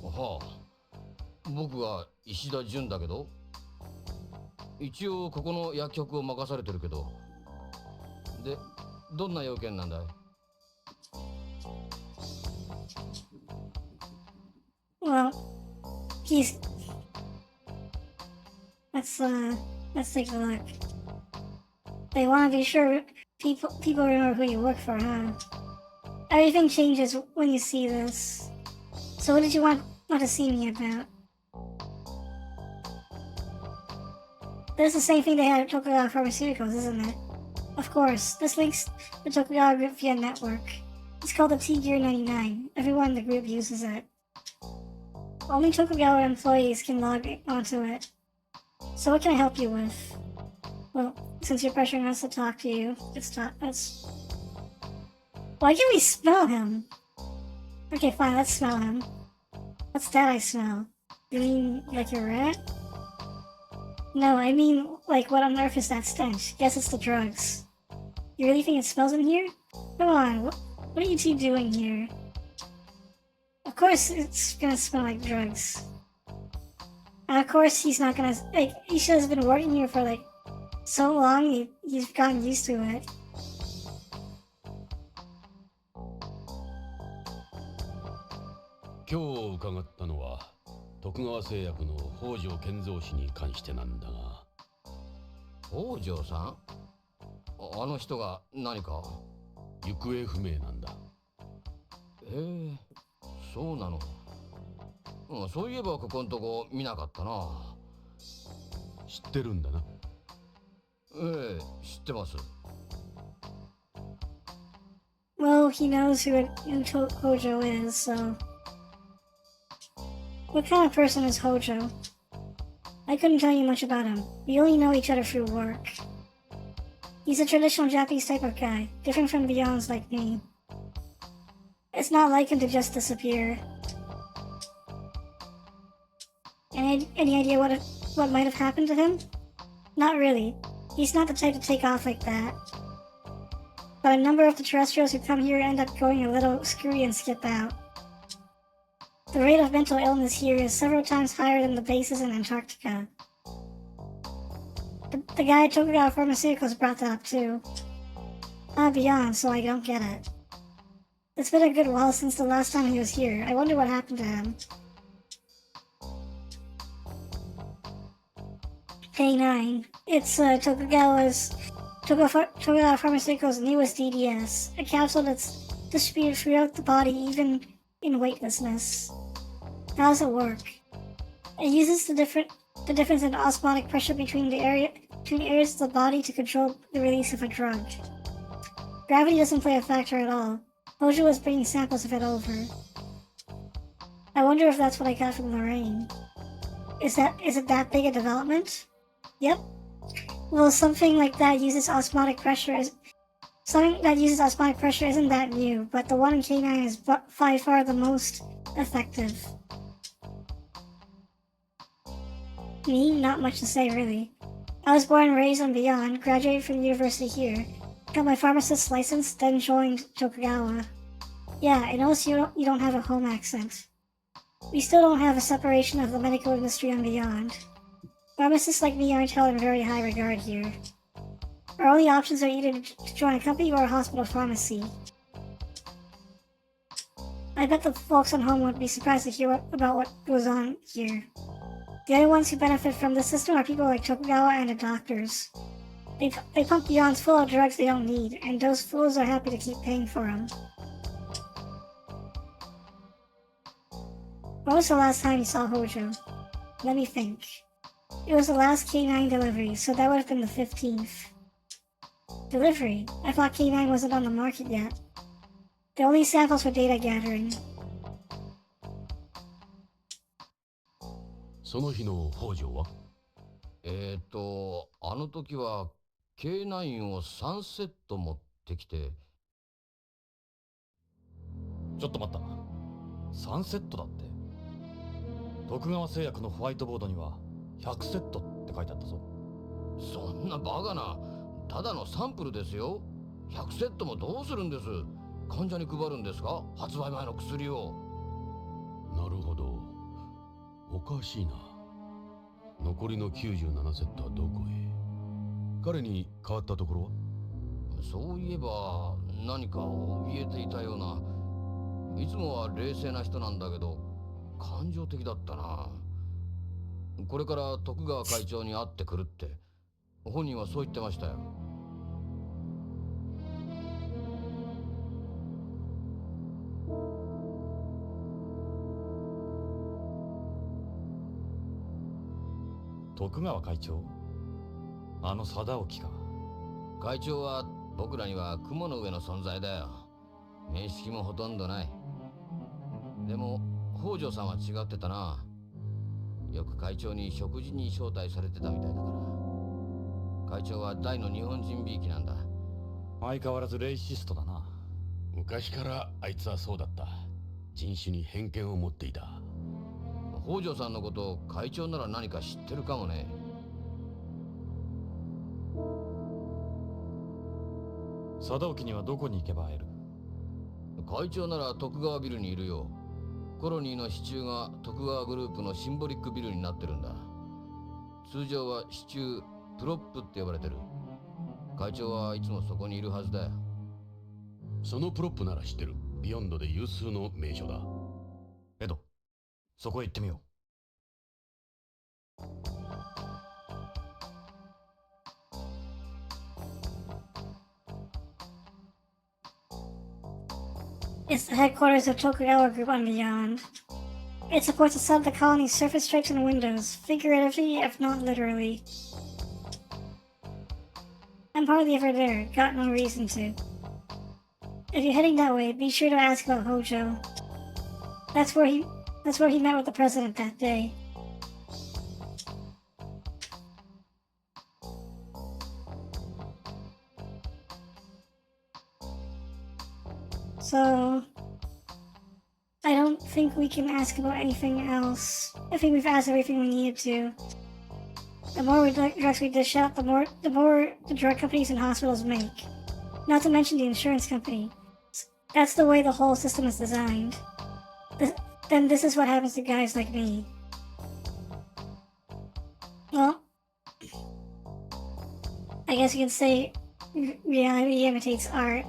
[SPEAKER 6] はあ、僕は石田純だけど、一応ここの薬局を任されてるけど。で、どんな要件なんだい？
[SPEAKER 1] Well, he's. Let's take a look. They want to be sure people remember who you work for, huh? Everything changes when you see this. So what did you want to see me about? That's the same thing they had at Tokugawa Pharmaceuticals, isn't it? Of course, this links the Tokugawa Group via network. It's called the T-Gear 99. Everyone in the group uses it. Only Tokugawa employees can log onto it. So what can I help you with? Well, since you're pressuring us to talk to you, let's... Why can't we smell him? Okay, fine, let's smell him. What's that I smell? You mean like a rat? No, I mean, like, what on earth is that stench? Guess it's the drugs. You really think it smells in here? Come on, what are you two doing here? Of course it's gonna smell like drugs. And of course he's not gonna, like, he should have been working here for, like, so long, he's gotten used to it.
[SPEAKER 2] Today 伺ったのは徳川製薬の北条健三氏に関してなんだが。
[SPEAKER 6] 北条さん？あの人が何か？
[SPEAKER 2] 行方不明なんだ。
[SPEAKER 6] そうなの。そういえばここんとこ見なかったな。
[SPEAKER 2] 知ってるんだな。
[SPEAKER 6] ええ、知ってます。
[SPEAKER 1] Well, he knows who Hojo is, so... What kind of person is Hojo? I couldn't tell you much about him. We only know each other through work. He's a traditional Japanese type of guy, different from Beyonds like me. It's not like him to just disappear. Any idea what might have happened to him? Not really. He's not the type to take off like that. But a number of the terrestrials who come here end up going a little screwy and skip out. The rate of mental illness here is several times higher than the bases in Antarctica. The guy at Tokugawa Pharmaceuticals brought that up too. I'm beyond, so I don't get it. It's been a good while since the last time he was here. I wonder what happened to him. K9. It's Tokugawa's Tokugawa Pharmaceuticals' newest DDS, a capsule that's distributed throughout the body even in weightlessness. How does it work? It uses the difference in osmotic pressure between areas of the body to control the release of a drug. Gravity doesn't play a factor at all. Hojo was bringing samples of it over. I wonder if that's what I got from Lorraine. Is it that big a development? Yep. Well, something that uses osmotic pressure isn't that new, but the one in K9 is by far the most effective. Me? Not much to say, really. I was born and raised on Beyond, graduated from the university here, got my pharmacist's license, then joined Tokugawa. Yeah, I notice you don't have a home accent. We still don't have a separation of the medical industry on Beyond. Pharmacists like me aren't held in very high regard here. Our only options are either to join a company or a hospital pharmacy. I bet the folks at home would be surprised to hear about what goes on here. The only ones who benefit from the system are people like Tokugawa and the doctors. They pump Beyonds full of drugs they don't need, and those fools are happy to keep paying for them. When was the last time you saw Hojo? Let me think. It was the last K9 delivery, so that would have been the 15th. Delivery? I thought K9 wasn't on the market yet. The only samples for data gathering.
[SPEAKER 2] その日の北条は？
[SPEAKER 6] あの時は K9 を3セット持ってきて。
[SPEAKER 3] ちょっと待った。3セットだって。徳川製薬のホワイトボードには100セットって書いてあったぞ。
[SPEAKER 6] そんなバカな。ただのサンプルですよ。100セットもどうするんです？患者に配るんですか？発売前の薬を。
[SPEAKER 2] なるほど。おかしいな。残りの97セットはどこへ？彼に変わったところは？
[SPEAKER 6] そういえば何か怯えていたような。いつもは冷静な人なんだけど感情的だったな。これから徳川会長に会ってくるって本人はそう言ってましたよ。
[SPEAKER 3] 徳川会長？あの貞興か。
[SPEAKER 6] 会長は僕らには雲の上の存在だよ。面識もほとんどない。でも北条さんは違ってたな。よく会長に食事に招待されてたみたいだから。会長は大の日本人びいきなんだ。
[SPEAKER 3] 相変わらずレイシストだな。
[SPEAKER 2] 昔からあいつはそうだった。人種に偏見を持っていた。
[SPEAKER 6] 北条さんのこと会長なら何か知ってるかもね。
[SPEAKER 3] 貞興にはどこに行けば会える？
[SPEAKER 6] 会長なら徳川ビルにいるよ。コロニーの支柱が徳川グループのシンボリックビルになってるんだ。通常は支柱プロップって呼ばれてる。会長はいつもそこにいるはずだよ。
[SPEAKER 2] そのプロップなら知ってる。ビヨンドで有数の名所だ。
[SPEAKER 3] エド、そこへ行ってみよう。
[SPEAKER 1] It's the headquarters of Tokugawa Group on Beyond. It supports a sub of the colony's surface stripes and windows, figuratively if not literally. I'm hardly ever there, got no reason to. If you're heading that way, be sure to ask about Hojo. That's where he met with the president that day. So, I don't think we can ask about anything else. I think we've asked everything we needed to. The more drugs we dish out, the more the drug companies and hospitals make. Not to mention the insurance company. That's the way the whole system is designed. Then this is what happens to guys like me. Well, I guess you could say reality imitates art.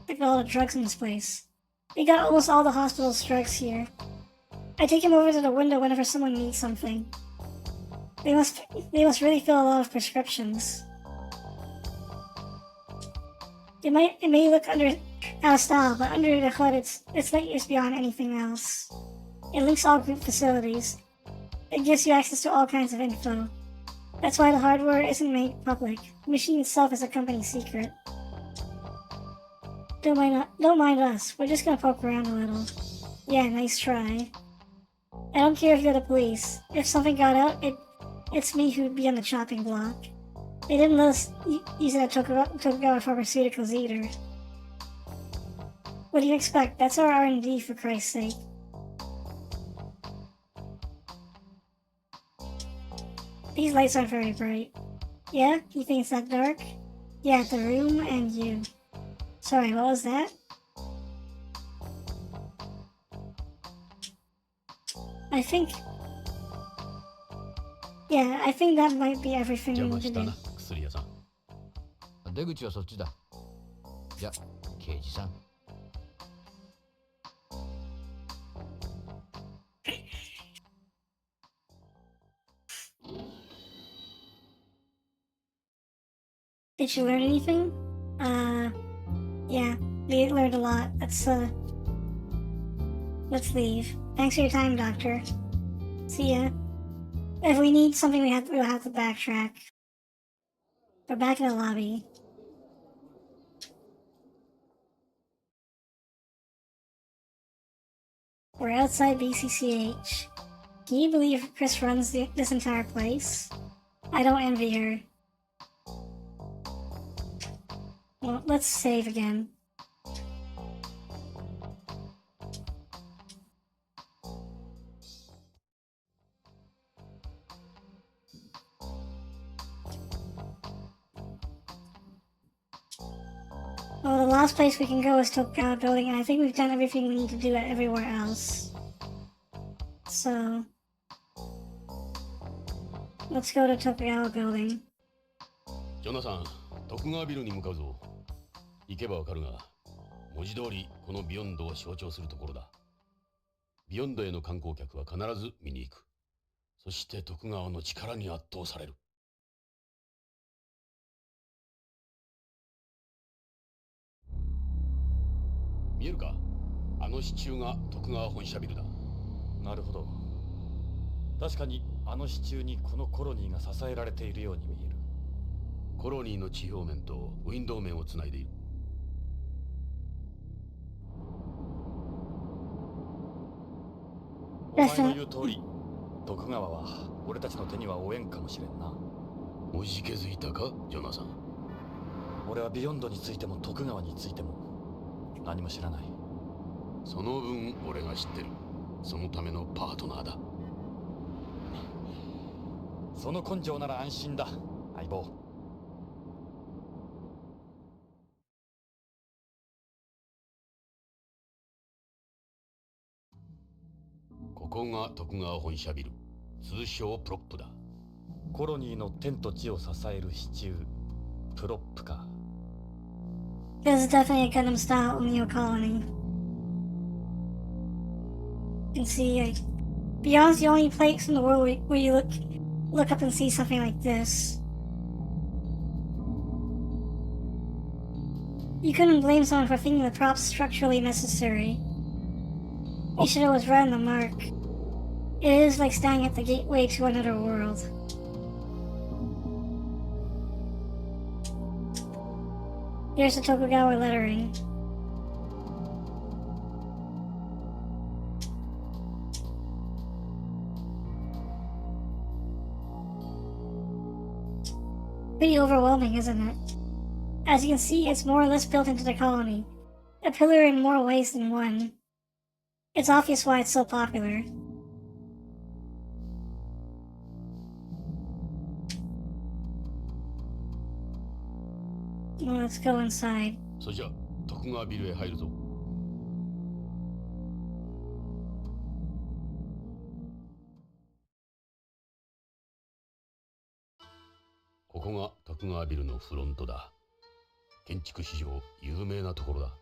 [SPEAKER 1] Look at all the drugs in this place. We got almost all the hospital's drugs here. I take them over to the window whenever someone needs something. They must really fill a lot of prescriptions. It may look out of style, but under the hood, it's light years beyond anything else. It links all group facilities. It gives you access to all kinds of info. That's why the hardware isn't made public. The machine itself is a company secret. Don't mind us. We're just gonna poke around a little. Yeah, nice try. I don't care if you're the police. If something got out, it's me who'd be on the chopping block. They didn't let us use it at Tokugawa Pharmaceuticals either. What do you expect? That's our R&D, for Christ's sake. These lights aren't very bright. Yeah? You think it's that dark? Yeah, the room and you. Sorry, what was that? I think that might be everything we
[SPEAKER 2] 邪
[SPEAKER 1] need
[SPEAKER 2] 魔
[SPEAKER 1] to
[SPEAKER 2] した
[SPEAKER 1] do.
[SPEAKER 2] な、薬屋さん。
[SPEAKER 6] 出口はそっちだ。じゃ、刑事さん。
[SPEAKER 1] Did you learn anything? Yeah, we learned a lot. Let's leave. Thanks for your time, Doctor. See ya. If we need something, we'll have to backtrack. We're back in the lobby. We're outside BCCH. Can you believe Chris runs this entire place? I don't envy her. Well, let's save again. Well, the last place we can go is Tokugawa Building, and I think we've done everything we need to do everywhere else. So, let's go to Tokugawa Building.
[SPEAKER 2] ジョナサン、徳川ビルに向かうぞ。行けばわかるが、文字通りこのビヨンドを象徴するところだ。ビヨンドへの観光客は必ず見に行く。そして徳川の力に圧倒される。見えるか？あの支柱が徳川本社ビルだ。
[SPEAKER 3] なるほど。確かにあの支柱にこのコロニーが支えられているように見える。
[SPEAKER 2] コロニーの地表面とウィンドウ面をつないでいる。
[SPEAKER 3] お前の言う通り、徳川は俺たちの手には負えんかもしれんな。
[SPEAKER 2] おじけづいたか、ジョナサン。
[SPEAKER 3] 俺はビヨンドについても徳川についても何も知らない。
[SPEAKER 2] その分俺が知ってる。そのためのパートナーだ。
[SPEAKER 3] その根性なら安心だ、相棒。
[SPEAKER 2] ここが徳川本社ビル、通称プロップだ。
[SPEAKER 3] コロニーの天と地を支える支柱、プロップか。
[SPEAKER 1] This is definitely a Gundam style Neo colony. You can see, Beyond's the only place in the world where you look up and see something like this. You couldn't blame someone for thinking the props structurally necessary. Ishida was right on the mark. It is like standing at the gateway to another world. Here's the Tokugawa lettering. Pretty overwhelming, isn't it? As you can see, it's more or less built into the colony. A pillar in more ways than one. It's obvious why it's so popular. Well, let's go inside.
[SPEAKER 2] それじゃ徳川ビルへ入るぞ。ここが徳川ビルのフロントだ。建築史上有名なところだ。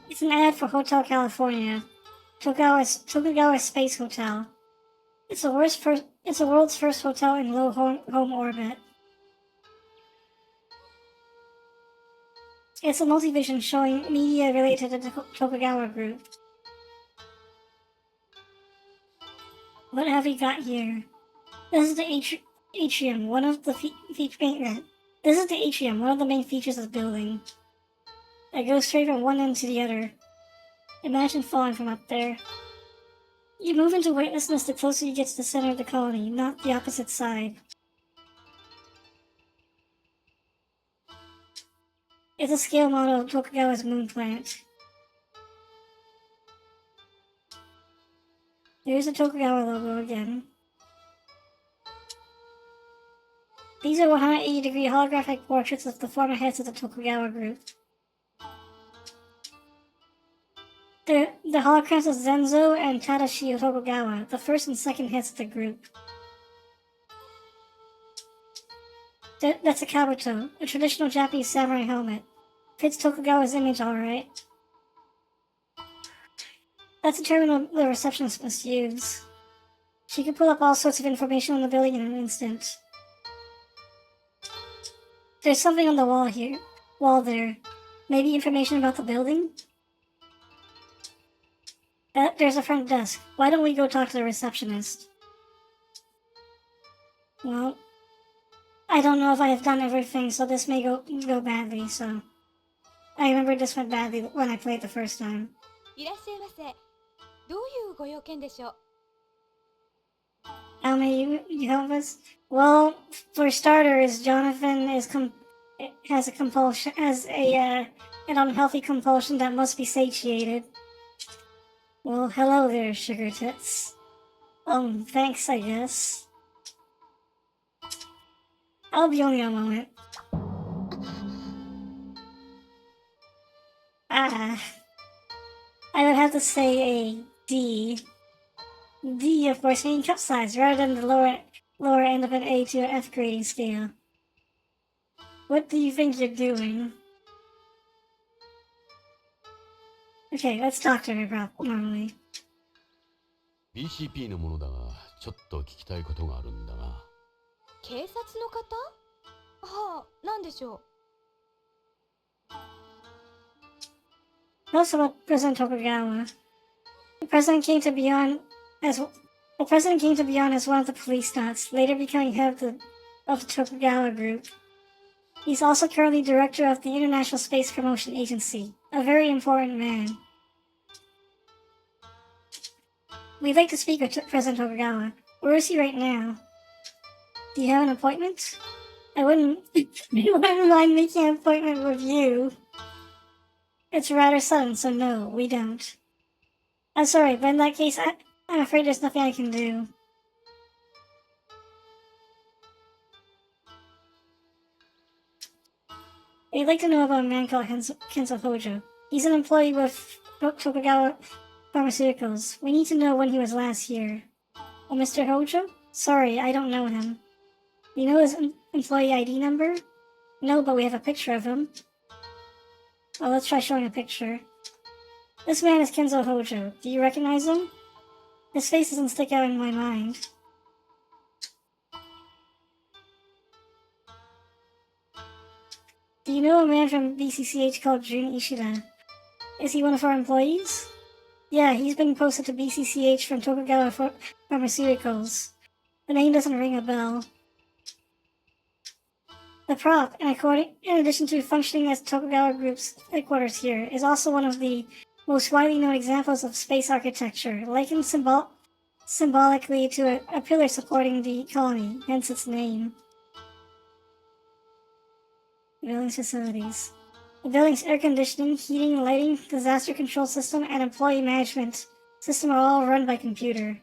[SPEAKER 1] It's an ad for Hotel California, Tokugawa Space Hotel. It's the world's first hotel in low home orbit. It's a multivision showing media related to the Tokugawa group. What have we got here? This is the atrium, one of the This is the atrium, one of the main features of the building. It goes straight from one end to the other. Imagine falling from up there. You move into weightlessness the closer you get to the center of the colony, not the opposite side. It's a scale model of Tokugawa's moon planet. There's the Tokugawa logo again. These are 180-degree holographic portraits of the former heads of the Tokugawa group. The holograms of Zenzo and Tadashi Tokugawa, the first and second heads of the group. That's a kabuto, a traditional Japanese samurai helmet. Fits Tokugawa's image alright. That's a terminal the receptionist must use. She can pull up all sorts of information on the building in an instant. There's something on the wall there. Maybe information about the building? There's a front desk. Why don't we go talk to the receptionist? Well, I don't know if I have done everything, so this may go badly, so... I remember this went badly when I played the first time.
[SPEAKER 4] いらっしゃいませ。どういうご用件でしょう？
[SPEAKER 1] How may you help us? Well, for starters, Jonathan has an unhealthy compulsion that must be satiated. Well, hello there, sugar tits. Thanks, I guess. I'll be only a moment. I would have to say a D. D, of course, meaning cup size, rather than the lower end of an A to an F grading scale. What do you think you're doing? Okay, let's talk to her normally.
[SPEAKER 2] BCP のものだが、ちょっと聞きたいことがあるんだが。
[SPEAKER 4] 警察の方？はあ、なんでしょう？
[SPEAKER 1] Also about President Tokugawa. The president came to Beyond as one of the Policenauts, later becoming head of the Tokugawa group. He's also currently director of the International Space Promotion Agency, a very important man. We'd like to speak with President Tokugawa. Where is he right now? Do you have an appointment? I wouldn't mind making an appointment with you. It's rather sudden, so no, we don't. I'm sorry, but in that case, I'm afraid there's nothing I can do. We'd like to know about a man called Kenzo Hojo. He's an employee with Tokugawa Pharmaceuticals. We need to know when he was last here. Oh, Mr. Hojo? Sorry, I don't know him. You know his employee ID number? No, but we have a picture of him. Well, let's try showing a picture. This man is Kenzo Hojo. Do you recognize him? His face doesn't stick out in my mind. Do you know a man from BCCH called Jun Ishida? Is he one of our employees? Yeah, he's been posted to BCCH from Tokugawa Pharmaceuticals. The name doesn't ring a bell. The prop, in addition to functioning as Tokugawa Group's headquarters here, is also one of the most widely known examples of space architecture, likened symbolically to a pillar supporting the colony, hence its name. The building's facilities. The building's air conditioning, heating, lighting, disaster control system, and employee management system are all run by computer.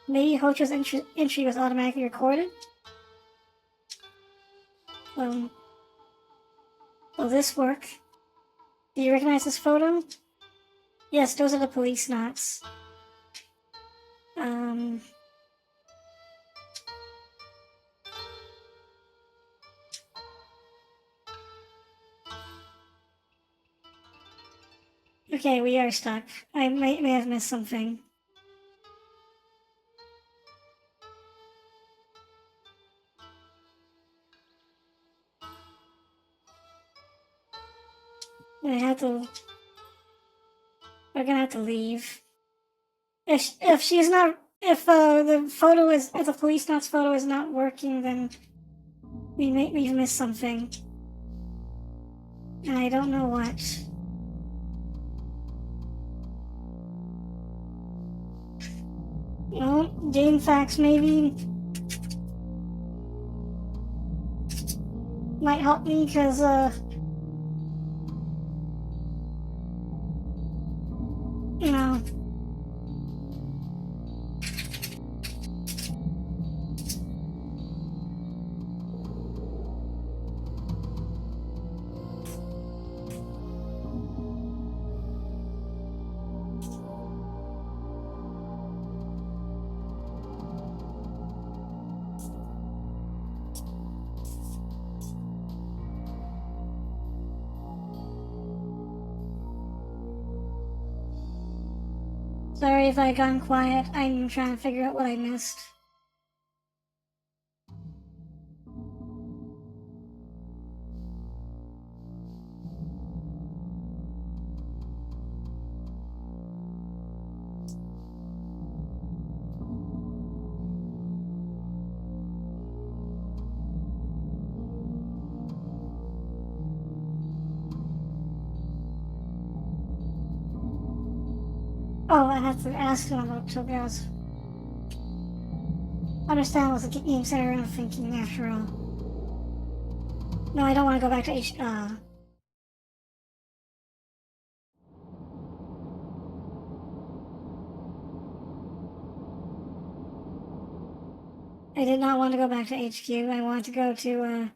[SPEAKER 1] Maybe Hojo's entry was automatically recorded? Will this work? Do you recognize this photo? Yes, those are the Policenauts. Okay, we are stuck. I may have missed something. We have to. We're gonna have to leave. If she's not, if if the Policenauts photo is not working, then we've missed something, and I don't know what. Well, game facts maybe might help me because you know. Sorry if I gone quiet. I'm trying to figure out what I missed. Oh, I have to ask him about Tobias. Understand what's the game center I'm thinking after all. No, I don't want to go back to I did not want to go back to HQ. I want to go to,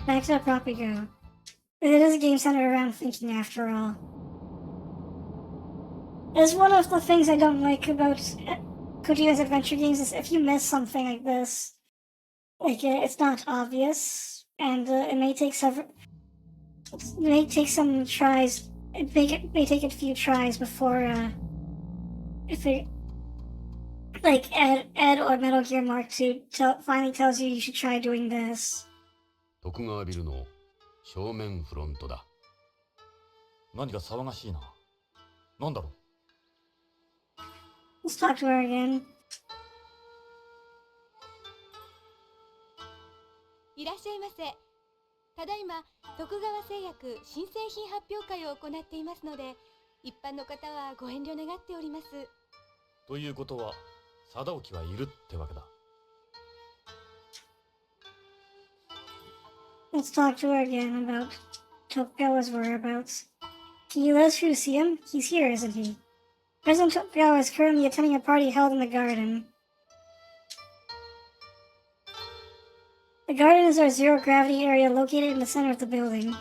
[SPEAKER 1] back to the property go. It is a game center around thinking after all. It's one of the things I don't like about Kojima's adventure games is if you miss something like this, like it's not obvious, and it may take some tries. It may take a few tries before if it like Ed or Metal Gear Mark II finally tells you should try doing this.
[SPEAKER 2] 徳川ビルの正面フロントだ。
[SPEAKER 3] 何か騒がしいな。なんだろう。
[SPEAKER 1] Let's talk to her again.
[SPEAKER 4] いらっしゃいませ。ただいま徳川製薬新製品発表会を行っていますので、一般の方はご遠慮願っております。
[SPEAKER 3] ということは、貞興はいるってわけだ。
[SPEAKER 1] Let's talk to her again about Tokugawa's whereabouts. Can you let us through to see him? He's here, isn't he? President Tokugawa is currently attending a party held in the garden. The garden is our zero-gravity area located in the center of the building.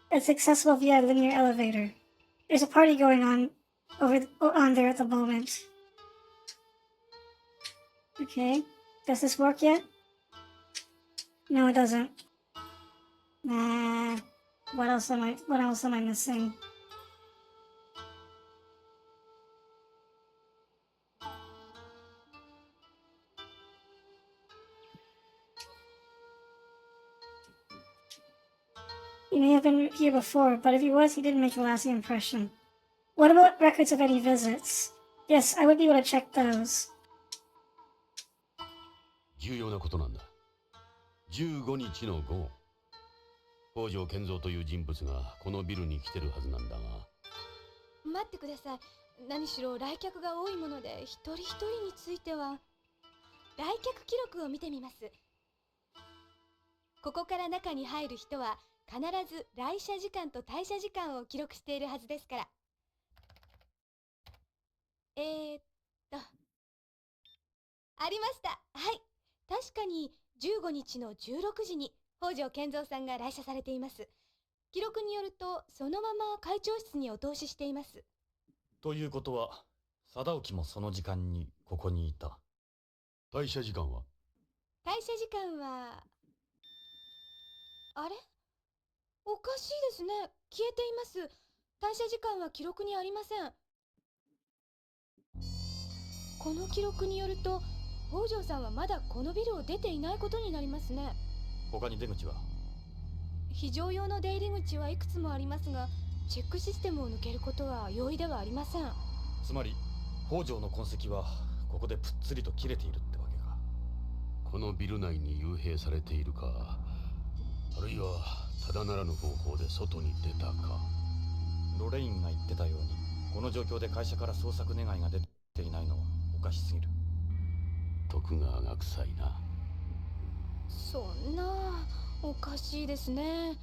[SPEAKER 1] It's accessible via a linear elevator. There's a party going on on there at the moment. Okay. Does this work yet? No, it doesn't. Nah. What else am I missing? He may have been here before, but if he was, he didn't make a lasting impression. What about records of any visits? Yes, I would be able to check those.
[SPEAKER 2] 重要なことなんだ。15日の午後、北条健三という人物がこのビルに来てるはずなんだが。
[SPEAKER 4] 待ってください。何しろ来客が多いもので、一人一人については来客記録を見てみます。ここから中に入る人は必ず来社時間と退社時間を記録しているはずですから。ありました。はい。確かに15日の16時に北条健三さんが来社されています。記録によるとそのまま会長室にお通ししています。
[SPEAKER 3] ということは、貞興もその時間にここにいた。
[SPEAKER 2] 退社時間は？
[SPEAKER 4] 退社時間はあれ？おかしいですね。消えています。退社時間は記録にありません。この記録によると
[SPEAKER 7] 北条さんはまだこのビルを出ていないことになりますね。
[SPEAKER 3] 他に出口は？
[SPEAKER 7] 非常用の出入り口はいくつもありますが、チェックシステムを抜けることは容易ではありません。
[SPEAKER 3] つまり北条の痕跡はここでぷっつりと切れているってわけか。
[SPEAKER 2] このビル内に幽閉されているか、あるいはただならぬ方法で外に出たか。
[SPEAKER 3] ロレインが言ってたように、この状況で会社から捜索願いが出ていないのはおかしすぎる。
[SPEAKER 2] 徳川が臭いな。
[SPEAKER 7] そんなおかしいですね。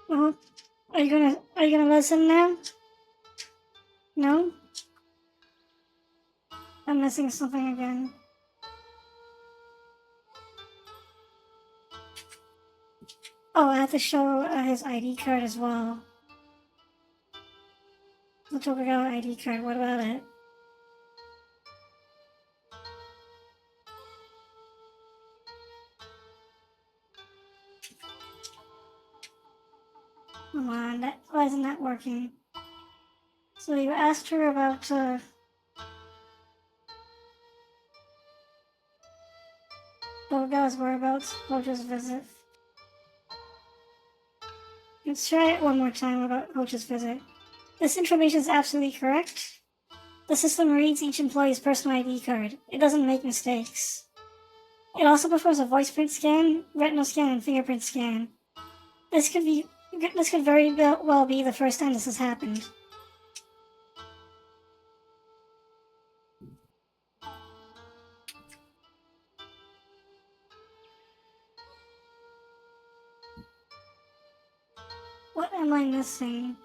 [SPEAKER 1] Well, are you gonna listen now? No? I'm missing something again. Oh, I have to show his ID card as well. The Tokugawa ID card, what about it? Come on, why isn't that working? So you asked her about, Tokugawa's whereabouts, Hojo's visit. Let's try it one more time about Hojo's visit. This information is absolutely correct. The system reads each employee's personal ID card. It doesn't make mistakes. It also performs a voice print scan, retinal scan, and fingerprint scan. This could very well be the first time this has happened. What am I missing?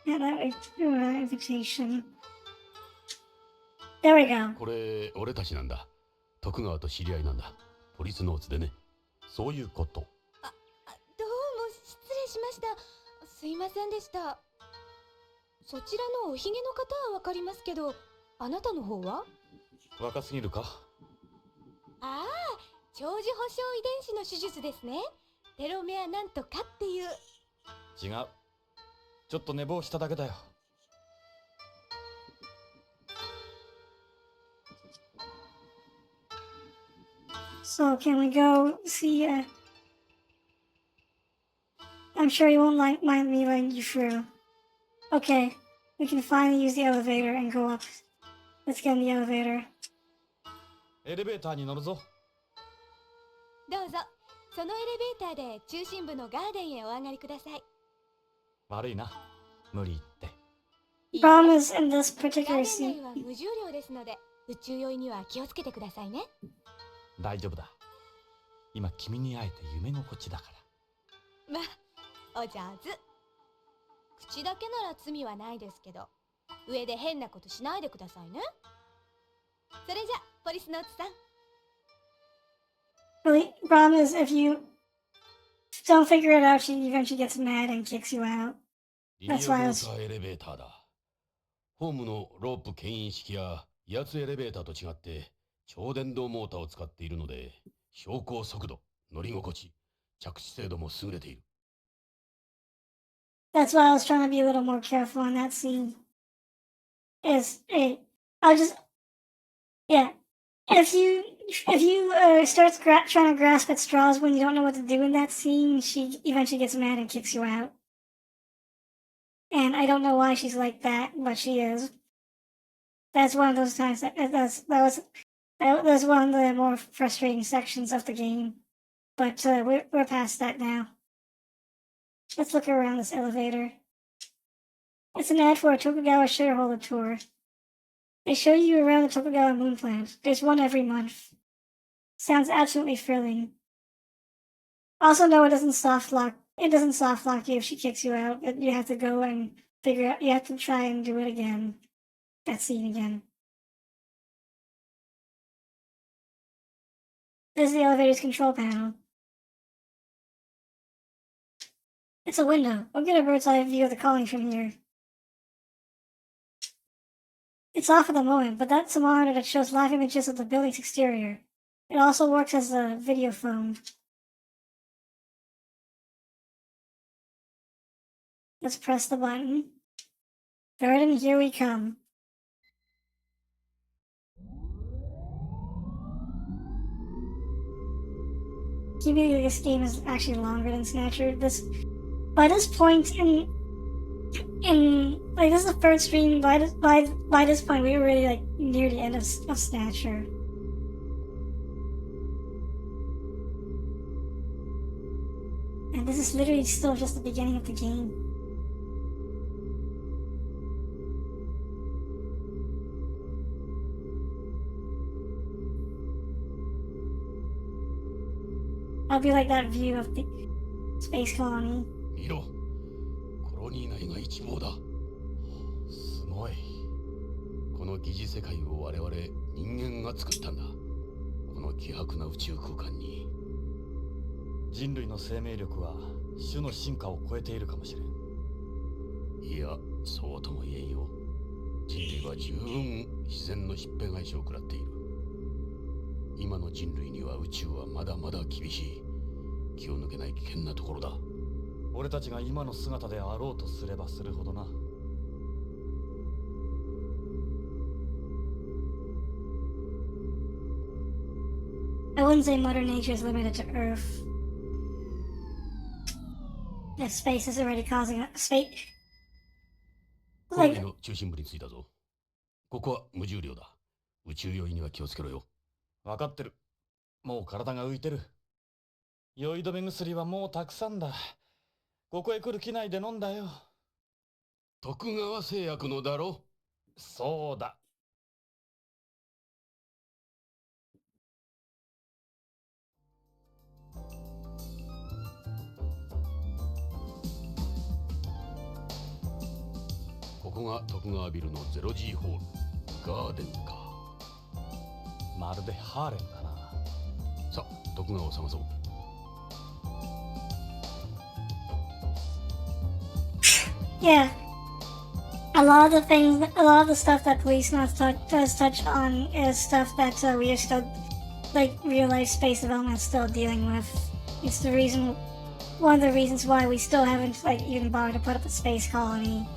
[SPEAKER 1] Yeah, that invitation. There we go.
[SPEAKER 2] これ俺たちなんだ。徳川と知り合いなんだ。ポリスノーツでね。
[SPEAKER 3] そういうこと。
[SPEAKER 7] どうも失礼しました。すいませんでした。そちらのおひげの方はわかりますけど、あなたの方は？
[SPEAKER 3] 若すぎるか？
[SPEAKER 7] ああ、長寿保障遺伝子の手術ですね。テロメアなんとかっていう。
[SPEAKER 3] 違う。ちょっと寝坊しただけだよ。
[SPEAKER 1] So can we go see? I'm sure you won't mind me letting you through. Okay, we can finally use the elevator and go up. Let's get in the elevator.
[SPEAKER 3] エレベーターに乗るぞ。
[SPEAKER 7] どうぞ、そのエレベーターで中心部のガーデンへお上がりください。
[SPEAKER 3] 悪いな。無理言って。
[SPEAKER 1] Problem is in this
[SPEAKER 7] ガー
[SPEAKER 1] particular
[SPEAKER 7] デン
[SPEAKER 1] scene.
[SPEAKER 7] 内は無重量ですので、宇宙酔いには気をつけてくださいね。
[SPEAKER 3] 大丈夫だ。今君に会えて夢心地だから。
[SPEAKER 7] まあ、お上手。口だけなら罪はないですけど、上で変なことしないでくださいね。それじゃ、ポリスノーツさん。
[SPEAKER 1] Really, problem is if you don't figure it out, she eventually gets mad and kicks you out.
[SPEAKER 2] リニア
[SPEAKER 1] That's
[SPEAKER 2] モ
[SPEAKER 1] why I
[SPEAKER 2] ー
[SPEAKER 1] was.
[SPEAKER 2] ターエレベーターだ。ホームのロープ牽引式や威圧エレベーターと違って超電導モーターを使っているので、昇降速度、乗り心地、着地精度も優れている。
[SPEAKER 1] That's why I was trying to be a little more careful on that scene. I'll just, yeah. If you start trying to grasp at straws when you don't know what to do in that scene, she eventually gets mad and kicks you out. And I don't know why she's like that, but she is. That's one of those times that was one of the more frustrating sections of the game. But we're past that now. Let's look around this elevator. It's an ad for a Tokugawa shareholder tour. They show you around the Tokugawa moon plant. There's one every month. Sounds absolutely thrilling. Also, no, it doesn't soft lock it doesn't soft lock you if she kicks you out, but you have to go and figure out, you have to try and do it again. That scene again. This is the elevator's control panel. It's a window. We'll get a bird's eye view of the colony from here. It's off at the moment, but that's a monitor that shows live images of the building's exterior. It also works as a video phone. Let's press the button. Bird, and here we come. Can you believe this game is actually longer than Snatcher? By this point in like, this is the first stream. By this point, we were really like near the end of Snatcher. And this is literally still just the beginning of the game. I'll be like that view of the space colony.
[SPEAKER 2] 見ろ、コロニー内が一望だ。
[SPEAKER 3] すごい。
[SPEAKER 2] この疑似世界を我々人間が作ったんだ。この希薄な宇宙空間に。
[SPEAKER 3] 人類の生命力は種の進化を超えているかもしれん。
[SPEAKER 2] いや、そうとも言えんよ。人類は十分自然の疾病返しを食らっている。今の人類には宇宙はまだまだ厳しい。気を抜けない危険なところだ。
[SPEAKER 3] 俺たちが今の姿であろうとすればするほどな。
[SPEAKER 1] I wouldn't say Mother Nature is limited to Earth. That space is already causing a space.
[SPEAKER 2] コロニーの中心部に着いたぞ。ここは無重量だ。宇宙酔いには気をつけろよ。
[SPEAKER 3] 分かってる。もう体が浮いてる。酔い止め薬はもうたくさんだ。ここへ来る機内で飲んだよ。
[SPEAKER 2] 徳川製薬のだろ。
[SPEAKER 3] そうだ。
[SPEAKER 2] ここが徳川ビルの 0G ホール。ガーデンか。
[SPEAKER 3] まるでハーレンだな。
[SPEAKER 2] さあ、徳川を探そう。
[SPEAKER 1] Yeah. A lot of the stuff that Policenauts does touch on is stuff that we are still, like, real life space development still dealing with. It's one of the reasons why we still haven't, like, even bothered to put up a space colony.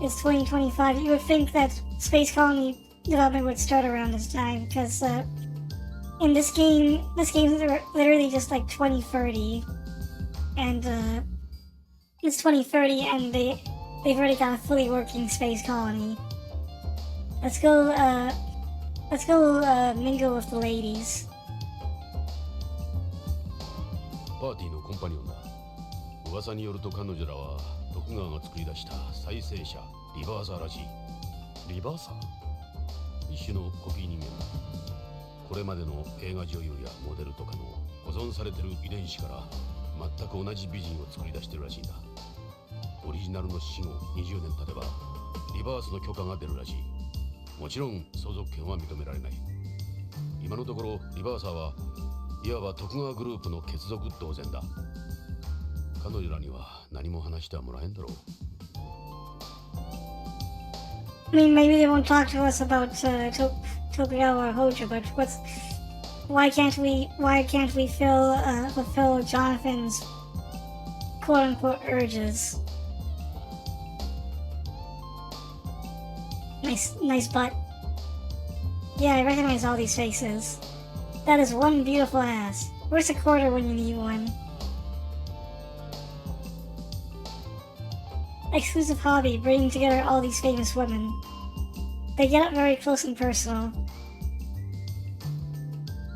[SPEAKER 1] It's 2025. You would think that space colony development would start around this time, because in this game is literally just like 2030, and it's 2030, and they've already got a fully working space colony. Let's go mingle with the ladies.
[SPEAKER 2] パーティーのコンパニオンだ。噂によると彼女らは徳川が作り出した再生者リバーサーらしい。
[SPEAKER 3] リバーサー？
[SPEAKER 2] 一種のコピー人間だ。これまでの映画女優やモデルとかの保存されてる遺伝子から全く同じ美人を作り出してるらしいんだ。オリジナルの死後20年経てばリバースの許可が出るらしい。もちろん相続権は認められない。今のところリバーサーはいわば徳川グループの血族同然だ。彼女らには何も話してはもらえんだろう。
[SPEAKER 1] I mean, maybe they won't talk to us about Tokugawa or Hojo, but why can't we fulfill Jonathan's quote-unquote urges? Nice butt. Yeah, I recognize all these faces. That is one beautiful ass. Where's a quarter when you need one? Exclusive hobby, bringing together all these famous women. They get up very close and personal.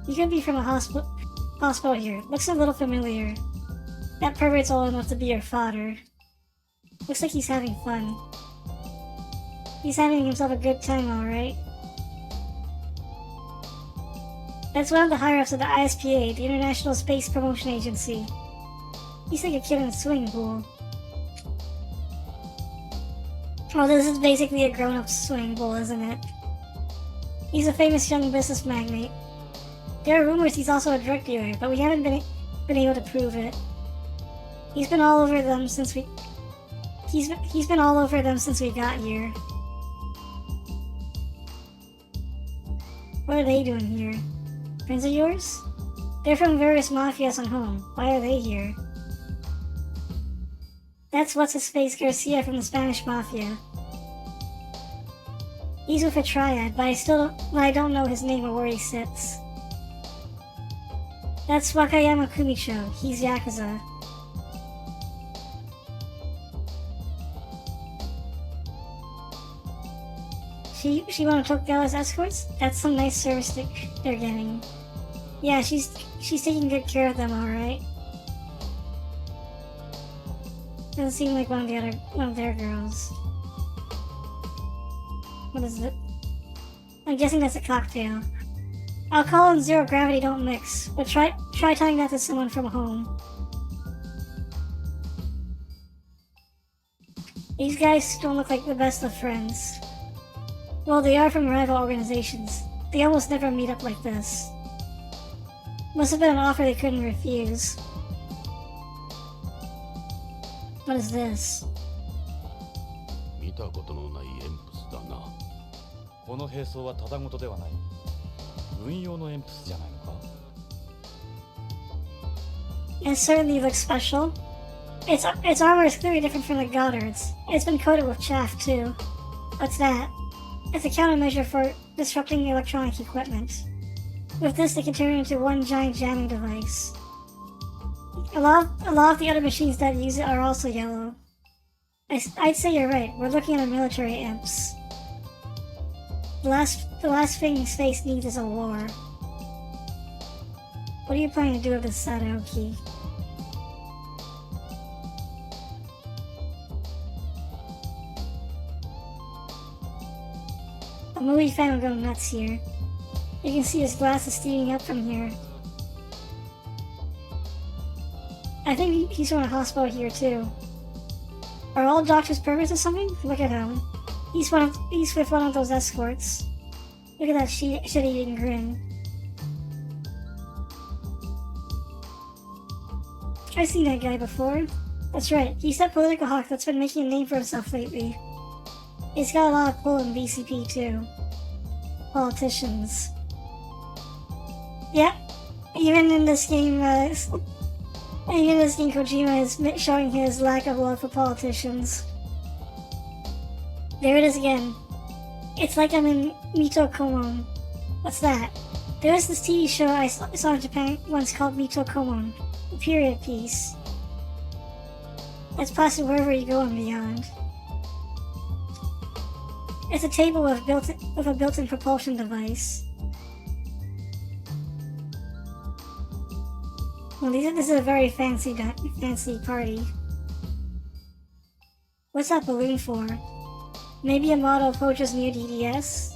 [SPEAKER 1] You could be from a hospital here. Looks a little familiar. That pervert's old enough to be your father. Looks like he's having fun. He's having himself a good time, alright. That's one of the higher-ups of the ISPA, the International Space Promotion Agency. He's like a kid in a swimming pool. Well, this is basically a grown-up swimming pool, isn't it? He's a famous young business magnate. There are rumors he's also a drug dealer, but we haven't been able to prove it. He's been all over them since we... He's been all over them since we got here. What are they doing here? Friends of yours? They're from various mafias on home. Why are they here? That's what's-his-face Garcia from the Spanish Mafia. He's with a triad, but I don't know his name or where he sits. That's Wakayama Kumicho. He's Yakuza. She wanna Tokugawa's escorts? That's some nice service they're getting. Yeah, she's taking good care of them, alright. Doesn't seem like one of their girls. What is it? I'm guessing that's a cocktail. Alcohol and zero gravity don't mix, but try tying that to someone from home. These guys don't look like the best of friends. Well, they are from rival organizations. They almost never meet up like this. Must have been an offer they couldn't refuse. What is this?
[SPEAKER 2] 見たことのない鉛筆だな。
[SPEAKER 3] この兵装はただごとではない。軍用の鉛筆じゃないのか?
[SPEAKER 1] It certainly looks special. Its armor is clearly different from the Goddard's. It's been coated with chaff too. What's that? It's a countermeasure for disrupting electronic equipment. With this, they can turn it into one giant jamming device. A lot of the other machines that use it are also yellow. I'd say you're right. We're looking at a military imps. The last thing space needs is a war. What are you planning to do with this Sadaoki? A movie fan will go nuts here. You can see his glasses steaming up from here. I think he's from a hospital here too. Are all doctors perverts or something? Look at him. He's with one of those escorts. Look at that shit-eating grin. I've seen that guy before. That's right, he's that political hawk that's been making a name for himself lately. He's got a lot of pull in BCP too. Politicians. Yeah, even in this game, Kojima is showing his lack of love for politicians. There it is again. It's like I'm in Mito Komon. What's that? There is this TV show I saw in Japan once called Mito Komon, a period piece. It's plastic wherever you go and beyond. It's a table with a built-in propulsion device. Well, this is a very fancy party. What's that balloon for? Maybe a model of Hojo's new DDS?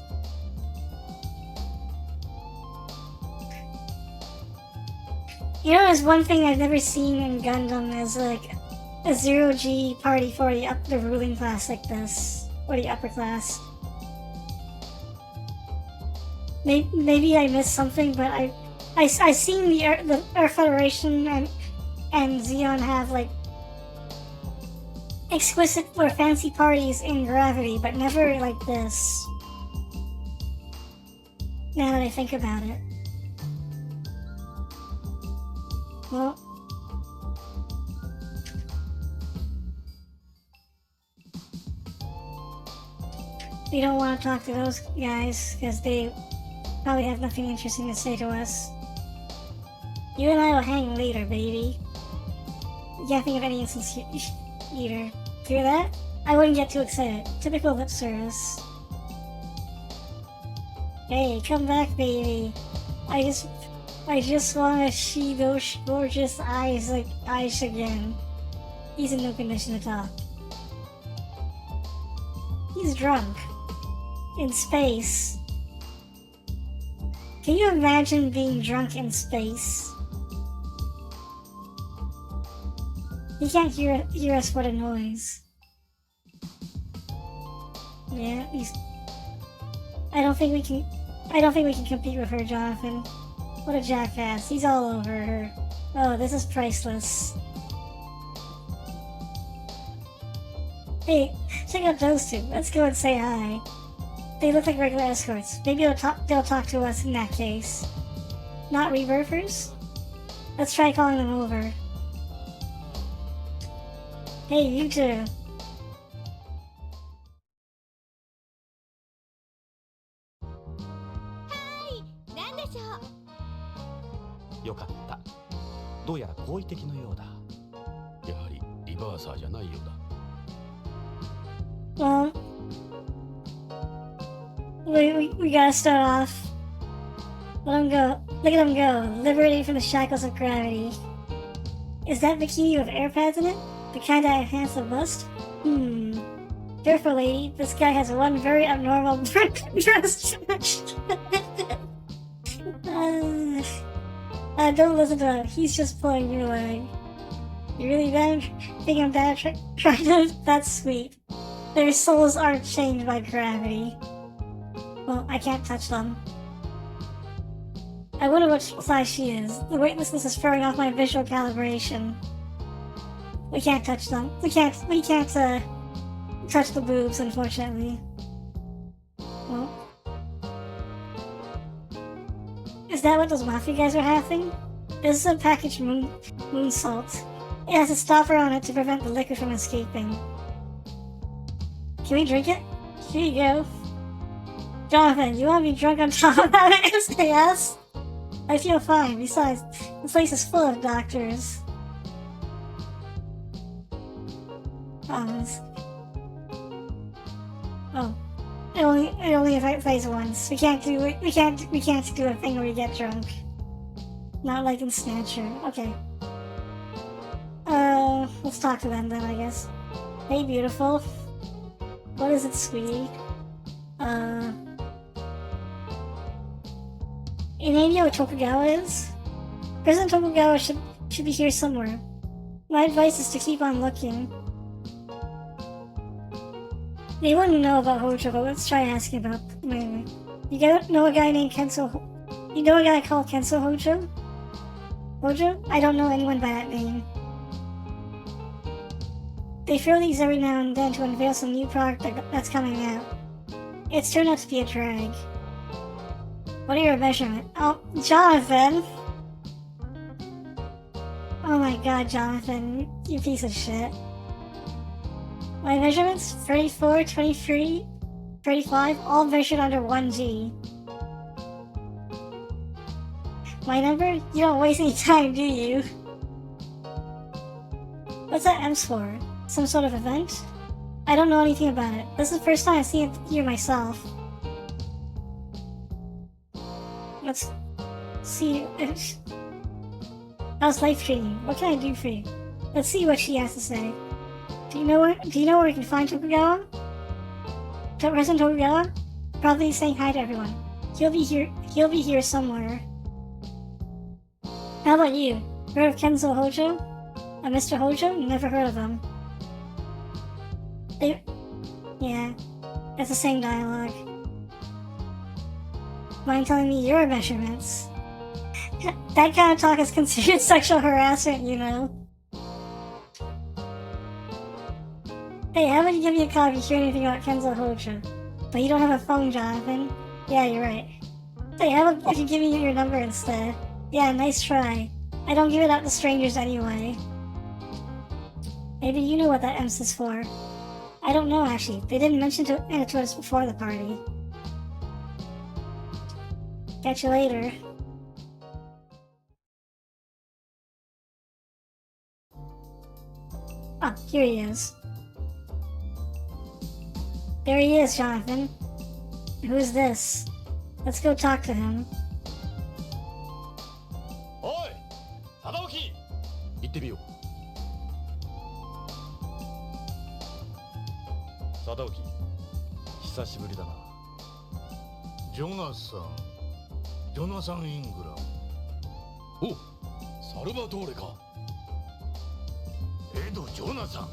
[SPEAKER 1] You know, there's one thing I've never seen in Gundam is like a zero-G party for the ruling class like this, or the upper class. Maybe I missed something, but I've seen the Earth Federation and Xeon have like exquisite or fancy parties in Gravity, but never like this. Now that I think about it. Well, we don't want to talk to those guys because they probably have nothing interesting to say to us. You and I will hang later, baby. You can't think of any instance either. Hear that? I wouldn't get too excited. Typical lip service. Hey, come back, baby. I just want to see those gorgeous eyes like Aish again. He's in no condition to talk. He's drunk. In space. Can you imagine being drunk in space? He can't hear us for the noise. Yeah, I don't think we can compete with her, Jonathan. What a jackass. He's all over her. Oh, this is priceless. Hey, check out those two. Let's go and say hi. They look like regular escorts. Maybe they'll talk to us in that case. Not rebirthers? Let's try calling them over. Hey, you two.
[SPEAKER 7] はい何でしょう。
[SPEAKER 3] よかった。どうやら好意的のようだ。
[SPEAKER 2] やはりリバーサーじゃないようだ。
[SPEAKER 1] Well, we gotta start off. Let him go. Look at him go, liberating from the shackles of gravity. Is that bikini with air pads in it? The kind that enhance the bust? Careful, lady. This guy has one very abnormal dress. Don't listen to him. He's just pulling your leg. You really think I'm that attractive? That's sweet. Their souls aren't changed by gravity. Well, I can't touch them. I wonder what size she is. The weightlessness is throwing off my visual calibration. We can't touch them. We can't touch the boobs, unfortunately. Well, is that what those mafia guys are having? This is a packaged moon salt. It has a stopper on it to prevent the liquid from escaping. Can we drink it? Here you go. Jonathan, you want to be drunk on top of that SAS? I feel fine. Besides, the place is full of doctors. Oh, it only affects once. We can't do a thing where we get drunk. Not like in Snatcher. Okay. Let's talk to them then, I guess. Hey, beautiful. What is it, sweetie? Any idea what Tokugawa is? President Tokugawa should be here somewhere. My advice is to keep on looking. They wouldn't know about Hojo, but let's try asking about them anyway. You know a guy named Kenso? You know a guy called Kenso Hojo? Hojo? I don't know anyone by that name. They throw these every now and then to unveil some new product that's coming out. It's turned out to be a drag. What are your measurements? Oh, Jonathan! Oh my god, Jonathan, you piece of shit. My measurements? 34, 23, 35, all measured under 1G. My number? You don't waste any time, do you? What's that M's for? Some sort of event? I don't know anything about it. This is the first time I've seen it here myself. Let's see. How's life treating you? What can I do for you? Let's see what she has to say. Do you know where we can find Tokugawa? President Tokugawa? Probably saying hi to everyone. He'll be here somewhere. How about you? Heard of Kenzo Hojo? A Mr. Hojo? Never heard of him. Yeah, it's the same dialogue. Mind telling me your measurements? That kind of talk is considered sexual harassment, you know. Hey, how about you give me a call if you hear anything about Kenzo Hojo? But you don't have a phone, Jonathan. Yeah, you're right. Hey, how about if you give me your number instead? Yeah, nice try. I don't give it out to strangers anyway. Maybe you know what that M's is for. I don't know, actually. They didn't mention it to us before the party. Catch you later. Oh, here he is. There he is, Jonathan. Who's this? Let's go talk to him.
[SPEAKER 3] おい、貞沖。
[SPEAKER 2] 行ってみよう。
[SPEAKER 3] 貞沖、久しぶりだな。
[SPEAKER 6] ジョナサン。
[SPEAKER 8] ジョナサン・イングラム。
[SPEAKER 2] お、サルバトーレか。
[SPEAKER 8] エド・ジョナサン、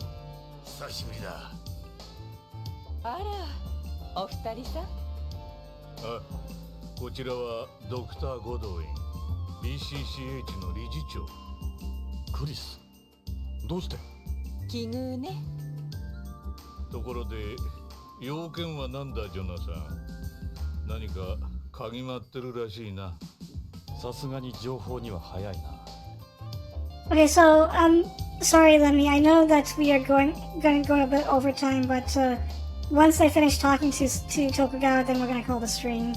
[SPEAKER 8] 久しぶりだ。
[SPEAKER 5] あら、お二人さん。
[SPEAKER 8] あ、こちらはドクター・ゴドウィン、 BCCH の理事長。
[SPEAKER 3] クリス、どうして？
[SPEAKER 5] 奇遇ね。
[SPEAKER 8] ところで用件は何だジョナサン。何か嗅ぎ回ってるらしいな。
[SPEAKER 3] さすがに情報には早いな。
[SPEAKER 1] Okay, so sorry, Lemmy. I know that we are going a bit over time, but once I finish talking to Tokugawa, then we're gonna call the stream.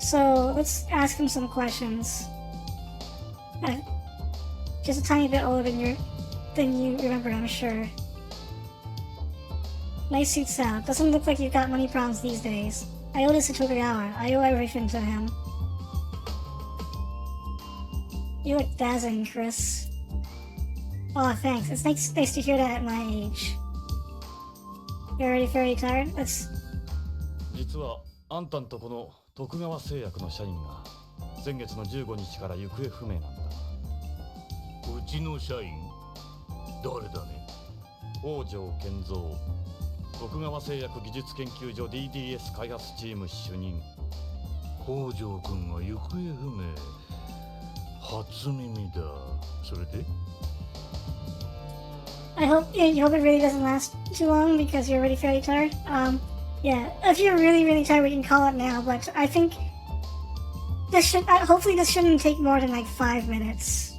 [SPEAKER 1] So let's ask him some questions. Just a tiny bit older than you remember, I'm sure. Nice suits out. Doesn't look like you've got money problems these days. I owe this to Tokugawa. I owe everything to him. You look dazzling, Chris. Aw, thanks. It's nice to hear that at my age. You're already very tired? Let's...
[SPEAKER 3] 実はあんたんとこの徳川製薬の社員が先月の15日から行方不明なんだ。
[SPEAKER 8] うちの社員？誰だね？
[SPEAKER 3] 北条健三、徳川製薬技術研究所 DDS 開発チーム主任。
[SPEAKER 8] 北条君が行方不明。初耳だ。それで？
[SPEAKER 1] I hope it really doesn't last too long because you're already fairly tired. Yeah, if you're really tired, we can call it now, but I think this hopefully this shouldn't take more than like 5 minutes.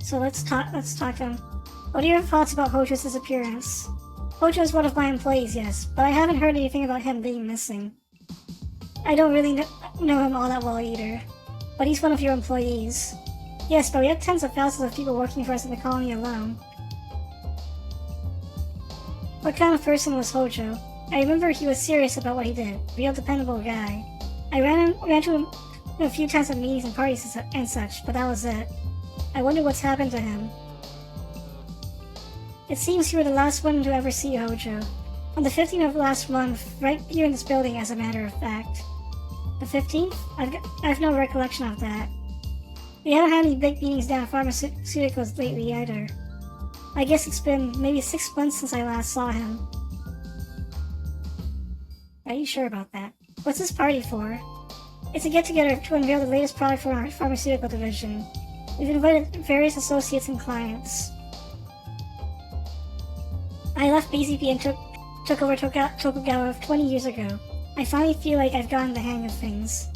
[SPEAKER 1] So let's talk to him. What are your thoughts about Hojo's disappearance? Hojo is one of my employees, yes, but I haven't heard anything about him being missing. I don't really know him all that well either, but he's one of your employees. Yes, but we have tens of thousands of people working for us in the colony alone. What kind of person was Hojo? I remember he was serious about what he did. Real dependable guy. I ran to him a few times at meetings and parties and such, but that was it. I wonder what's happened to him. It seems you were the last one to ever see Hojo. On the 15th of last month, right here in this building as a matter of fact. The 15th? I've no recollection of that. We haven't had any big meetings down at pharmaceuticals lately either. I guess it's been maybe 6 months since I last saw him. Are you sure about that? What's this party for? It's a get-together to unveil the latest product for our pharmaceutical division. We've invited various associates and clients. I left BCP and took over Tokugawa 20 years ago. I finally feel like I've gotten the hang of things.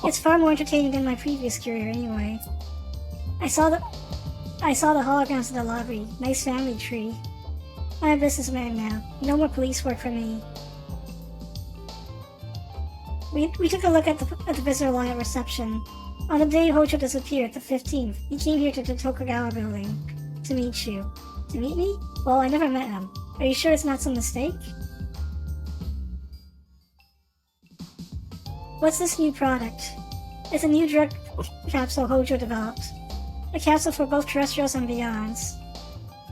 [SPEAKER 1] It's far more entertaining than my previous career anyway. I saw the holograms in the lobby. Nice family tree. I'm a businessman now. No more police work for me. We took a look at the visitor line at reception. On the day Hojo disappeared, the 15th, he came here to the Tokugawa building to meet you. To meet me? Well, I never met him. Are you sure it's not some mistake? What's this new product? It's a new drug capsule Hojo developed. A capsule for both terrestrials and beyonds.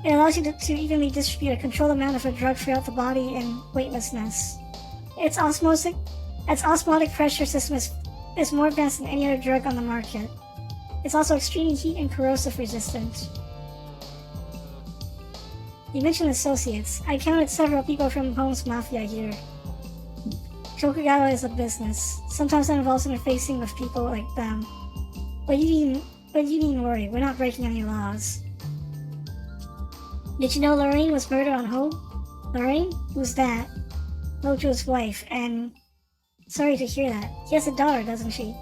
[SPEAKER 1] It allows you to evenly distribute a controlled amount of a drug throughout the body in weightlessness. Its osmotic pressure system is more advanced than any other drug on the market. It's also extremely heat and corrosive resistant. You mentioned associates. I counted several people from Holmes Mafia here. Tokugawa is a business. Sometimes that involves interfacing with people like them. But you needn't worry, we're not breaking any laws. Did you know Lorraine was murdered on home? Lorraine? Who's that? Hojo's wife, and... Sorry to hear that. She has a daughter, doesn't she?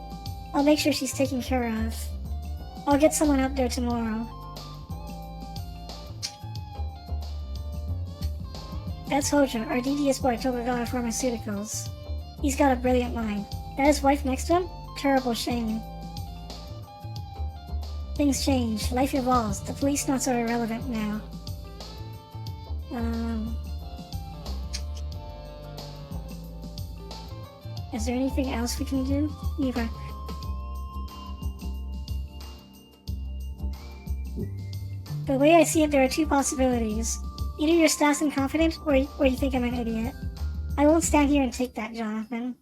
[SPEAKER 1] I'll make sure she's taken care of. I'll get someone up there tomorrow. That's Hojo, our DDS boy at Tokugawa Pharmaceuticals. He's got a brilliant mind. That his wife next to him? Terrible shame. Things change. Life evolves. The Policenauts are irrelevant now. Is there anything else we can do? Eva. The way I see it, there are two possibilities. Either you're staffed and confident, or you think I'm an idiot. I won't stand here and take that, Jonathan.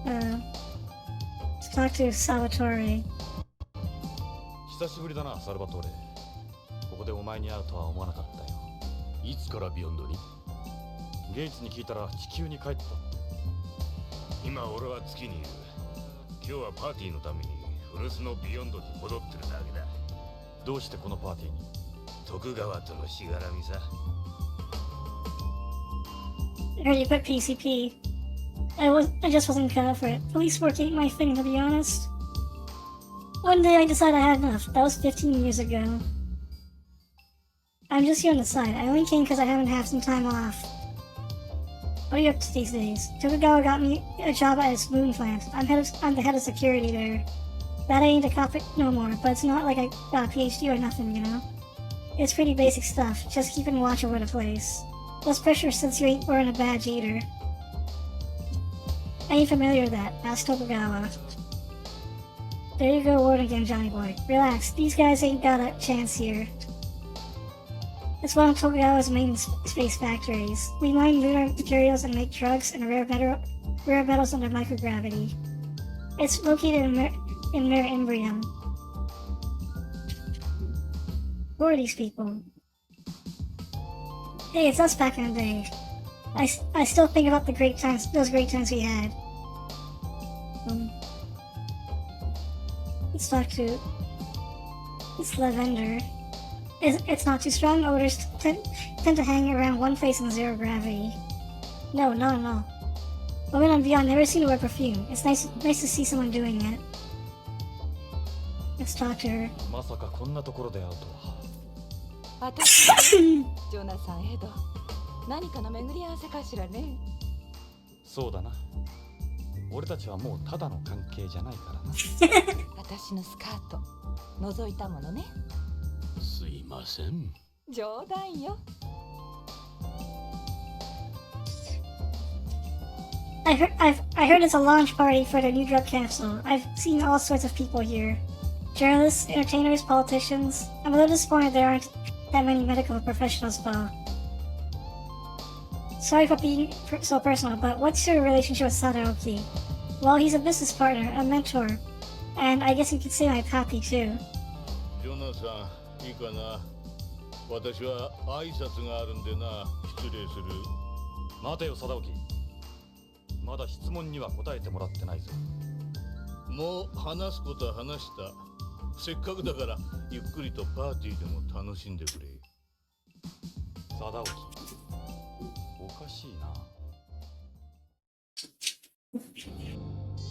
[SPEAKER 1] Let's talk to Salvatore.
[SPEAKER 3] 久しぶりだな、サルバトーレ。ここでお前に会うとは思わなかったよ。
[SPEAKER 2] いつからビヨンドに？
[SPEAKER 3] ゲイツに聞いたら地球に帰った。
[SPEAKER 9] 今俺は月にいる。今日はパーティーのために古巣のビヨンドに戻ってるだけだ。
[SPEAKER 3] どうしてこのパーティーに？
[SPEAKER 9] 徳川とのしがらみさ。
[SPEAKER 1] I heard you put PCP. I just wasn't cut out for it. Police work ain't my thing, to be honest. One day I decided I had enough. That was 15 years ago. I'm just here on the side. I only came because I haven't had some time off. What are you up to these days? Tokugawa got me a job at his moon plant. I'm the head of security there. That ain't a cop no more, but it's not like I got a PhD or nothing, you know? It's pretty basic stuff, just keeping watch over the place. Less pressure since you ain't wearing a badge either. I ain't familiar with that. Ask Tokugawa. There you go, word again, Johnny boy. Relax, these guys ain't got a chance here. It's one of Tokugawa's main space factories. We mine lunar materials and make drugs and rare metals under microgravity. It's located in Mare Imbrium. Who are these people? Hey, it's us back in the day. I still think about those great times we had. Let's talk to this Lavender. It's not too strong. Odors tend to hang around one place in zero gravity. No. Women on Beyond never seem to wear perfume. It's nice to see someone doing it. Let's talk to her.
[SPEAKER 3] まさかこんなところで会うとは。
[SPEAKER 5] 私ジョナサンエド、何かの巡り合わせかしらね。
[SPEAKER 3] そうだな。俺たちはもうただの関係じゃないからな。
[SPEAKER 5] 私のスカート覗いたものね。
[SPEAKER 2] すいません。
[SPEAKER 5] 冗談よ。
[SPEAKER 1] I heard it's a launch party for the new drug capsule. I've seen all sorts of people here. Journalists, entertainers, politicians. I'm a little disappointed there aren't that many medical professionals, though. Sorry for being so personal, but what's your relationship with Sadaoki? Well, he's a business partner, a mentor, and I guess you could say my pappy too.
[SPEAKER 8] ジョナさん、いいかな。私は挨拶があるんでな。失礼する。
[SPEAKER 3] 待てよ、貞興。まだ質問には答えてもらってないぞ。
[SPEAKER 8] もう話すことは話した。せっかくだからゆっくりとパーティーでも楽しんでくれ。
[SPEAKER 3] 貞興、おかしいな。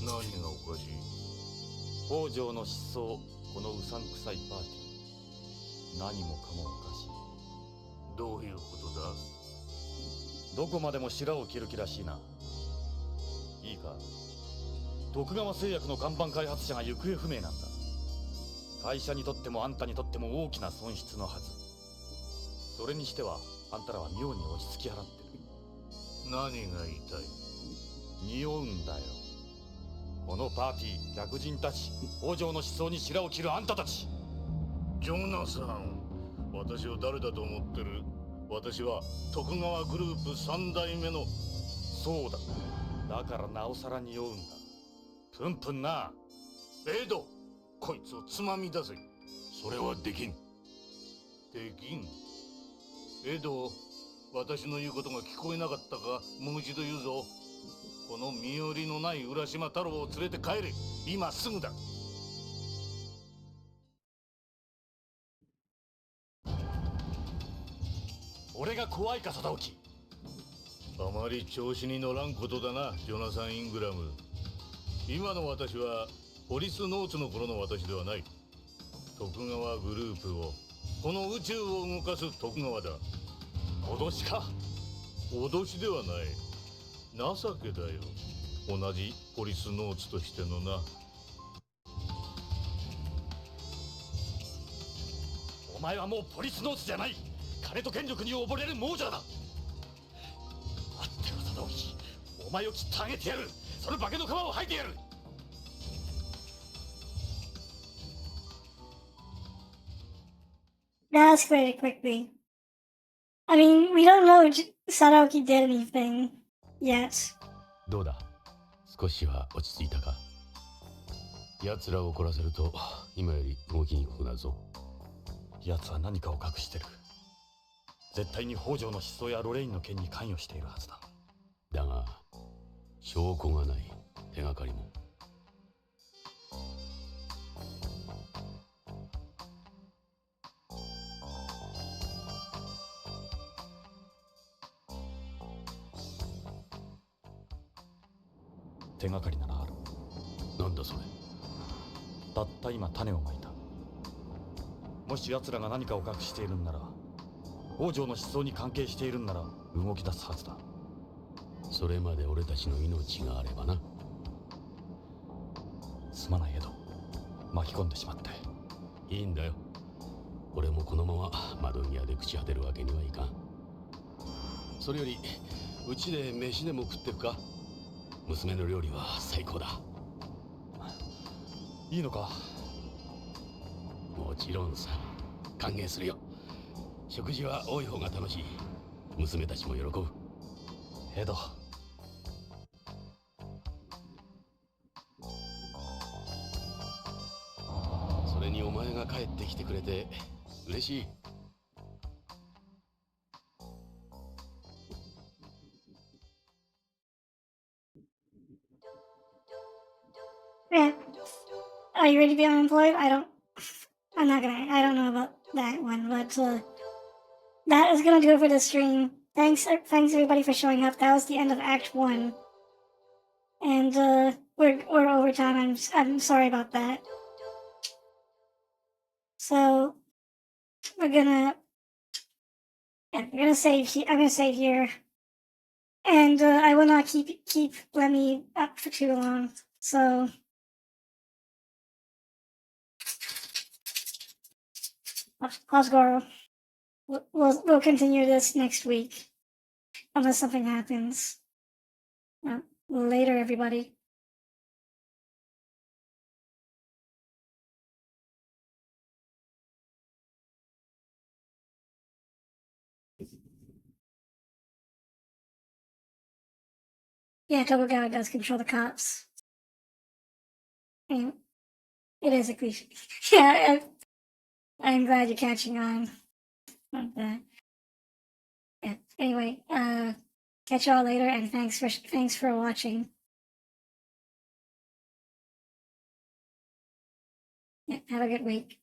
[SPEAKER 8] 何がおかしい？
[SPEAKER 3] 北条の失踪、このうさんくさいパーティー。何もかもおかしい。
[SPEAKER 8] どういうことだ？
[SPEAKER 3] どこまでも白を切る気らしいな。いいか、徳川製薬の看板開発者が行方不明なんだ。会社にとってもあんたにとっても大きな損失のはず。それにしてはあんたらは妙に落ち着き払ってる。
[SPEAKER 8] 何が言いたい？
[SPEAKER 3] 匂うんだよ。このパーティー、客人たち、北条の思想に白を切るあんたたち。
[SPEAKER 8] ジョナさん、私を誰だと思ってる？私は徳川グループ3代目の。
[SPEAKER 3] そうだ。だからなおさら匂うんだ。プンプンな。
[SPEAKER 8] エド、こいつをつまみ出せ。
[SPEAKER 2] それはできん。
[SPEAKER 8] できん？エド、私の言うことが聞こえなかったか？もう一度言うぞ。この身寄りのない浦島太郎を連れて帰れ。今すぐだ。
[SPEAKER 3] 俺が怖いか、貞興。
[SPEAKER 8] あまり調子に乗らんことだな、ジョナサン・イングラム。今の私はポリスノーツの頃の私ではない。徳川グループを、この宇宙を動かす徳川だ。
[SPEAKER 3] 脅しか？
[SPEAKER 8] 脅しではない。情けだよ。同じポリスノーツとしてのな。
[SPEAKER 3] お前はもうポリスノーツじゃない。金と権力に溺れる亡者だ。待ってろ、貞興。お前を切ってあげてやる。その化けの皮を剥いてやる。
[SPEAKER 1] That escalated quickly. I mean, we don't know if Sadaoki did anything yet.
[SPEAKER 2] どうだ、少しは落ち着いたか。奴らを怒らせると今より動きにくくなるぞ。
[SPEAKER 3] 奴は何かを隠してる。絶対に北条の失踪やロレインの件に関与しているはずだ。
[SPEAKER 2] だが証拠がない。手がかりも。
[SPEAKER 3] 手がかりならある。
[SPEAKER 2] なんだそれ。
[SPEAKER 3] たった今種をまいた。もし奴らが何かを隠しているんなら、北条の失踪に関係しているんなら動き出すはずだ。
[SPEAKER 2] それまで俺たちの命があればな。
[SPEAKER 3] すまないエド、巻き込んでしまって。
[SPEAKER 2] いいんだよ。俺もこのまま窓際で朽ち果てるわけにはいかん。それよりうちで飯でも食ってくか。娘の料理は最高だ。
[SPEAKER 3] いいのか。
[SPEAKER 2] もちろんさ、歓迎するよ。食事は多い方が楽しい。娘たちも喜ぶ。
[SPEAKER 3] エド、
[SPEAKER 2] それにお前が帰ってきてくれて嬉しい。
[SPEAKER 1] Yeah. Are you ready to be unemployed? I'm not gonna, I don't know about that one, but that is gonna do it for the stream. Thanks everybody for showing up. That was the end of Act 1. And we're over time. I'm sorry about that. So we're gonna save here. I'm gonna save here. And I will not keep Lemmy up for too long. So Osgoro, we'll continue this next week, unless something happens. Later, everybody. Yeah, Tokugawa does control the cops. I mean, it is a cliche. Yeah, I'm glad you're catching on. But, yeah. Anyway, catch y'all later, and thanks for watching. Yeah, have a good week.